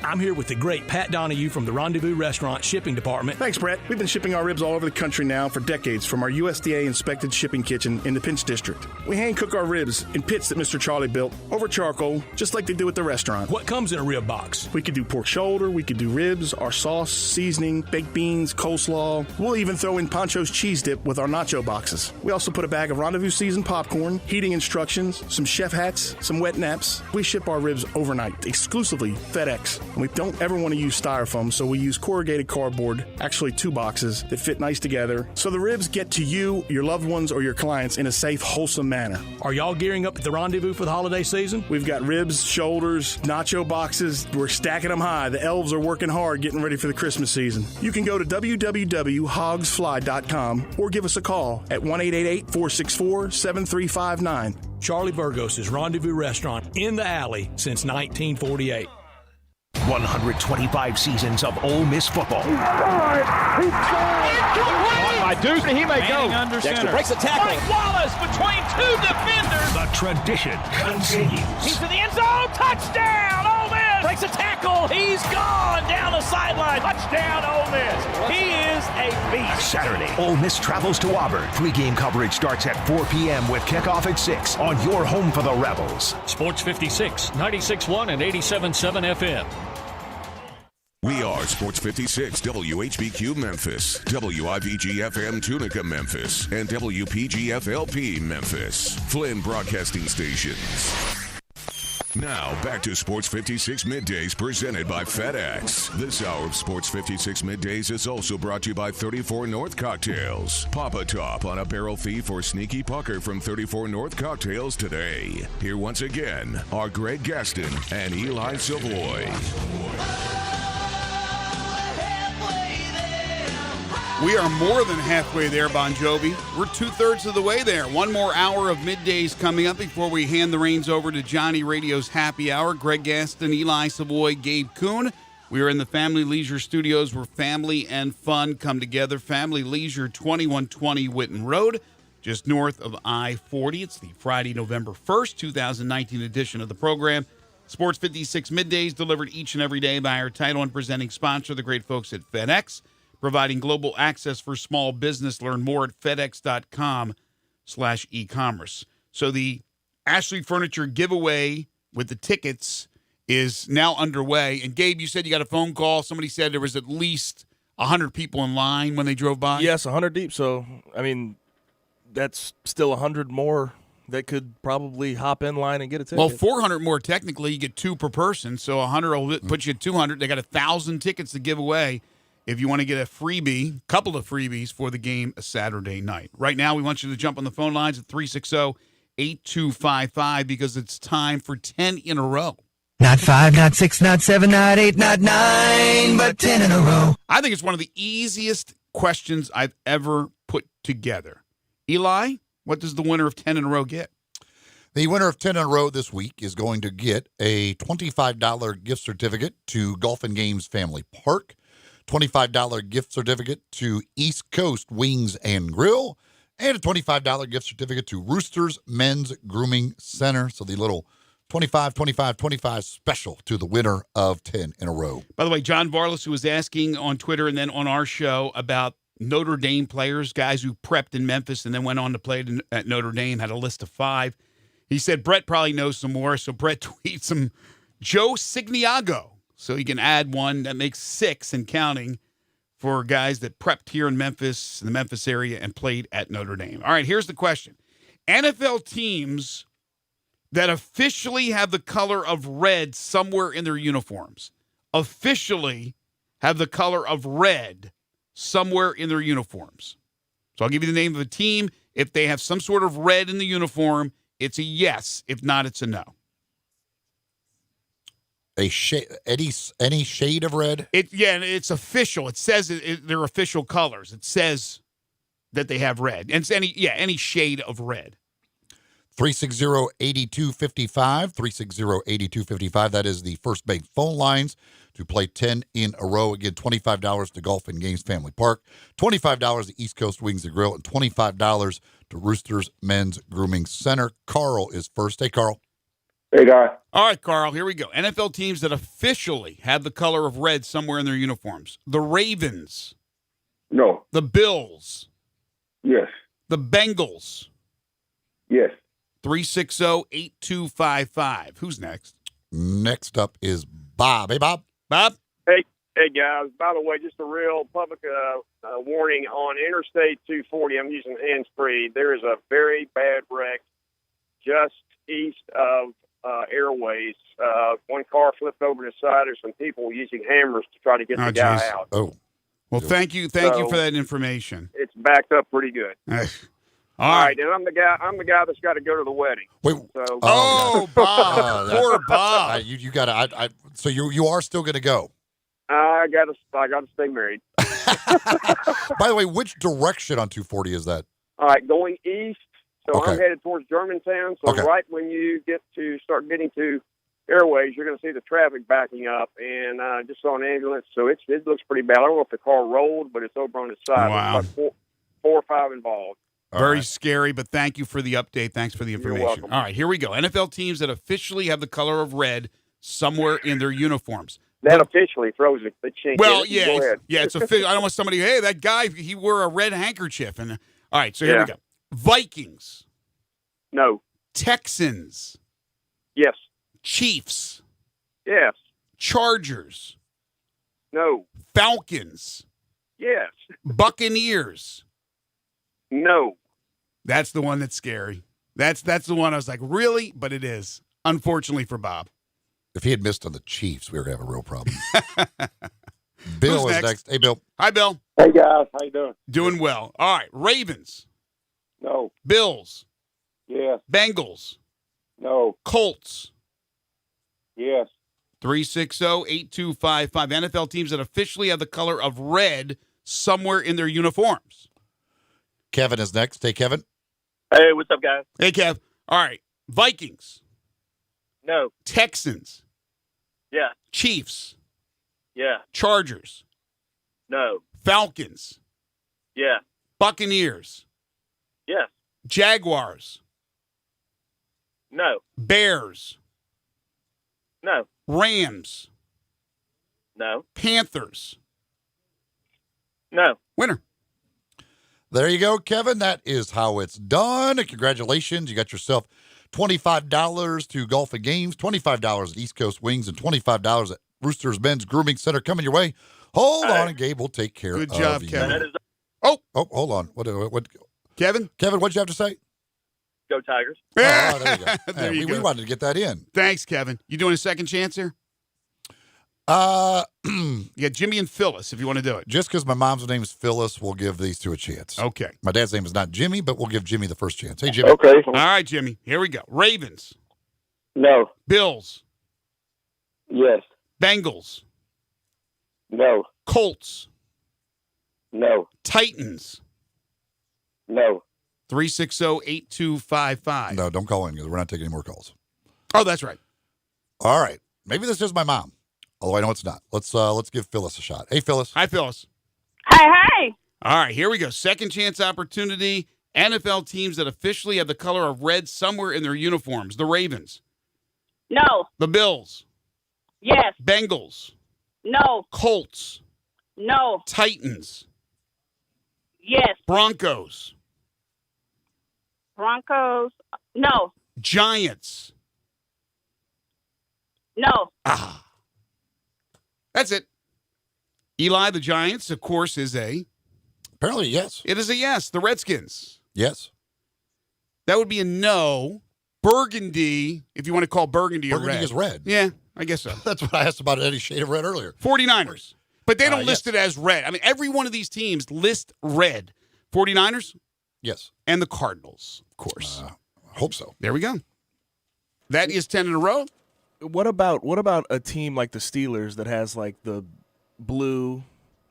I'm here with the great Pat Donahue from the Rendezvous Restaurant Shipping Department. Thanks, Brett. We've been shipping our ribs all over the country now for decades from our USDA-inspected shipping kitchen in the Pinch District. We hand-cook our ribs in pits that Mr. Charlie built over charcoal, just like they do at the restaurant. What comes in a rib box? We could do pork shoulder, we could do ribs, our sauce, seasoning, baked beans, coleslaw. We'll even throw in Pancho's cheese dip with our nacho boxes. We also put a bag of Rendezvous seasoned popcorn, heating instructions, some chef hats, some wet naps. We ship our ribs overnight, exclusively FedEx. And we don't ever want to use styrofoam, so we use corrugated cardboard, actually 2 boxes that fit nice together, so the ribs get to you, your loved ones, or your clients in a safe, wholesome manner. Are y'all gearing up at the Rendezvous for the holiday season? We've got ribs, shoulders, nacho boxes. We're stacking them high. The elves are working hard getting ready for the Christmas season. You can go to www.hogsfly.com or give us a call at 1-888-464-7359. Charlie Burgos' Rendezvous Restaurant in the alley since 1948. 125 seasons of Ole Miss football. Caught by Duke, he may go. Under Dexter center. breaks a tackle. Mike Wallace between 2 defenders. The tradition continues. He's to the end zone. Touchdown, Ole Miss. Breaks a tackle. He's gone down the sideline. Touchdown, Ole Miss. He is a beast. Saturday, Ole Miss travels to Auburn. Pre-game coverage starts at 4 p.m. with kickoff at 6 on your home for the Rebels. Sports 56, 96.1 and 87.7 FM. We are Sports 56 WHBQ Memphis, WIVG-FM Tunica Memphis, and WPG-FLP Memphis, Flynn Broadcasting Stations. Now, back to Sports 56 Middays presented by FedEx. This hour of Sports 56 Middays is also brought to you by 34 North Cocktails. Pop a top on a barrel thief or sneaky pucker from 34 North Cocktails today. Here once again are Greg Gaston and Eli Savoie. We are more than halfway there, Bon Jovi. We're 2/3 of the way there. One more hour of Middays coming up before we hand the reins over to Johnny Radio's Happy Hour. Greg Gaston, Eli Savoie, Gabe Kuhn. We are in the Family Leisure Studios where family and fun come together. Family Leisure, 2120 Whitten Road, just north of I-40. It's the Friday, November 1st, 2019 edition of the program. Sports 56 Middays delivered each and every day by our title and presenting sponsor, the great folks at FedEx. Providing global access for small business. Learn more at fedex.com/e-commerce. So the Ashley Furniture giveaway with the tickets is now underway. And Gabe, you said you got a phone call. Somebody said there was at least 100 people in line when they drove by. Yes, 100 deep. So, I mean, that's still 100 more that could probably hop in line and get a ticket. Well, 400 more technically. You get 2 per person. So 100 will put you at 200. They got 1,000 tickets to give away. If you want to get a freebie, couple of freebies for the game Saturday night. Right now, we want you to jump on the phone lines at 360-8255 because it's time for 10 in a row. Not 5, not 6, not 7, not 8, not 9, but 10 in a row. I think it's one of the easiest questions I've ever put together. Eli, what does the winner of 10 in a row get? The winner of 10 in a row this week is going to get a $25 gift certificate to Golf and Games Family Park, $25 gift certificate to East Coast Wings and Grill, and a $25 gift certificate to Roosters Men's Grooming Center. So the little 25, 25, 25 special to the winner of 10 in a row. By the way, John Varlas, who was asking on Twitter and then on our show about Notre Dame players, guys who prepped in Memphis and then went on to play at Notre Dame, had a list of 5. He said Brett probably knows some more, so Brett tweets him Joe Signiago. So you can add one. That makes 6 and counting for guys that prepped here in Memphis, in the Memphis area, and played at Notre Dame. All right, here's the question. NFL teams that officially have the color of red somewhere in their uniforms. Officially have the color of red somewhere in their uniforms. So I'll give you the name of a team. If they have some sort of red in the uniform, it's a yes. If not, it's a no. Any shade of red? It's official. It says they're official colors. It says that they have red. And it's any shade of red. 360-8255, 360-8255. That is the First Bank phone lines to play 10 in a row. Again, $25 to Golf and Games Family Park, $25 to East Coast Wings and Grill, and $25 to Roosters Men's Grooming Center. Carl is first. Hey, Carl. Hey, guy. All right, Carl, here we go. NFL teams that officially have the color of red somewhere in their uniforms. The Ravens. No. The Bills. Yes. The Bengals. Yes. 360-8255. Who's next? Next up is Bob. Hey, Bob. Bob? Hey, guys. By the way, just a real public warning on Interstate 240. I'm using hands-free. There is a very bad wreck just east of Airways. One car flipped over to the side. There's some people using hammers to try to get the guy out. Oh. Well, thank you for that information. It's backed up pretty good. All right, and I'm the guy that's got to go to the wedding. Wait. So, Bob. Poor Bob. You got to. So you are still going to go. I got to stay married. By the way, which direction on 240 is that? All right, going east. So Okay. I'm headed towards Germantown. So right when you start getting to Airways, you're going to see the traffic backing up, and just saw an ambulance. So it looks pretty bad. I don't know if the car rolled, but it's over on its side. Wow. There's like four or five involved. Very scary, but thank you for the update. Thanks for the information. welcome. All right, here we go. NFL teams that officially have the color of red somewhere in their uniforms. That officially throws the chink. Well, in it. Go ahead. it's official. I don't want somebody, hey, that guy, he wore a red handkerchief. And all right, so here we go. Vikings. No. Texans. Yes. Chiefs. Yes. Chargers. No. Falcons. Yes. Buccaneers. No. That's the one that's scary. That's the one I was like, really? But it is, unfortunately for Bob. If he had missed on the Chiefs, we were going to have a real problem. Bill Who's is next. Hey, Bill. Hi, Bill. Hey, guys. How you doing? Doing well. All right, Ravens. No. Bills. Yes. Bengals. No. Colts. Yes. 360-8255. NFL teams that officially have the color of red somewhere in their uniforms. Kevin is next. Hey, Kevin. Hey, what's up, guys? Hey, Kev. All right. Vikings. No. Texans. Yeah. Chiefs. Yeah. Chargers. No. Falcons. Yeah. Buccaneers. Yes. Jaguars. No. Bears. No. Rams. No. Panthers. No. Winner. There you go, Kevin. That is how it's done. Congratulations. You got yourself $25 to Golf and Games, $25 at East Coast Wings, and $25 at Roosters Men's Grooming Center coming your way. Hold on, and Gabe will take care of you. Good job, Kevin. Oh, hold on. What? Kevin, what'd you have to say? Go Tigers. Oh, there you go. There you we go. wanted to get that in. Thanks, Kevin. You doing a second chance here? Yeah, Jimmy and Phyllis, if you want to do it. Just because my mom's name is Phyllis, we'll give these two a chance. Okay. My dad's name is not Jimmy, but we'll give Jimmy the first chance. Hey, Jimmy. Okay. All right, Jimmy. Here we go. Ravens. No. Bills. Yes. Bengals. No. Colts. No. Titans. No. 360-8255. No, don't call in because we're not taking any more calls. Oh, that's right. All right. Maybe this is my mom. Although I know it's not. Let's give Phyllis a shot. Hey, Phyllis. Hi, Phyllis. Hi. All right, here we go. Second chance opportunity. NFL teams that officially have the color of red somewhere in their uniforms. The Ravens. No. The Bills. Yes. Bengals. No. Colts. No. Titans. Yes. Broncos. Broncos. No. Giants. No. That's it. Eli, the Giants, of course, is a... Apparently, yes. It is a yes. The Redskins. Yes. That would be a no. Burgundy, if you want to call Burgundy a red. Burgundy is red. Yeah, I guess so. That's what I asked about any shade of red earlier. 49ers. But they don't list yes. it as red. I mean, every one of these teams list red. 49ers? Yes. And the Cardinals, of course. Hope so. There we go. That is 10 in a row. What about a team like the Steelers that has like the blue,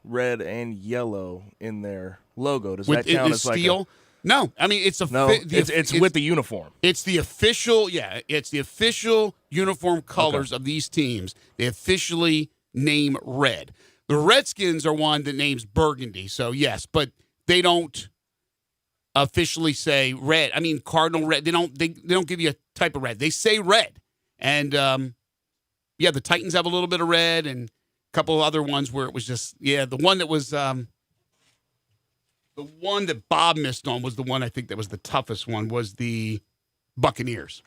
red, and yellow in their logo? Does that count as steel? like No, I mean it's it's with the uniform. It's the official, it's the official uniform colors of these teams. They officially name red. The Redskins are one that names burgundy, so yes, but they don't officially say red. I mean cardinal red. They don't give you a type of red. They say red, and the Titans have a little bit of red, and a couple of other ones where it was just the one that was. The one that Bob missed on was the one I think that was the toughest one, was the Buccaneers.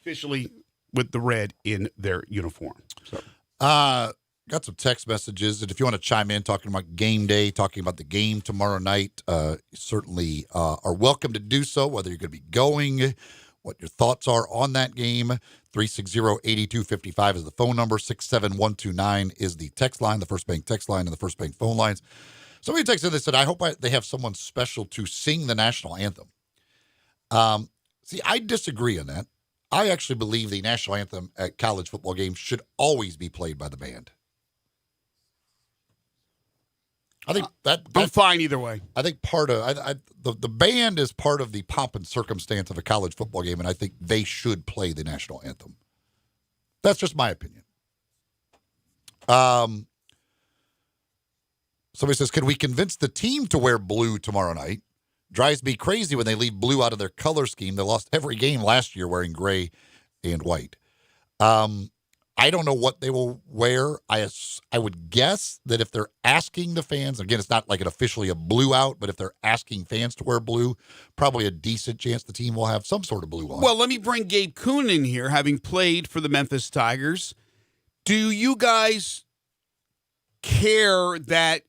Officially with the red in their uniform. So. Got some text messages, and if you want to chime in talking about game day, talking about the game tomorrow night, certainly are welcome to do so, whether you're going to be going, what your thoughts are on that game. 360-8255 is the phone number. 67129 is the text line, the First Bank text line and the First Bank phone lines. Somebody texted, they said, I hope they have someone special to sing the national anthem. See, I disagree on that. I actually believe the national anthem at college football games should always be played by the band. I think I'm fine either way. I think part of the band is part of the pomp and circumstance of a college football game, and I think they should play the national anthem. That's just my opinion. Somebody says, can we convince the team to wear blue tomorrow night? Drives me crazy when they leave blue out of their color scheme. They lost every game last year wearing gray and white. I don't know what they will wear. I would guess that if they're asking the fans, again, it's not like officially a blue out, but if they're asking fans to wear blue, probably a decent chance the team will have some sort of blue on. Well, let me bring Gabe Kuhn in here, having played for the Memphis Tigers. Do you guys care that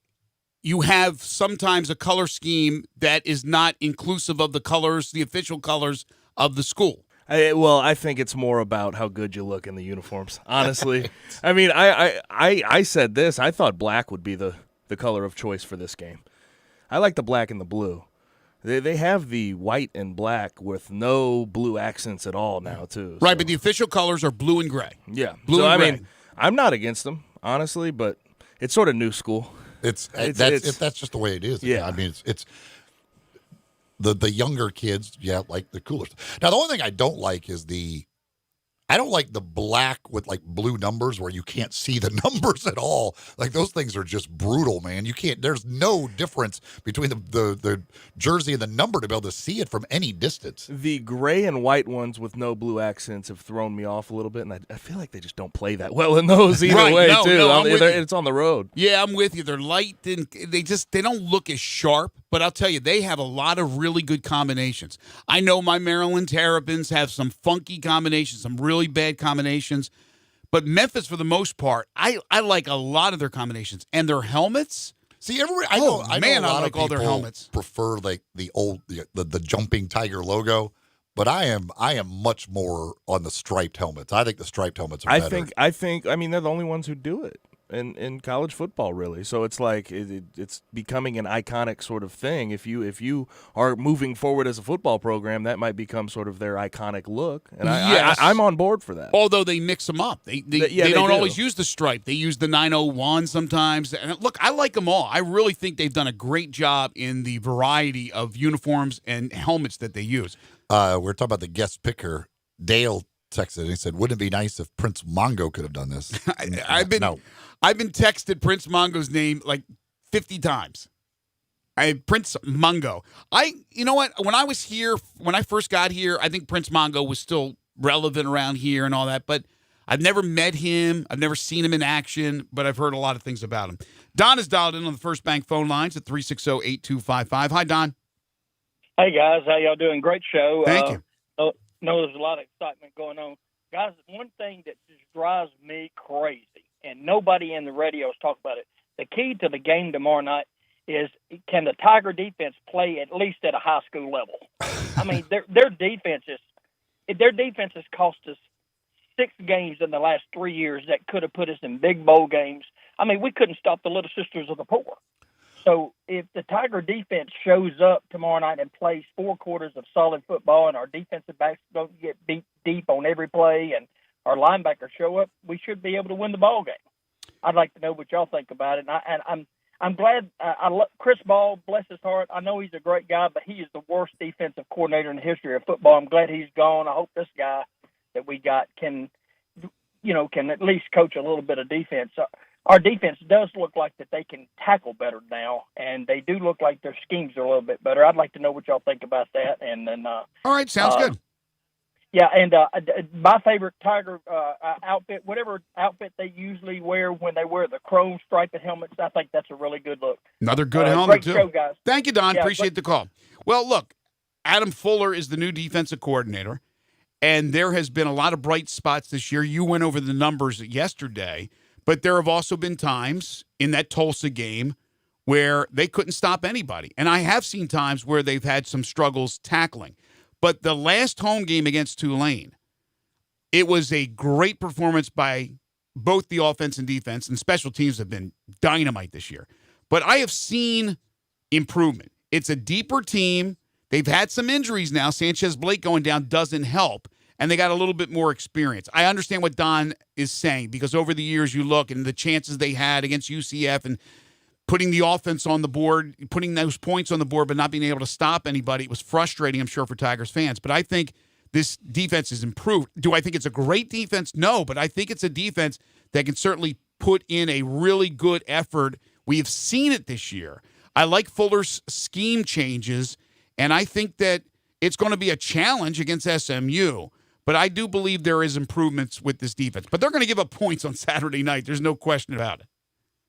you have sometimes a color scheme that is not inclusive of the colors, the official colors of the school? I think it's more about how good you look in the uniforms, honestly. I mean, I said this. I thought black would be the color of choice for this game. I like the black and the blue. They have the white and black with no blue accents at all now, too. Right, but the official colors are blue and gray. Yeah. Blue and gray. I mean, I'm not against them, honestly, but it's sort of new school. That's just the way it is. Yeah. I mean, it's the younger kids, like the cooler stuff. Now, the only thing I don't like is I don't like the black with like blue numbers where you can't see the numbers at all. Like those things are just brutal, man. You can't. There's no difference between the jersey and the number to be able to see it from any distance. The gray and white ones with no blue accents have thrown me off a little bit, and I feel like they just don't play that well in those either way, too. No, it's on the road. Yeah, I'm with you. They're light and they don't look as sharp. But I'll tell you, they have a lot of really good combinations. I know my Maryland Terrapins have some funky combinations, some really bad combinations. But Memphis, for the most part, I like a lot of their combinations. And their helmets. See, I know a lot of all their people helmets. prefer like the old the jumping tiger logo, but I am much more on the striped helmets. I think the striped helmets are better. I mean, they're the only ones who do it in college football, really. So it's like it's becoming an iconic sort of thing. If you are moving forward as a football program, that might become sort of their iconic look. And I'm on board for that. Although they mix them up. They don't always use the stripe. They use the 901 sometimes. And look, I like them all. I really think they've done a great job in the variety of uniforms and helmets that they use. We're talking about the guest picker, Dale texted and he said, wouldn't it be nice if Prince Mongo could have done this? I've been texted Prince Mongo's name like 50 times. Prince Mongo. You know what? When I first got here, I think Prince Mongo was still relevant around here and all that, but I've never met him. I've never seen him in action, but I've heard a lot of things about him. Don is dialed in on the First Bank phone lines at 360-8255. Hi, Don. Hey, guys. How y'all doing? Great show. Thank you. Know there's a lot of excitement going on. Guys, one thing that just drives me crazy, and nobody in the radio has talked about it, the key to the game tomorrow night is, can the Tiger defense play at least at a high school level? I mean, their defense has cost us 6 games in the last 3 years that could have put us in big bowl games. I mean, we couldn't stop the Little Sisters of the Poor. So if the Tiger defense shows up tomorrow night and plays 4 quarters of solid football and our defensive backs don't get beat deep on every play and our linebackers show up, we should be able to win the ball game. I'd like to know what y'all think about it. And I'm glad. Chris Ball, bless his heart. I know he's a great guy, but he is the worst defensive coordinator in the history of football. I'm glad he's gone. I hope this guy that we got can at least coach a little bit of defense. Our defense does look like that they can tackle better now, and they do look like their schemes are a little bit better. I'd like to know what y'all think about that. And then, all right, sounds good. Yeah, and my favorite Tiger outfit, whatever outfit they usually wear when they wear the chrome striped helmets, I think that's a really good look. Another good helmet, great too. Show, guys. Thank you, Don. Yeah, Appreciate the call. Well, look, Adam Fuller is the new defensive coordinator, and there has been a lot of bright spots this year. You went over the numbers yesterday, but there have also been times in that Tulsa game where they couldn't stop anybody. And I have seen times where they've had some struggles tackling. But the last home game against Tulane, it was a great performance by both the offense and defense, and special teams have been dynamite this year. But I have seen improvement. It's a deeper team. They've had some injuries now. Sanchez Blake going down doesn't help, and they got a little bit more experience. I understand what Don is saying, because over the years you look and the chances they had against UCF and putting the offense on the board, putting those points on the board, but not being able to stop anybody. It was frustrating, I'm sure, for Tigers fans. But I think this defense is improved. Do I think it's a great defense? No, but I think it's a defense that can certainly put in a really good effort. We have seen it this year. I like Fuller's scheme changes, and I think that it's going to be a challenge against SMU. But I do believe there is improvements with this defense. But they're going to give up points on Saturday night. There's no question about it.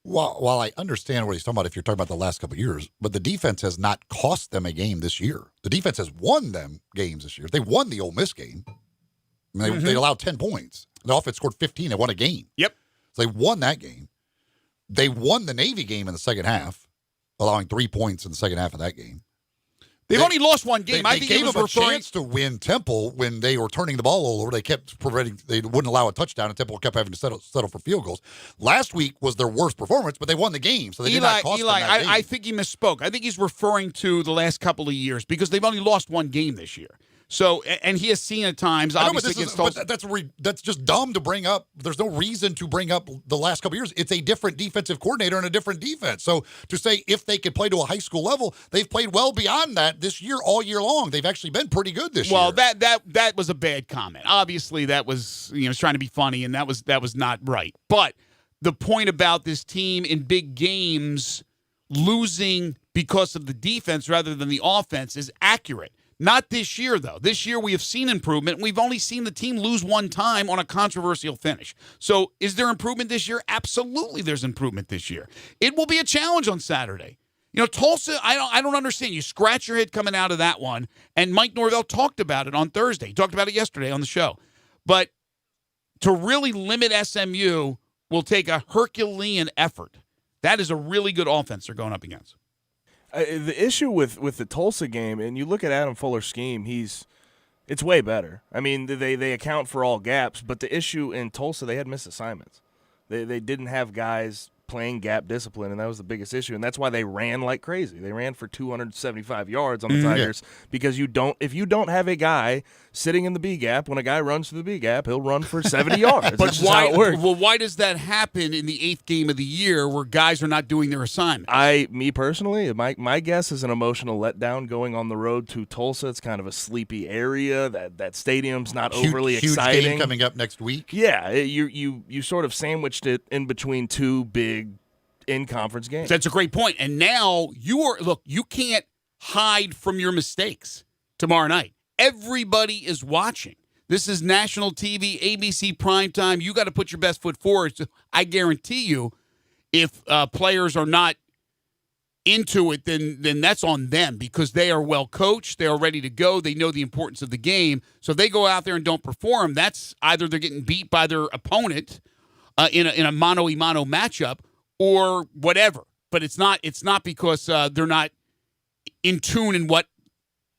While I understand what he's talking about if you're talking about the last couple of years, but the defense has not cost them a game this year. The defense has won them games this year. They won the Ole Miss game. I mean, they allowed 10 points. The offense scored 15. They won a game. Yep. So they won that game. They won the Navy game in the second half, allowing 3 points in the second half of that game. They've only lost one game. They gave them a chance to win Temple when they were turning the ball all over. They kept preventing. They wouldn't allow a touchdown, and Temple kept having to settle for field goals. Last week was their worst performance, but they won the game, so they did not cost them that game. I think he misspoke. I think he's referring to the last couple of years because they've only lost one game this year. So, and he has seen at times, obviously, but that's just dumb to bring up. There's no reason to bring up the last couple of years. It's a different defensive coordinator and a different defense. So to say if they could play to a high school level, they've played well beyond that this year, all year long. They've actually been pretty good this year. Well, that was a bad comment. Obviously, that was trying to be funny, and that was not right. But the point about this team in big games losing because of the defense rather than the offense is accurate. Not this year, though. This year we have seen improvement. We've only seen the team lose one time on a controversial finish. So is there improvement this year? Absolutely there's improvement this year. It will be a challenge on Saturday. Tulsa, I don't understand. You scratch your head coming out of that one, and Mike Norvell talked about it on Thursday. He talked about it yesterday on the show. But to really limit SMU will take a Herculean effort. That is a really good offense they're going up against. The issue with the Tulsa game, and you look at Adam Fuller's scheme, it's way better. I mean, they account for all gaps, but the issue in Tulsa, they had missed assignments. They didn't have guys playing gap discipline, and that was the biggest issue, and that's why they ran like crazy. They ran for 275 yards on the Tigers because if you don't have a guy sitting in the B gap, when a guy runs to the B gap, he'll run for 70 yards. But why does that happen in the 8th game of the year where guys are not doing their assignment? Me personally, my guess is an emotional letdown going on the road to Tulsa. It's kind of a sleepy area. That stadium's not overly exciting. Huge game coming up next week. Yeah, you sort of sandwiched it in between two big in-conference games. That's a great point. And now you can't hide from your mistakes tomorrow night. Everybody is watching. This is national TV, ABC primetime. You got to put your best foot forward. So I guarantee you, if players are not into it, then that's on them because they are well coached. They are ready to go. They know the importance of the game. So if they go out there and don't perform, that's either they're getting beat by their opponent in a mano-a-mano matchup or whatever. But it's not because they're not in tune in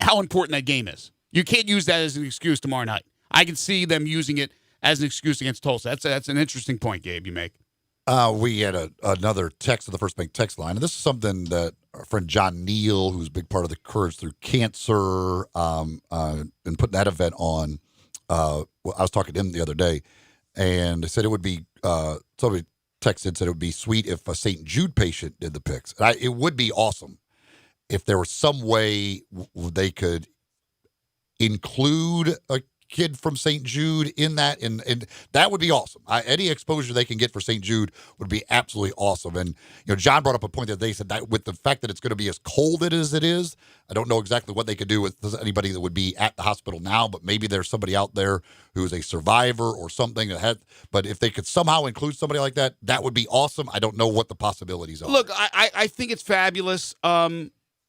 how important that game is. You can't use that as an excuse tomorrow night. I can see them using it as an excuse against Tulsa. That's an interesting point, Gabe, you make. We had another text on the First Bank text line, and this is something that our friend John Neal, who's a big part of the Courage Through Cancer, and putting that event on. I was talking to him the other day, and they said it would be somebody texted said it would be sweet if a St. Jude patient did the picks. It would be awesome if there was some way they could include a kid from St. Jude in that, and that would be awesome. Any exposure they can get for St. Jude would be absolutely awesome. And John brought up a point that they said that with the fact that it's going to be as cold as it is, I don't know exactly what they could do with anybody that would be at the hospital now, but maybe there's somebody out there who is a survivor or something that had. But if they could somehow include somebody like that, that would be awesome. I don't know what the possibilities are. Look, I think it's fabulous.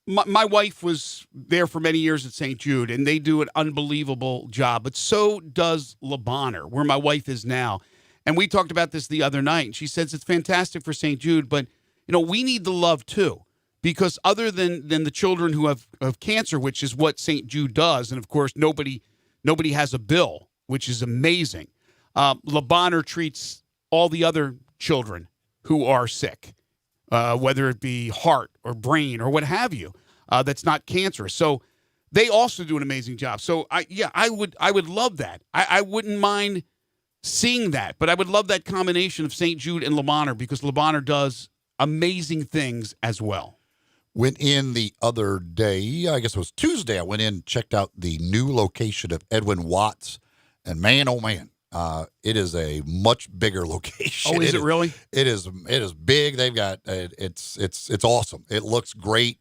My wife was there for many years at St. Jude, and they do an unbelievable job. But so does Le Bonheur, where my wife is now. And we talked about this the other night, and she says it's fantastic for St. Jude, but we need the love too, because other than the children who have cancer, which is what St. Jude does, and of course nobody has a bill, which is amazing. Le Bonheur treats all the other children who are sick. Whether it be heart or brain or what have you, that's not cancerous. So they also do an amazing job. So I would love that. I wouldn't mind seeing that, but I would love that combination of St. Jude and Le Bonheur, because Le Bonheur does amazing things as well. Went in the other day, I guess it was Tuesday, I went in, checked out the new location of Edwin Watts, and man, oh man. It is a much bigger location. Oh, is it really? It is big. They've got it's awesome. It looks great.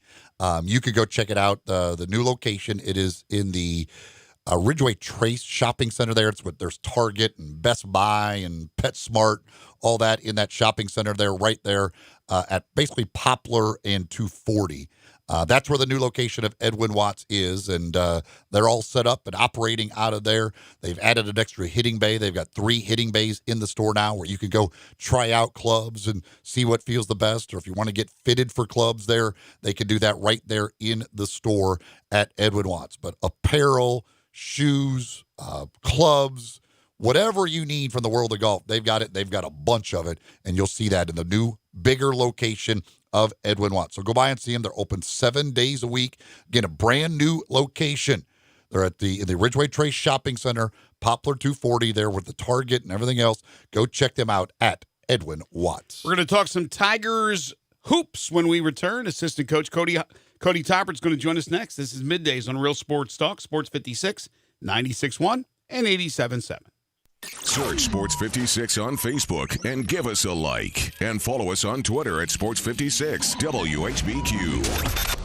You could go check it out. The new location. It is in the Ridgeway Trace Shopping Center. There's Target and Best Buy and PetSmart, all that in that shopping center there, right there at basically Poplar and 240. That's where the new location of Edwin Watts is, and they're all set up and operating out of there. They've added an extra hitting bay. They've got 3 hitting bays in the store now where you can go try out clubs and see what feels the best, or if you want to get fitted for clubs there, they can do that right there in the store at Edwin Watts. But apparel, shoes, clubs, whatever you need from the world of golf, they've got it. They've got a bunch of it, and you'll see that in the new, bigger location of Edwin Watts. So go by and see them. They're open 7 days a week. Again, a brand new location. They're at the Ridgeway Trace Shopping Center, Poplar 240 there with the Target and everything else. Go check them out at Edwin Watts. We're going to talk some Tigers hoops when we return. Assistant coach Cody Toppert's going to join us next. This is Middays on Real Sports Talk, Sports 56, 96.1 and 87.7. Search Sports 56 on Facebook and give us a like. And follow us on Twitter at Sports 56 WHBQ.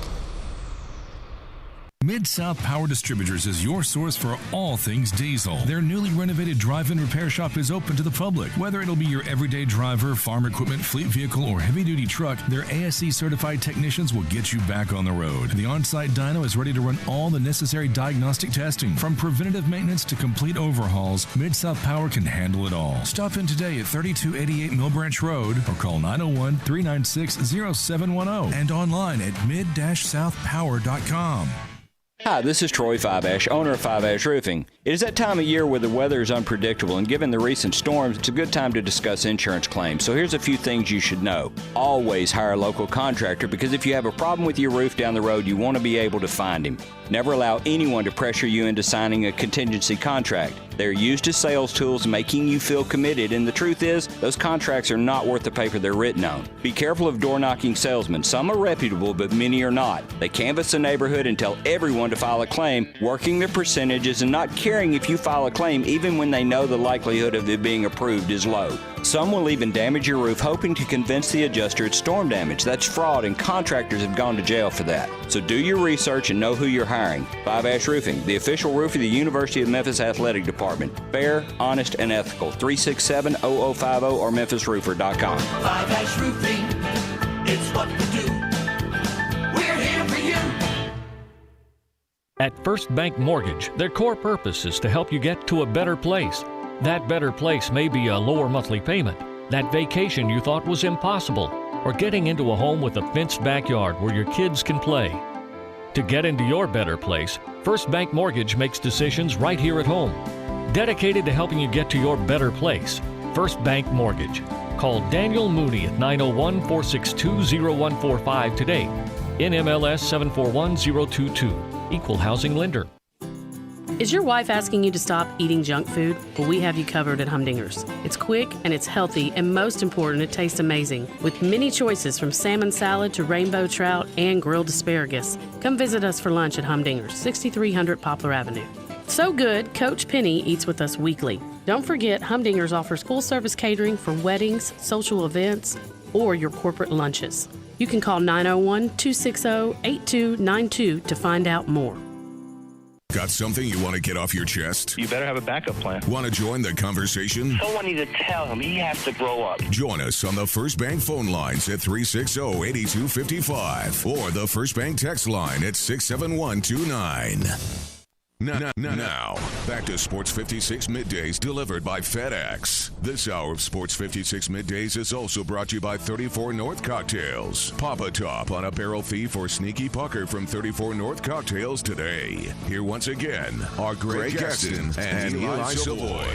Mid-South Power Distributors is your source for all things diesel. Their newly renovated drive-in repair shop is open to the public. Whether it'll be your everyday driver, farm equipment, fleet vehicle, or heavy-duty truck, their ASE-certified technicians will get you back on the road. The on-site dyno is ready to run all the necessary diagnostic testing. From preventative maintenance to complete overhauls, Mid-South Power can handle it all. Stop in today at 3288 Mill Branch Road or call 901-396-0710 and online at mid-southpower.com. Hi, this is Troy Five-Ash, owner of Five-Ash Roofing. It is that time of year where the weather is unpredictable, and given the recent storms, it's a good time to discuss insurance claims. So here's a few things you should know. Always hire a local contractor, because if you have a problem with your roof down the road, you want to be able to find him. Never allow anyone to pressure you into signing a contingency contract. They're used as sales tools, making you feel committed, and the truth is, those contracts are not worth the paper they're written on. Be careful of door-knocking salesmen. Some are reputable, but many are not. They canvass the neighborhood and tell everyone to file a claim, working their percentages and not caring if you file a claim even when they know the likelihood of it being approved is low. Some will even damage your roof, hoping to convince the adjuster it's storm damage. That's fraud, and contractors have gone to jail for that. So do your research and know who you're hiring. Five-Ash Roofing, the official roof of the University of Memphis Athletic Department. Fair, honest, and ethical. 367-0050 or memphisroofer.com. Five-Ash Roofing, it's what we do. We're here for you. At First Bank Mortgage, their core purpose is to help you get to a better place. That better place may be a lower monthly payment, that vacation you thought was impossible, or getting into a home with a fenced backyard where your kids can play. To get into your better place, First Bank Mortgage makes decisions right here at home. Dedicated to helping you get to your better place, First Bank Mortgage. Call Daniel Mooney at 901-462-0145 today. NMLS 741022. Equal housing lender. Is your wife asking you to stop eating junk food? Well, we have you covered at Humdinger's. It's quick and it's healthy, and most important, it tastes amazing. With many choices from salmon salad to rainbow trout and grilled asparagus. Come visit us for lunch at Humdinger's, 6300 Poplar Avenue. So good, Coach Penny eats with us weekly. Don't forget, Humdinger's offers full-service catering for weddings, social events, or your corporate lunches. You can call 901-260-8292 to find out more. Got something you want to get off your chest? You better have a backup plan. Want to join the conversation? Someone needs to tell him he has to grow up. Join us on the First Bank phone lines at 360-8255 or the First Bank text line at 67129. Now, back to Sports 56 Middays delivered by FedEx. This hour of Sports 56 Middays is also brought to you by 34 North Cocktails. Pop a top on a barrel thief or sneaky pucker from 34 North Cocktails today. Here once again are Greg Gaston and Eli Savoie.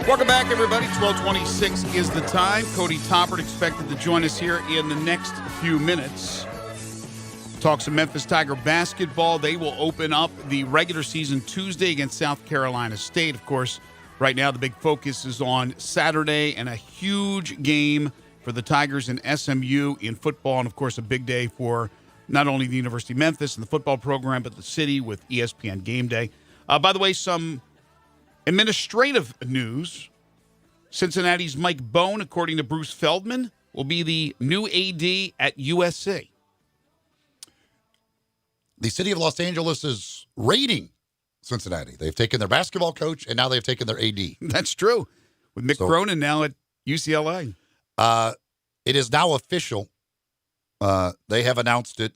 Welcome back, everybody. 12:26 is the time. Cody Toppert expected to join us here in the next few minutes. Talk some Memphis Tiger basketball. They will open up the regular season Tuesday against South Carolina State. Of course, right now the big focus is on Saturday and a huge game for the Tigers and SMU in football. And, of course, a big day for not only the University of Memphis and the football program, but the city with ESPN Game Day. By the way, some administrative news. Cincinnati's Mike Bone, according to Bruce Feldman, will be the new AD at USC. The city of Los Angeles is raiding Cincinnati. They've taken their basketball coach, and now they've taken their AD. That's true. With Mick Cronin now at UCLA. It is now official. They have announced it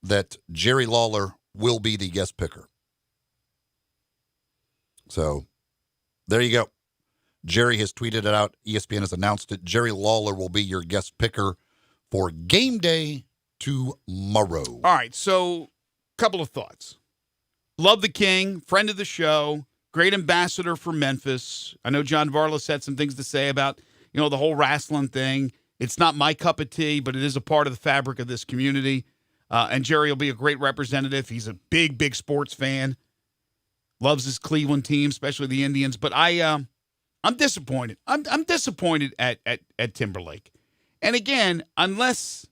that Jerry Lawler will be the guest picker. So there you go. Jerry has tweeted it out. ESPN has announced it. Jerry Lawler will be your guest picker for game day tomorrow. All right, so couple of thoughts. Love the King, friend of the show, great ambassador for Memphis. I know John Varlas had some things to say about, the whole wrestling thing. It's not my cup of tea, but it is a part of the fabric of this community. And Jerry will be a great representative. He's a big, big sports fan. Loves his Cleveland team, especially the Indians. But I'm disappointed. I'm disappointed at Timberlake. And again, unless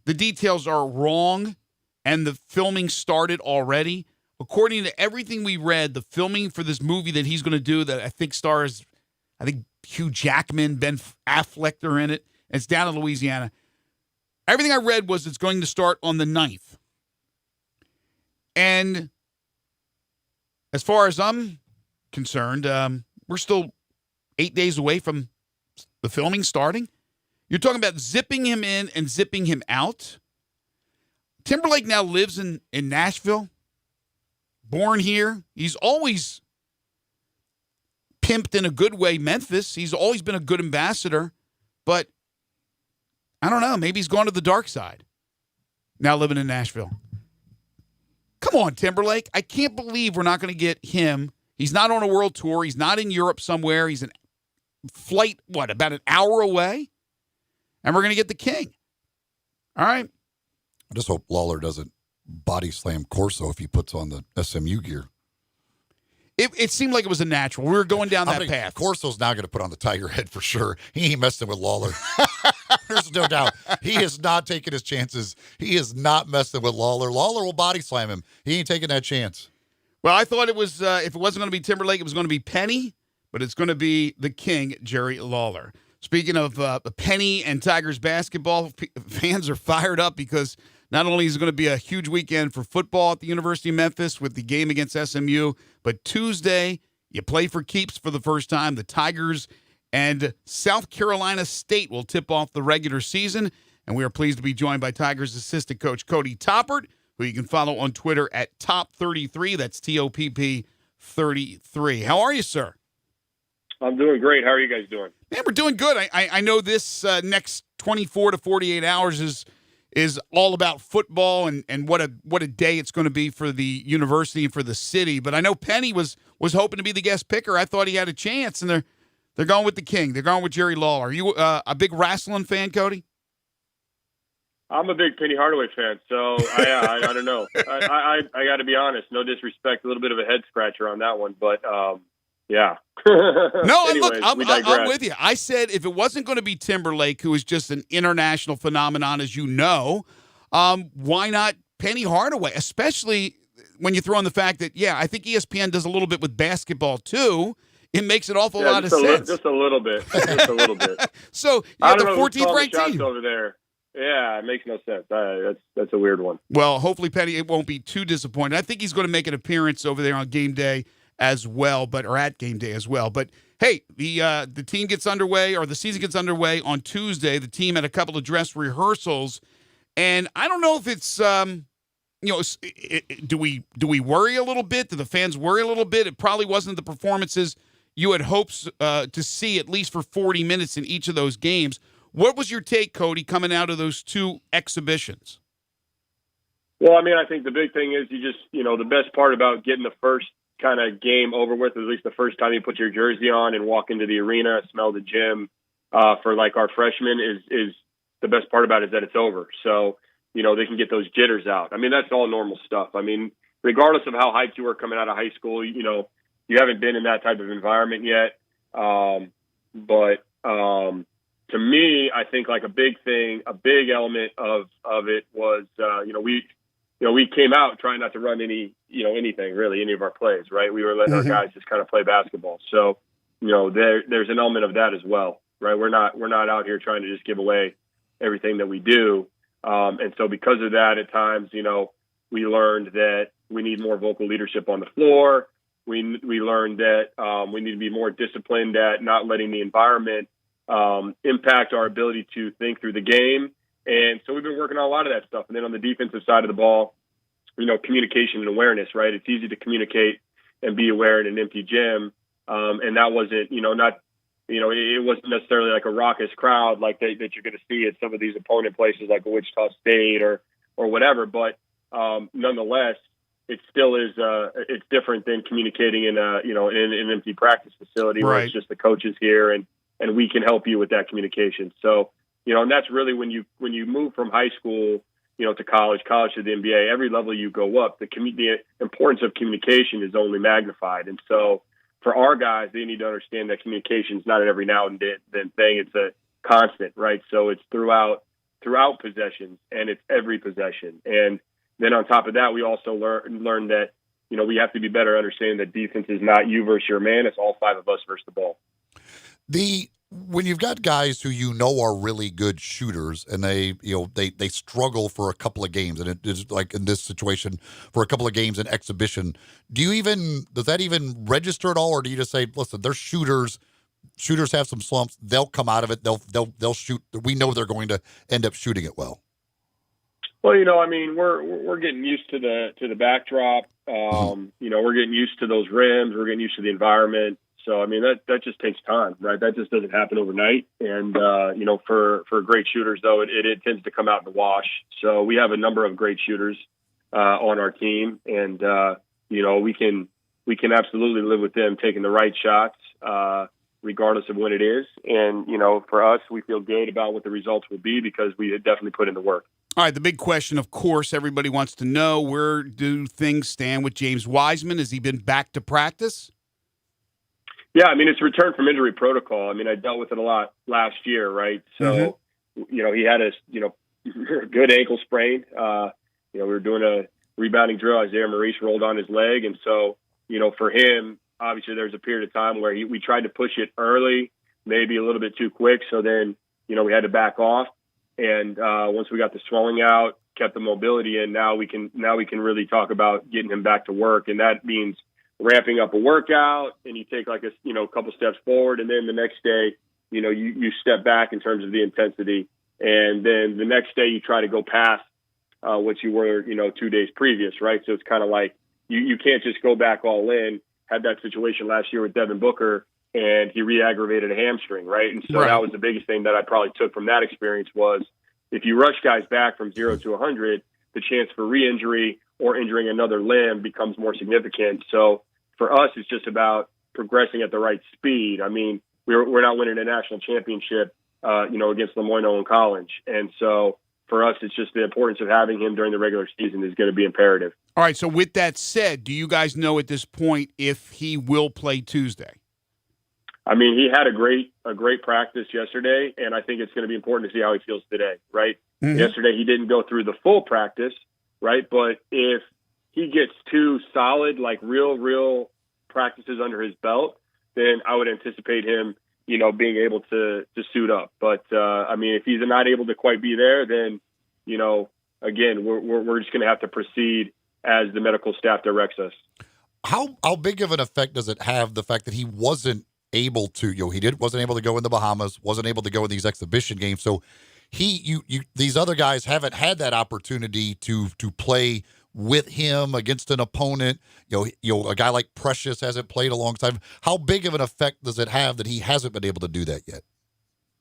the details are wrong and the filming started already, according to everything we read, the filming for this movie that he's going to do that I think stars, Hugh Jackman, Ben Affleck are in it. It's down in Louisiana. Everything I read was it's going to start on the 9th. And as far as I'm concerned, we're still 8 days away from the filming starting. You're talking about zipping him in and zipping him out. Timberlake now lives in Nashville, born here. He's always pimped in a good way Memphis. He's always been a good ambassador. But I don't know. Maybe he's gone to the dark side. Now living in Nashville. Come on, Timberlake. I can't believe we're not going to get him. He's not on a world tour. He's not in Europe somewhere. He's in flight, about an hour away? And we're going to get the King. All right. I just hope Lawler doesn't body slam Corso if he puts on the SMU gear. It seemed like it was a natural. We were going down that path. Corso's now going to put on the tiger head for sure. He ain't messing with Lawler. There's no doubt. He is not taking his chances. He is not messing with Lawler. Lawler will body slam him. He ain't taking that chance. Well, I thought it was, if it wasn't going to be Timberlake, it was going to be Penny, but it's going to be the King, Jerry Lawler. Speaking of Penny and Tigers basketball, fans are fired up because not only is it going to be a huge weekend for football at the University of Memphis with the game against SMU, but Tuesday, you play for keeps for the first time. The Tigers and South Carolina State will tip off the regular season, and we are pleased to be joined by Tigers assistant coach Cody Toppert, who you can follow on Twitter at Top33. That's TOPP33. How are you, sir? I'm doing great. How are you guys doing? Man, we're doing good. I know this next 24 to 48 hours is all about football and what a day it's going to be for the university and for the city. But I know Penny was hoping to be the guest picker. I thought he had a chance, and they're going with the King. They're going with Jerry Lawler. Are you a big wrestling fan, Cody? I'm a big Penny Hardaway fan, so I don't know. I got to be honest. No disrespect, a little bit of a head scratcher on that one, but yeah. No, Anyways, look, we I'm digress. with you. I said if it wasn't going to be Timberlake, who is just an international phenomenon, as you know, why not Penny Hardaway? Especially when you throw in the fact that, yeah, I think ESPN does a little bit with basketball too. It makes an awful lot of sense. Just a little bit. Just a little bit. So I you're don't the know who's 14th calling ranked the shots team over there. Yeah, it makes no sense. That's a weird one. Well, hopefully, Penny, it won't be too disappointed. I think he's going to make an appearance over there on game day as well, or at game day as well. But hey, the team gets underway, or the season gets underway on Tuesday. The team had a couple of dress rehearsals, and I don't know if it's do we worry a little bit? Do the fans worry a little bit? It probably wasn't the performances you had hopes to see, at least for 40 minutes in each of those games. What was your take, Cody, coming out of those two exhibitions? Well, I mean, I think the big thing is the best part about getting the first kind of game over with, at least the first time you put your jersey on and walk into the arena, smell the gym, for like our freshmen is the best part about it is that it's over. So, they can get those jitters out. I mean, that's all normal stuff. I mean, regardless of how hyped you were coming out of high school, you haven't been in that type of environment yet. To me, I think like a big element of it was, we came out trying not to run anything really, any of our plays, right? We were letting our guys just kind of play basketball. So, there's an element of that as well, right? We're not out here trying to just give away everything that we do. And so because of that, at times, we learned that we need more vocal leadership on the floor. We learned that we need to be more disciplined at not letting the environment impact our ability to think through the game. And so we've been working on a lot of that stuff. And then on the defensive side of the ball, communication and awareness, right? It's easy to communicate and be aware in an empty gym. And that wasn't, it wasn't necessarily like a raucous crowd like that you're going to see at some of these opponent places like Wichita State or whatever. But nonetheless, it still is. It's different than communicating in an empty practice facility where it's just the coaches here and we can help you with that communication. So, and that's really when you move from high school, to college to the NBA, every level you go up, the importance of communication is only magnified. And so for our guys, they need to understand that communication is not an every now and then thing. It's a constant, right? So it's throughout possessions, and it's every possession. And then on top of that, we also learned that, we have to be better understanding that defense is not you versus your man. It's all five of us versus the ball. When you've got guys who are really good shooters and they struggle for a couple of games, and it is like in this situation for a couple of games in exhibition, does that even register at all, or do you just say, listen, they're shooters have some slumps, they'll come out of it, they'll shoot, we know they're going to end up shooting it well? Well, I mean, we're getting used to the backdrop. We're getting used to those rims, we're getting used to the environment. So, I mean, that just takes time, right? That just doesn't happen overnight. And, for great shooters, though, it tends to come out in the wash. So we have a number of great shooters on our team. And, we can absolutely live with them taking the right shots, regardless of when it is. And, for us, we feel good about what the results will be because we had definitely put in the work. All right, the big question, of course, everybody wants to know, where do things stand with James Wiseman? Has he been back to practice? Yeah, I mean, it's return from injury protocol. I mean, I dealt with it a lot last year, right? So, he had a, good ankle sprain. We were doing a rebounding drill. Isaiah Maurice rolled on his leg. And so, for him, obviously there's a period of time where we tried to push it early, maybe a little bit too quick. So then, we had to back off. And once we got the swelling out, kept the mobility in, now we can really talk about getting him back to work. And that means ramping up a workout, and you take like a couple steps forward, and then the next day, you step back in terms of the intensity, and then the next day you try to go past what you were 2 days previous, right? So it's kind of like you can't just go back all in. Had that situation last year with Devin Booker, and he re-aggravated a hamstring, right? And so that was the biggest thing that I probably took from that experience was if you rush guys back from 0 to 100, the chance for re-injury or injuring another limb becomes more significant. So for us, it's just about progressing at the right speed. I mean, we're not winning a national championship, against Lemoyne-Owen College. And so, for us, it's just the importance of having him during the regular season is going to be imperative. All right, so with that said, do you guys know at this point if he will play Tuesday? I mean, he had a great practice yesterday, and I think it's going to be important to see how he feels today, right? Mm-hmm. Yesterday he didn't go through the full practice, right? But if he gets 2 solid, like real practices under his belt, then I would anticipate him, being able to suit up. But I mean, if he's not able to quite be there, then again, we're just going to have to proceed as the medical staff directs us. How big of an effect does it have the fact that he wasn't able to? Wasn't able to go in the Bahamas, wasn't able to go in these exhibition games. So these other guys haven't had that opportunity to play with him against an opponent. A guy like Precious hasn't played alongside him. How big of an effect does it have that he hasn't been able to do that yet?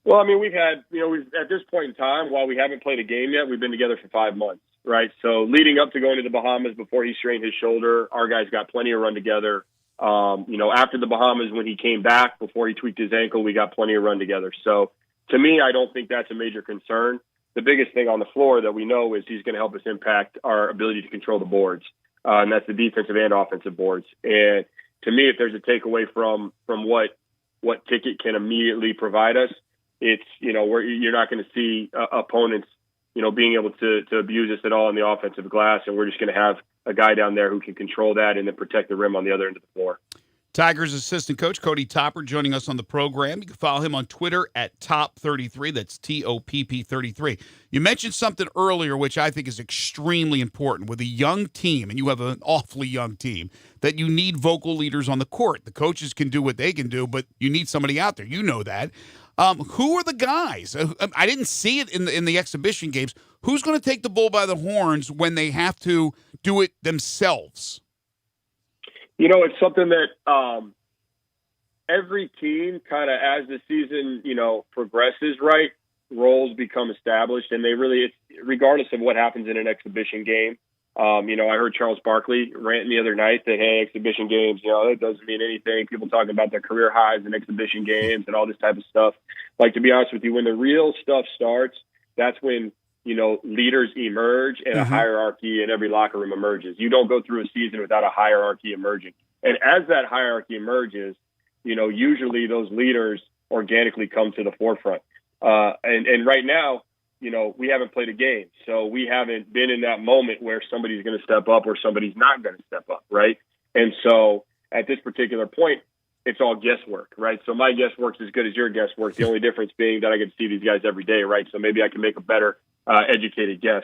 Well, I mean, we've had, we've at this point in time, while we haven't played a game yet, we've been together for 5 months, right? So leading up to going to the Bahamas before he strained his shoulder, our guys got plenty of run together. After the Bahamas, when he came back, before he tweaked his ankle, we got plenty of run together. So to me, I don't think that's a major concern. The biggest thing on the floor that we know is he's going to help us impact our ability to control the boards, and that's the defensive and offensive boards. And to me, if there's a takeaway from what Ticket can immediately provide us, it's you're not going to see opponents being able to abuse us at all on the offensive glass, and we're just going to have a guy down there who can control that and then protect the rim on the other end of the floor. Tigers assistant coach Cody Topper joining us on the program. You can follow him on Twitter at Top33. That's TOPP33. You mentioned something earlier, which I think is extremely important. With a young team, and you have an awfully young team, that you need vocal leaders on the court. The coaches can do what they can do, but you need somebody out there. You know that. Who are the guys? I didn't see it in the exhibition games. Who's going to take the bull by the horns when they have to do it themselves? It's something that every team kind of, as the season, progresses, right, roles become established, and it's regardless of what happens in an exhibition game. I heard Charles Barkley ranting the other night that, hey, exhibition games, that doesn't mean anything. People talking about their career highs in exhibition games and all this type of stuff. Like, to be honest with you, when the real stuff starts, that's when, leaders emerge and a hierarchy in every locker room emerges. You don't go through a season without a hierarchy emerging. And as that hierarchy emerges, usually those leaders organically come to the forefront. And right now, we haven't played a game, so we haven't been in that moment where somebody's going to step up or somebody's not going to step up, right? And so at this particular point, it's all guesswork, right? So my guesswork's as good as your guesswork. The only difference being that I get to see these guys every day, right? So maybe I can make a better educated guess.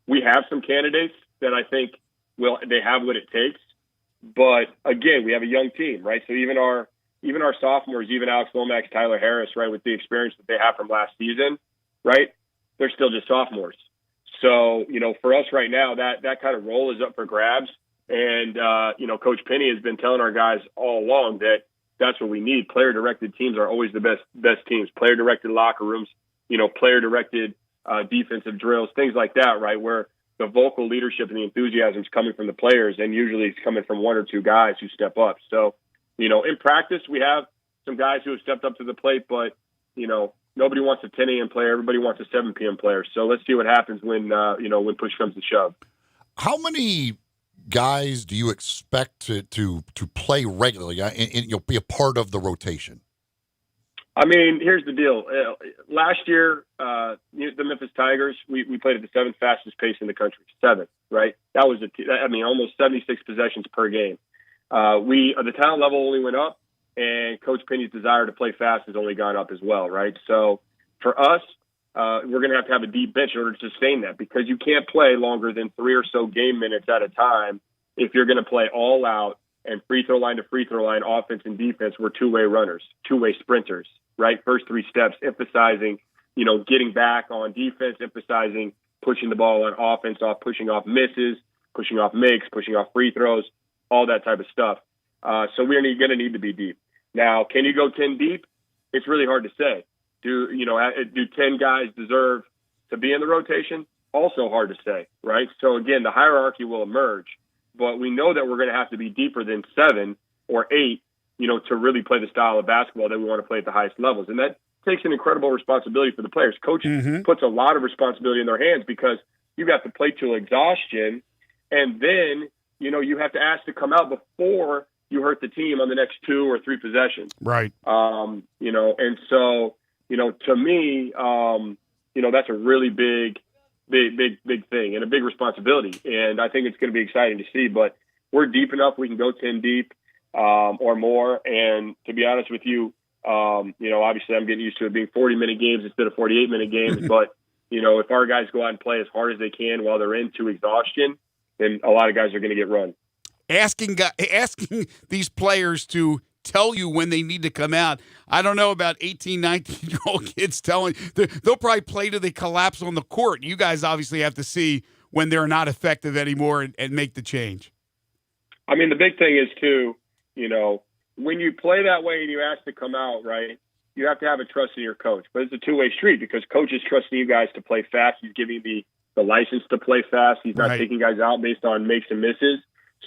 We have some candidates that I think they have what it takes, but again, we have a young team, right? So even our sophomores, even Alex Lomax, Tyler Harris, right, with the experience that they have from last season, right? They're still just sophomores. So, for us right now, that kind of role is up for grabs. And, Coach Penny has been telling our guys all along that that's what we need. Player-directed teams are always the best teams. Player-directed locker rooms, player-directed defensive drills, things like that, right, where the vocal leadership and the enthusiasm is coming from the players, and usually it's coming from 1 or 2 guys who step up. So, in practice, we have some guys who have stepped up to the plate, but, nobody wants a 10 a.m. player. Everybody wants a 7 p.m. player. So let's see what happens when push comes to shove. How many guys do you expect to play regularly and be a part of the rotation? I mean, here's the deal. Last year, the Memphis Tigers, we played at the 7th fastest pace in the country. 7th, right? That was almost 76 possessions per game. The talent level only went up, and Coach Penny's desire to play fast has only gone up as well, right? So for us, we're going to have a deep bench in order to sustain that, because you can't play longer than 3 or so game minutes at a time if you're going to play all out and free throw line to free throw line, offense and defense. We're two-way runners, two-way sprinters, right? First 3 steps, emphasizing, getting back on defense, emphasizing pushing the ball on offense, pushing off misses, pushing off makes, pushing off free throws, all that type of stuff. So we're going to need to be deep. Now, can you go 10 deep? It's really hard to say. Do 10 guys deserve to be in the rotation? Also hard to say, right? So again, the hierarchy will emerge, but we know that we're going to have to be deeper than 7 or 8, to really play the style of basketball that we want to play at the highest levels. And takes an incredible responsibility for the players. Coach puts a lot of responsibility in their hands because you got to play to exhaustion, and then, you have to ask to come out before you hurt the team on the next 2 or 3 possessions. Right. And so, to me, that's a really big thing and a big responsibility. And I think it's going to be exciting to see, but we're deep enough. We can go 10 deep, or more. And to be honest with you, obviously I'm getting used to it being 40-minute games instead of 48-minute games. But, if our guys go out and play as hard as they can while they're into exhaustion, then a lot of guys are going to get run. Asking these players to tell you when they need to come out. I don't know about 18, 19-year-old kids telling. They'll probably play till they collapse on the court. You guys obviously have to see when they're not effective anymore and make the change. I mean, the big thing is, too, when you play that way and you ask to come out, right, you have to have a trust in your coach. But it's a two-way street because coach is trusting you guys to play fast. He's giving you the license to play fast. He's not taking guys out based on makes and misses.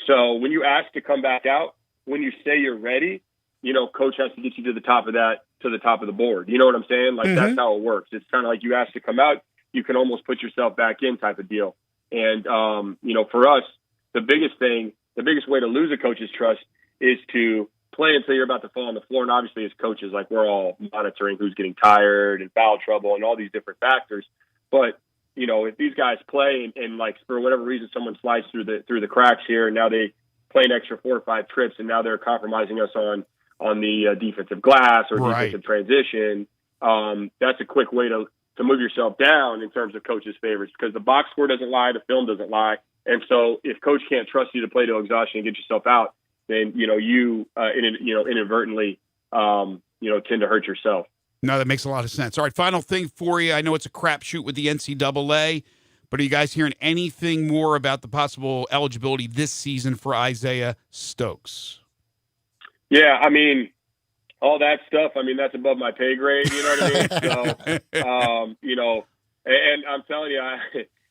So when you ask to come back out, when you say you're ready, coach has to get you to the top of the board. You know what I'm saying? Like, that's how it works. It's kind of like you ask to come out, you can almost put yourself back in type of deal. And, for us, the biggest way to lose a coach's trust is to play until you're about to fall on the floor. And obviously as coaches, like, we're all monitoring who's getting tired and foul trouble and all these different factors. But, if these guys play and like, for whatever reason, someone slides through the cracks here, and now they play an extra 4 or 5 trips, and now they're compromising us on the defensive glass or defensive transition. That's a quick way to move yourself down in terms of coach's favorites, because the box score doesn't lie, the film doesn't lie. And so if coach can't trust you to play to exhaustion and get yourself out, then, you inadvertently, tend to hurt yourself. No, that makes a lot of sense. All right, final thing for you. I know it's a crapshoot with the NCAA, but are you guys hearing anything more about the possible eligibility this season for Isaiah Stokes? Yeah, I mean, all that stuff, that's above my pay grade, you know what I mean? So, and I'm telling you,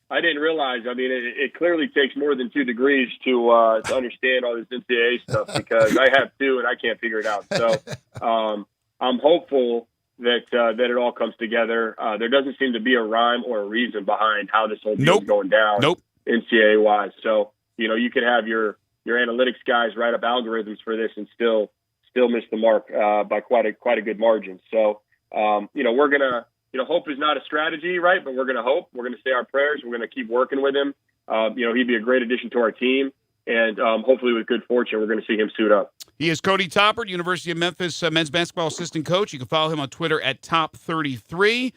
I didn't realize, it clearly takes more than 2 degrees to understand all this NCAA stuff, because I have 2 and I can't figure it out. So I'm hopeful that it all comes together. There doesn't seem to be a rhyme or a reason behind how this whole deal is going down NCAA-wise. So, you could have your analytics guys write up algorithms for this and still miss the mark by quite a good margin. So, we're going to, hope is not a strategy, right? But we're going to hope. We're going to say our prayers. We're going to keep working with him. He'd be a great addition to our team. And hopefully with good fortune, we're going to see him suit up. He is Cody Toppert, University of Memphis men's basketball assistant coach. You can follow him on Twitter at Top33.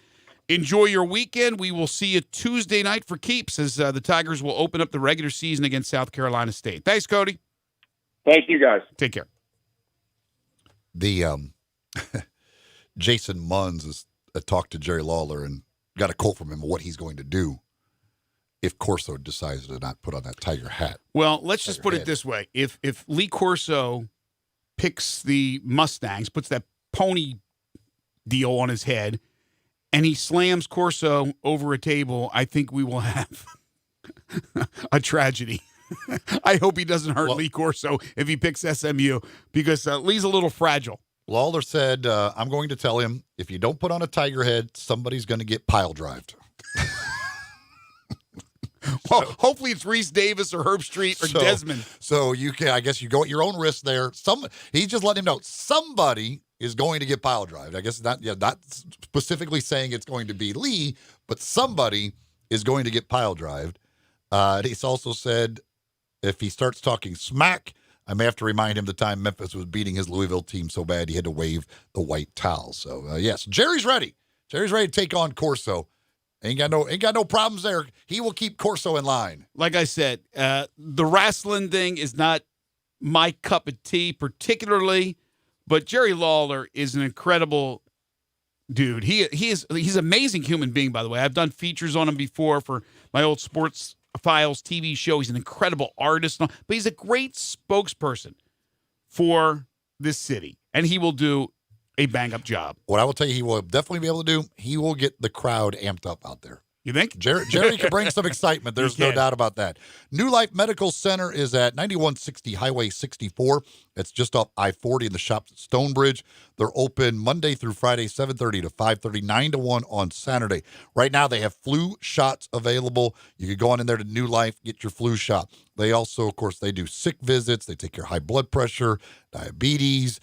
Enjoy your weekend. We will see you Tuesday night for keeps as the Tigers will open up the regular season against South Carolina State. Thanks, Cody. Thank you, guys. Take care. The Jason Munns has talked to Jerry Lawler and got a quote from him of what he's going to do if Corso decides to not put on that Tiger hat. Well, let's just put it this way. If Lee Corso picks the Mustangs, puts that pony deal on his head, and he slams Corso over a table, I think we will have a tragedy. I hope he doesn't hurt Lee Corso if he picks SMU, because Lee's a little fragile. Lawler said, I'm going to tell him, if you don't put on a Tiger head, somebody's going to get pile-drived. Well, hopefully it's Reese Davis or Herb Street or Desmond. So you can, I guess you go at your own risk there. He's just letting him know somebody is going to get pile drived. I guess not specifically saying it's going to be Lee, but somebody is going to get pile drived. He's also said if he starts talking smack, I may have to remind him the time Memphis was beating his Louisville team so bad he had to wave the white towel. So yes, Jerry's ready. Jerry's ready to take on Corso. Ain't got no problems there. He will keep Corso in line. Like I said, the wrestling thing is not my cup of tea particularly, but Jerry Lawler is an incredible dude. He's an amazing human being, by the way. I've done features on him before for my old Sports Files TV show. He's an incredible artist, but he's a great spokesperson for this city, and he will do a bang-up job. What I will tell you he will definitely be able to do, he will get the crowd amped up out there. You think? Jerry can bring some excitement. There's no doubt about that. New Life Medical Center is at 9160 Highway 64 It's just off I-40 in the shops at Stonebridge. They're open Monday through Friday, 7:30 to 5:30, 9 to 1 on Saturday. Right now, they have flu shots available. You can go on in there to New Life, get your flu shot. They also, of course, they do sick visits. They take your high blood pressure, diabetes,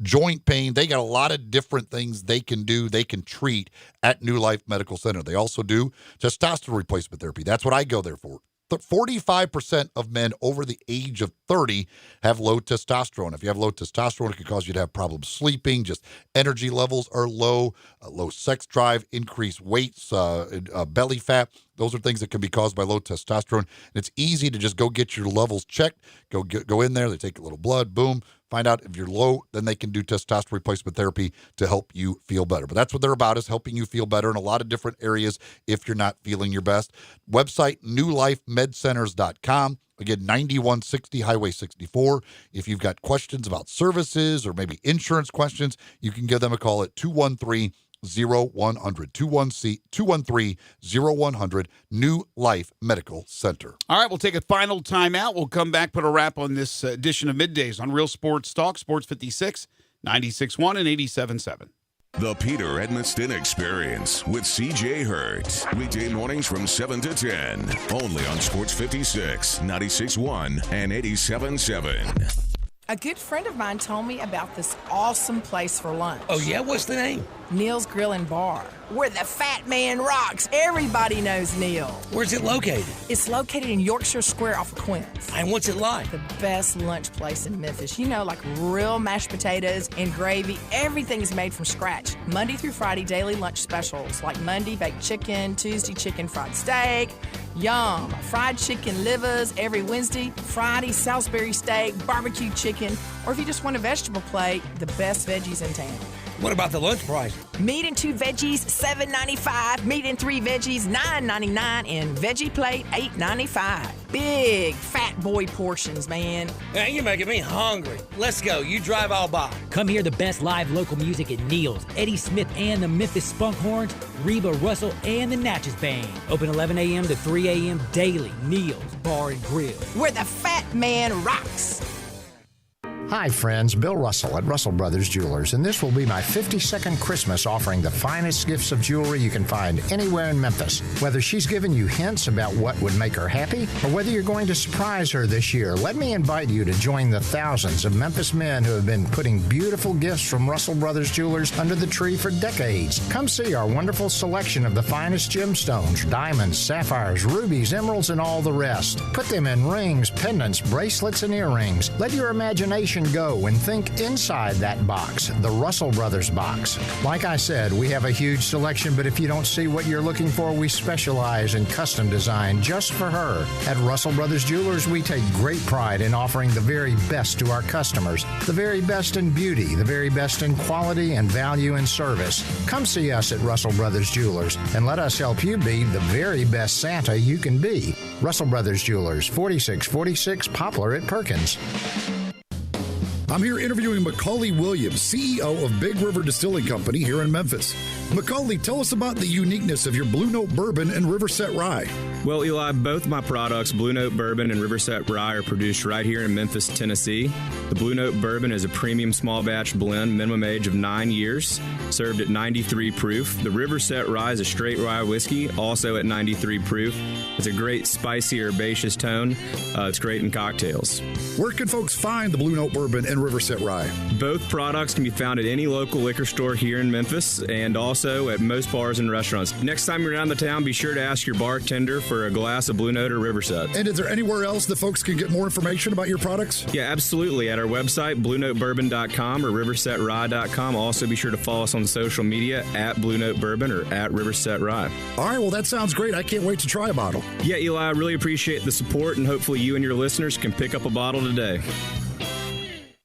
joint pain. They got a lot of different things they can do, they can treat at New Life Medical Center. They also do testosterone replacement therapy. That's what I go there for. 45% of men over the age of 30 have low testosterone. If you have low testosterone, it can cause you to have problems sleeping, just energy levels are low, low sex drive, increased weights, belly fat. Those are things that can be caused by low testosterone. And it's easy to just go get your levels checked. Go in there. They take a little blood. Boom. Find out if you're low. Then they can do testosterone replacement therapy to help you feel better. But that's what they're about, is helping you feel better in a lot of different areas if you're not feeling your best. Website, newlifemedcenters.com. Again, 9160 Highway 64. If you've got questions about services or maybe insurance questions, you can give them a call at 213-0100, 213-0100, New Life Medical Center. All right, we'll take a final timeout. We'll come back, put a wrap on this edition of Middays on Real Sports Talk, Sports 56, 96.1 and 87.7. The Peter Edmiston Experience with C.J. Hurt. Weekday mornings from 7 to 10. Only on Sports 56, 96.1 and 87.7. A good friend of mine told me about this awesome place for lunch. Oh, yeah? What's the name? Neil's Grill and Bar, where the fat man rocks. Everybody knows Neil. Where's it located? It's located in Yorkshire Square off of Quince. And what's it like? The best lunch place in Memphis. You know, like real mashed potatoes and gravy. Everything is made from scratch. Monday through Friday, daily lunch specials like Monday, baked chicken, Tuesday, chicken fried steak. Yum. Fried chicken livers every Wednesday. Friday, Salisbury steak, barbecue chicken. Or if you just want a vegetable plate, the best veggies in town. What about the lunch price? Meat and 2 veggies, $7.95. Meat and 3 veggies, $9.99. And veggie plate, $8.95. Big fat boy portions, man. Man, you're making me hungry. Let's go. You drive, I'll buy. Come hear the best live local music at Neil's. Eddie Smith and the Memphis Spunkhorns, Reba Russell and the Natchez Band. Open 11 a.m. to 3 a.m. daily. Neil's Bar and Grill, where the fat man rocks. Hi friends, Bill Russell at Russell Brothers Jewelers, and this will be my 52nd Christmas offering the finest gifts of jewelry you can find anywhere in Memphis. Whether she's given you hints about what would make her happy, or whether you're going to surprise her this year, let me invite you to join the thousands of Memphis men who have been putting beautiful gifts from Russell Brothers Jewelers under the tree for decades. Come see our wonderful selection of the finest gemstones, diamonds, sapphires, rubies, emeralds, and all the rest. Put them in rings, pendants, bracelets, and earrings. Let your imagination go and think inside that box, the Russell Brothers box. Like I said, we have a huge selection, but if you don't see what you're looking for, we specialize in custom design just for her. At Russell Brothers Jewelers, we take great pride in offering the very best to our customers, the very best in beauty, the very best in quality and value and service. Come see us at Russell Brothers Jewelers and let us help you be the very best Santa you can be. Russell Brothers Jewelers, 4646 Poplar at Perkins. I'm here interviewing Macaulay Williams, CEO of Big River Distilling Company here in Memphis. Macaulay, tell us about the uniqueness of your Blue Note Bourbon and Riverset Rye. Well, Eli, both my products, Blue Note Bourbon and Riverset Rye, are produced right here in Memphis, Tennessee. The Blue Note Bourbon is a premium small batch blend, minimum age of 9 years, served at 93 proof. The Riverset Rye is a straight rye whiskey, also at 93 proof. It's a great spicy, herbaceous tone. It's great in cocktails. Where can folks find the Blue Note Bourbon and Riverset Rye? Both products can be found at any local liquor store here in Memphis and also at most bars and restaurants. Next time you're around the town, be sure to ask your bartender for a glass of Blue Note or Riverset. And is there anywhere else that folks can get more information about your products? Yeah, absolutely. At our website, BlueNoteBourbon.com or RiversetRye.com. Also, be sure to follow us on social media at Blue Note Bourbon or at Riverset Rye. All right, well, that sounds great. I can't wait to try a bottle. Yeah, Eli, I really appreciate the support, and hopefully you and your listeners can pick up a bottle today.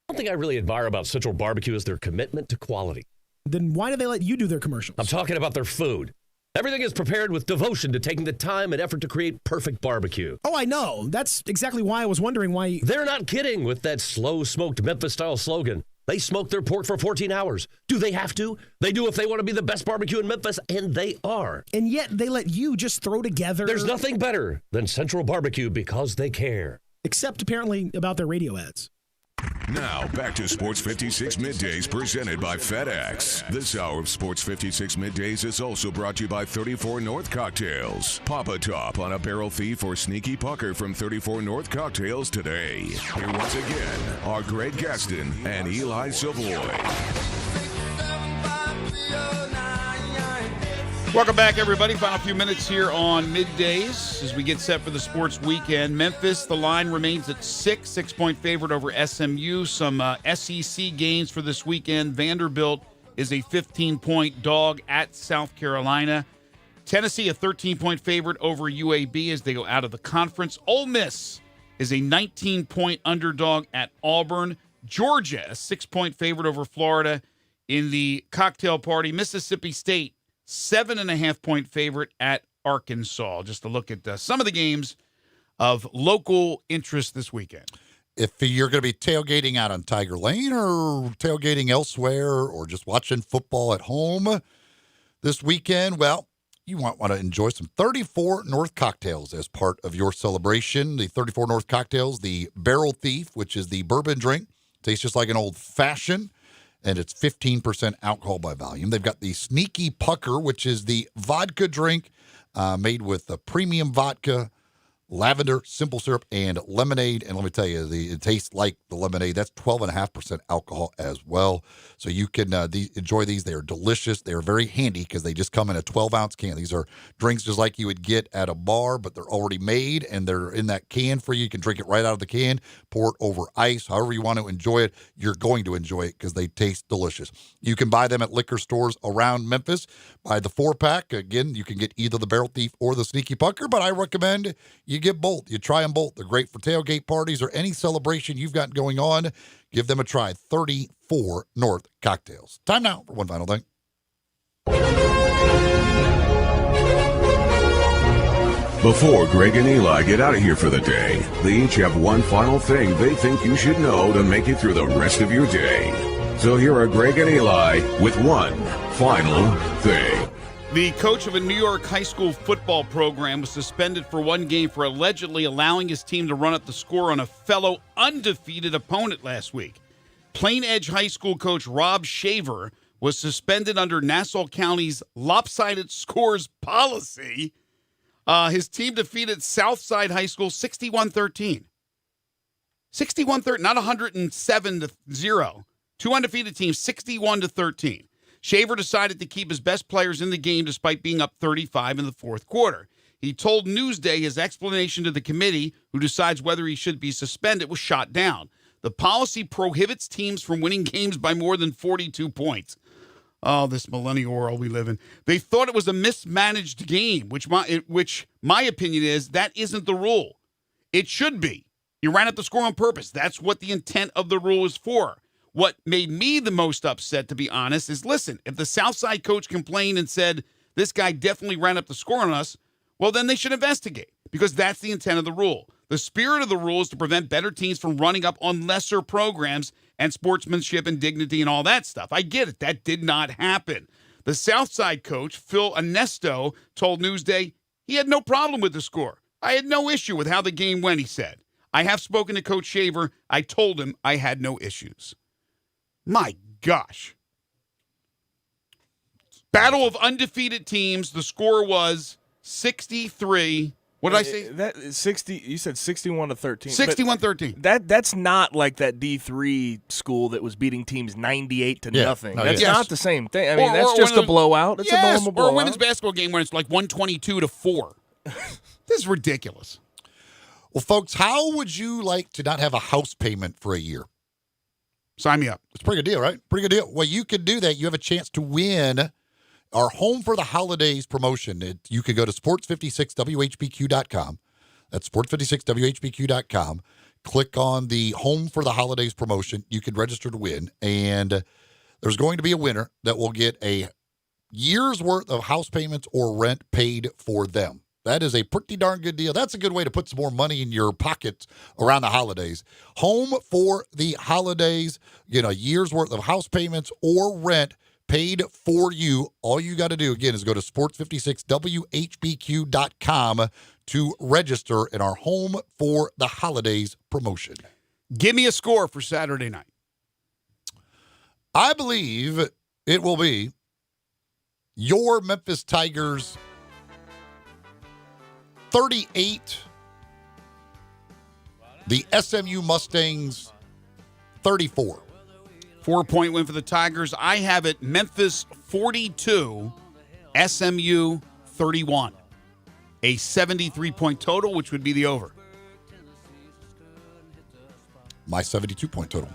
One thing I really admire about Central Barbecue is their commitment to quality. Then why do they let you do their commercials? I'm talking about their food. Everything is prepared with devotion to taking the time and effort to create perfect barbecue. Oh, I know. That's exactly why I was wondering why... They're not kidding with that slow-smoked Memphis-style slogan. They smoke their pork for 14 hours. Do they have to? They do if they want to be the best barbecue in Memphis, and they are. And yet they let you just throw together... There's nothing better than Central Barbecue because they care. Except apparently about their radio ads. Now, back to Sports 56 Middays presented by FedEx. This hour of Sports 56 Middays is also brought to you by 34 North Cocktails. Pop a top on a barrel thief or sneaky pucker from 34 North Cocktails today. Here once again are Greg Gaston and Eli Savoie. Welcome back, everybody. Final few minutes here on Middays as we get set for the sports weekend. Memphis, the line remains at 6-point favorite over SMU. Some SEC games for this weekend. Vanderbilt is a 15-point dog at South Carolina. Tennessee, a 13-point favorite over UAB as they go out of the conference. Ole Miss is a 19-point underdog at Auburn. Georgia, a 6-point favorite over Florida in the cocktail party. Mississippi State, 7.5-point favorite at Arkansas. Just to look at some of the games of local interest this weekend. If you're going to be tailgating out on Tiger Lane or tailgating elsewhere or just watching football at home this weekend, well, you might want to enjoy some 34 North Cocktails as part of your celebration. The 34 North Cocktails, the Barrel Thief, which is the bourbon drink, tastes just like an old-fashioned, and it's 15% alcohol by volume. They've got the Sneaky Pucker, which is the vodka drink made with a premium vodka, lavender, simple syrup, and lemonade. And let me tell you, it tastes like the lemonade. That's 12.5% alcohol as well. So you can enjoy these. They are delicious. They are very handy because they just come in a 12-ounce can. These are drinks just like you would get at a bar, but they're already made, and they're in that can for you. You can drink it right out of the can, pour it over ice. However you want to enjoy it, you're going to enjoy it because they taste delicious. You can buy them at liquor stores around Memphis. Buy the 4-pack. Again, you can get either the Barrel Thief or the Sneaky Pucker, but I recommend you get both. You try them both. They're great for tailgate parties or any celebration you've got going on. Give them a try. 34 North Cocktails. Time now for one final thing. Before Greg and Eli get out of here for the day, they each have one final thing they think you should know to make it through the rest of your day. So here are Greg and Eli with one final thing. The coach of a New York high school football program was suspended for one game for allegedly allowing his team to run up the score on a fellow undefeated opponent last week. Plain Edge High School coach Rob Shaver was suspended under Nassau County's lopsided scores policy. His team defeated Southside High School 61-13. 61-13, not 107-0. Two undefeated teams, 61-13. Shaver decided to keep his best players in the game despite being up 35 in the fourth quarter. He told Newsday his explanation to the committee, who decides whether he should be suspended, was shot down. The policy prohibits teams from winning games by more than 42 points. Oh, this millennial world we live in. They thought it was a mismanaged game, which my opinion is that isn't the rule. It should be. You ran up the score on purpose. That's what the intent of the rule is for. What made me the most upset, to be honest, is, listen, if the Southside coach complained and said, this guy definitely ran up the score on us, well, then they should investigate, because that's the intent of the rule. The spirit of the rule is to prevent better teams from running up on lesser programs and sportsmanship and dignity and all that stuff. I get it. That did not happen. The Southside coach, Phil Anesto, told Newsday he had no problem with the score. I had no issue with how the game went, he said. I have spoken to Coach Shaver. I told him I had no issues. My gosh. Battle of undefeated teams. The score was 63. What did I say? That 60. You said 61-13. 61-13. That's not like that D3 school that was beating teams 98 to nothing. No, that's not the same thing. I mean, that's just a blowout. It's a normal blowout. Or a women's basketball game where it's like 122-4. This is ridiculous. Well, folks, how would you like to not have a house payment for a year? Sign me up. It's a pretty good deal, right? Pretty good deal. Well, you can do that. You have a chance to win our Home for the Holidays promotion. You can go to sports56whbq.com. That's sports56whbq.com. Click on the Home for the Holidays promotion. You can register to win. And there's going to be a winner that will get a year's worth of house payments or rent paid for them. That is a pretty darn good deal. That's a good way to put some more money in your pockets around the holidays. Home for the Holidays, get a year's worth of house payments or rent paid for you. All you got to do, again, is go to sports56whbq.com to register in our Home for the Holidays promotion. Give me a score for Saturday night. I believe it will be your Memphis Tigers 38, the SMU Mustangs 34. 4-point win for the Tigers. I have it Memphis 42, SMU 31. A 73-point total, which would be the over. My 72-point total.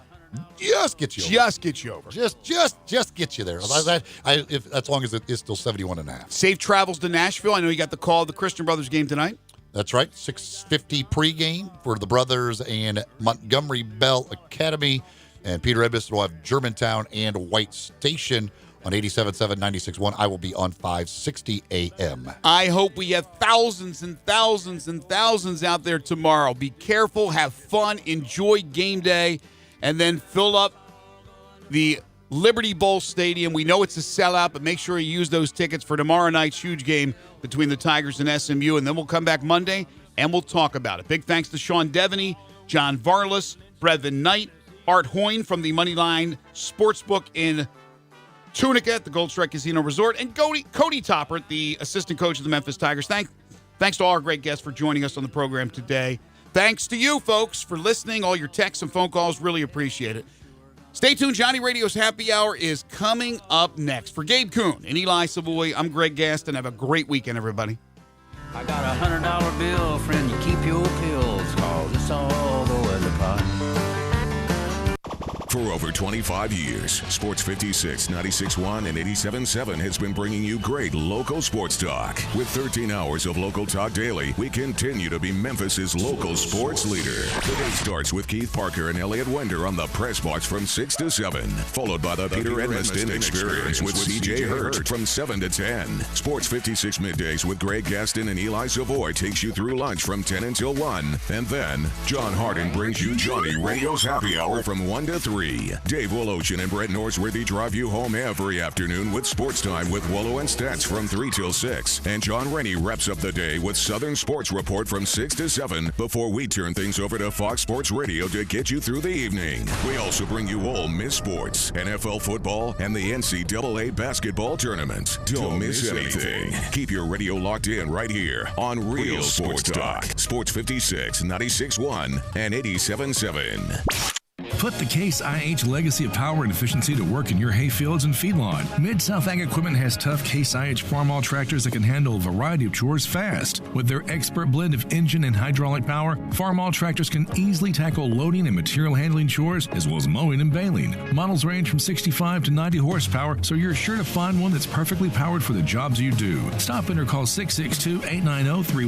Just get you over. Just get you over. Just get you there. As long as it is still 71.5. Safe travels to Nashville. I know you got the call of the Christian Brothers game tonight. That's right. 6:50 pregame for the Brothers and Montgomery Bell Academy. And Peter Edmondson will have Germantown and White Station on 87.7, 96.1. I will be on 5:60 a.m. I hope we have thousands and thousands and thousands out there tomorrow. Be careful, have fun, enjoy game day, and then fill up the Liberty Bowl Stadium. We know it's a sellout, but make sure you use those tickets for tomorrow night's huge game between the Tigers and SMU, and then we'll come back Monday and we'll talk about it. Big thanks to Sean Devaney, John Varlas, Brevin Knight, Art Hoyne from the Moneyline Sportsbook in Tunica at the Gold Strike Casino Resort, and Cody Toppert, the assistant coach of the Memphis Tigers. Thanks to all our great guests for joining us on the program today. Thanks to you folks for listening, all your texts and phone calls. Really appreciate it. Stay tuned. Johnny Radio's Happy Hour is coming up next. For Gabe Kuhn and Eli Savoie, I'm Greg Gaston. Have a great weekend, everybody. I got $100 bill, friend. You keep your pills, cause it's all the weather pot. For over 25 years, Sports 56, 96.1, and 87.7 has been bringing you great local sports talk. With 13 hours of local talk daily, we continue to be Memphis's local sports leader. The day starts with Keith Parker and Elliot Wender on the press box from 6 to 7, followed by the Peter Edmondson Experience with C.J. Hurt from 7 to 10. Sports 56 Middays with Greg Gaston and Eli Savoie takes you through lunch from 10 until 1. And then, John Harden brings you Johnny Radio's Happy Hour from 1 to 3. Dave Woloshin and Brett Norsworthy drive you home every afternoon with Sports Time with Wolo and Stats from 3 till 6. And John Rennie wraps up the day with Southern Sports Report from 6 to 7 before we turn things over to Fox Sports Radio to get you through the evening. We also bring you Ole Miss sports, NFL football, and the NCAA basketball tournament. Don't miss anything. Keep your radio locked in right here on Real Sports Talk. Sports 56, 96.1, and 87.7. Put the Case IH legacy of power and efficiency to work in your hayfields and feedlot. Mid-South Ag Equipment has tough Case IH Farmall tractors that can handle a variety of chores fast. With their expert blend of engine and hydraulic power, Farmall tractors can easily tackle loading and material handling chores, as well as mowing and baling. Models range from 65 to 90 horsepower, so you're sure to find one that's perfectly powered for the jobs you do. Stop in or call 662-890-3100.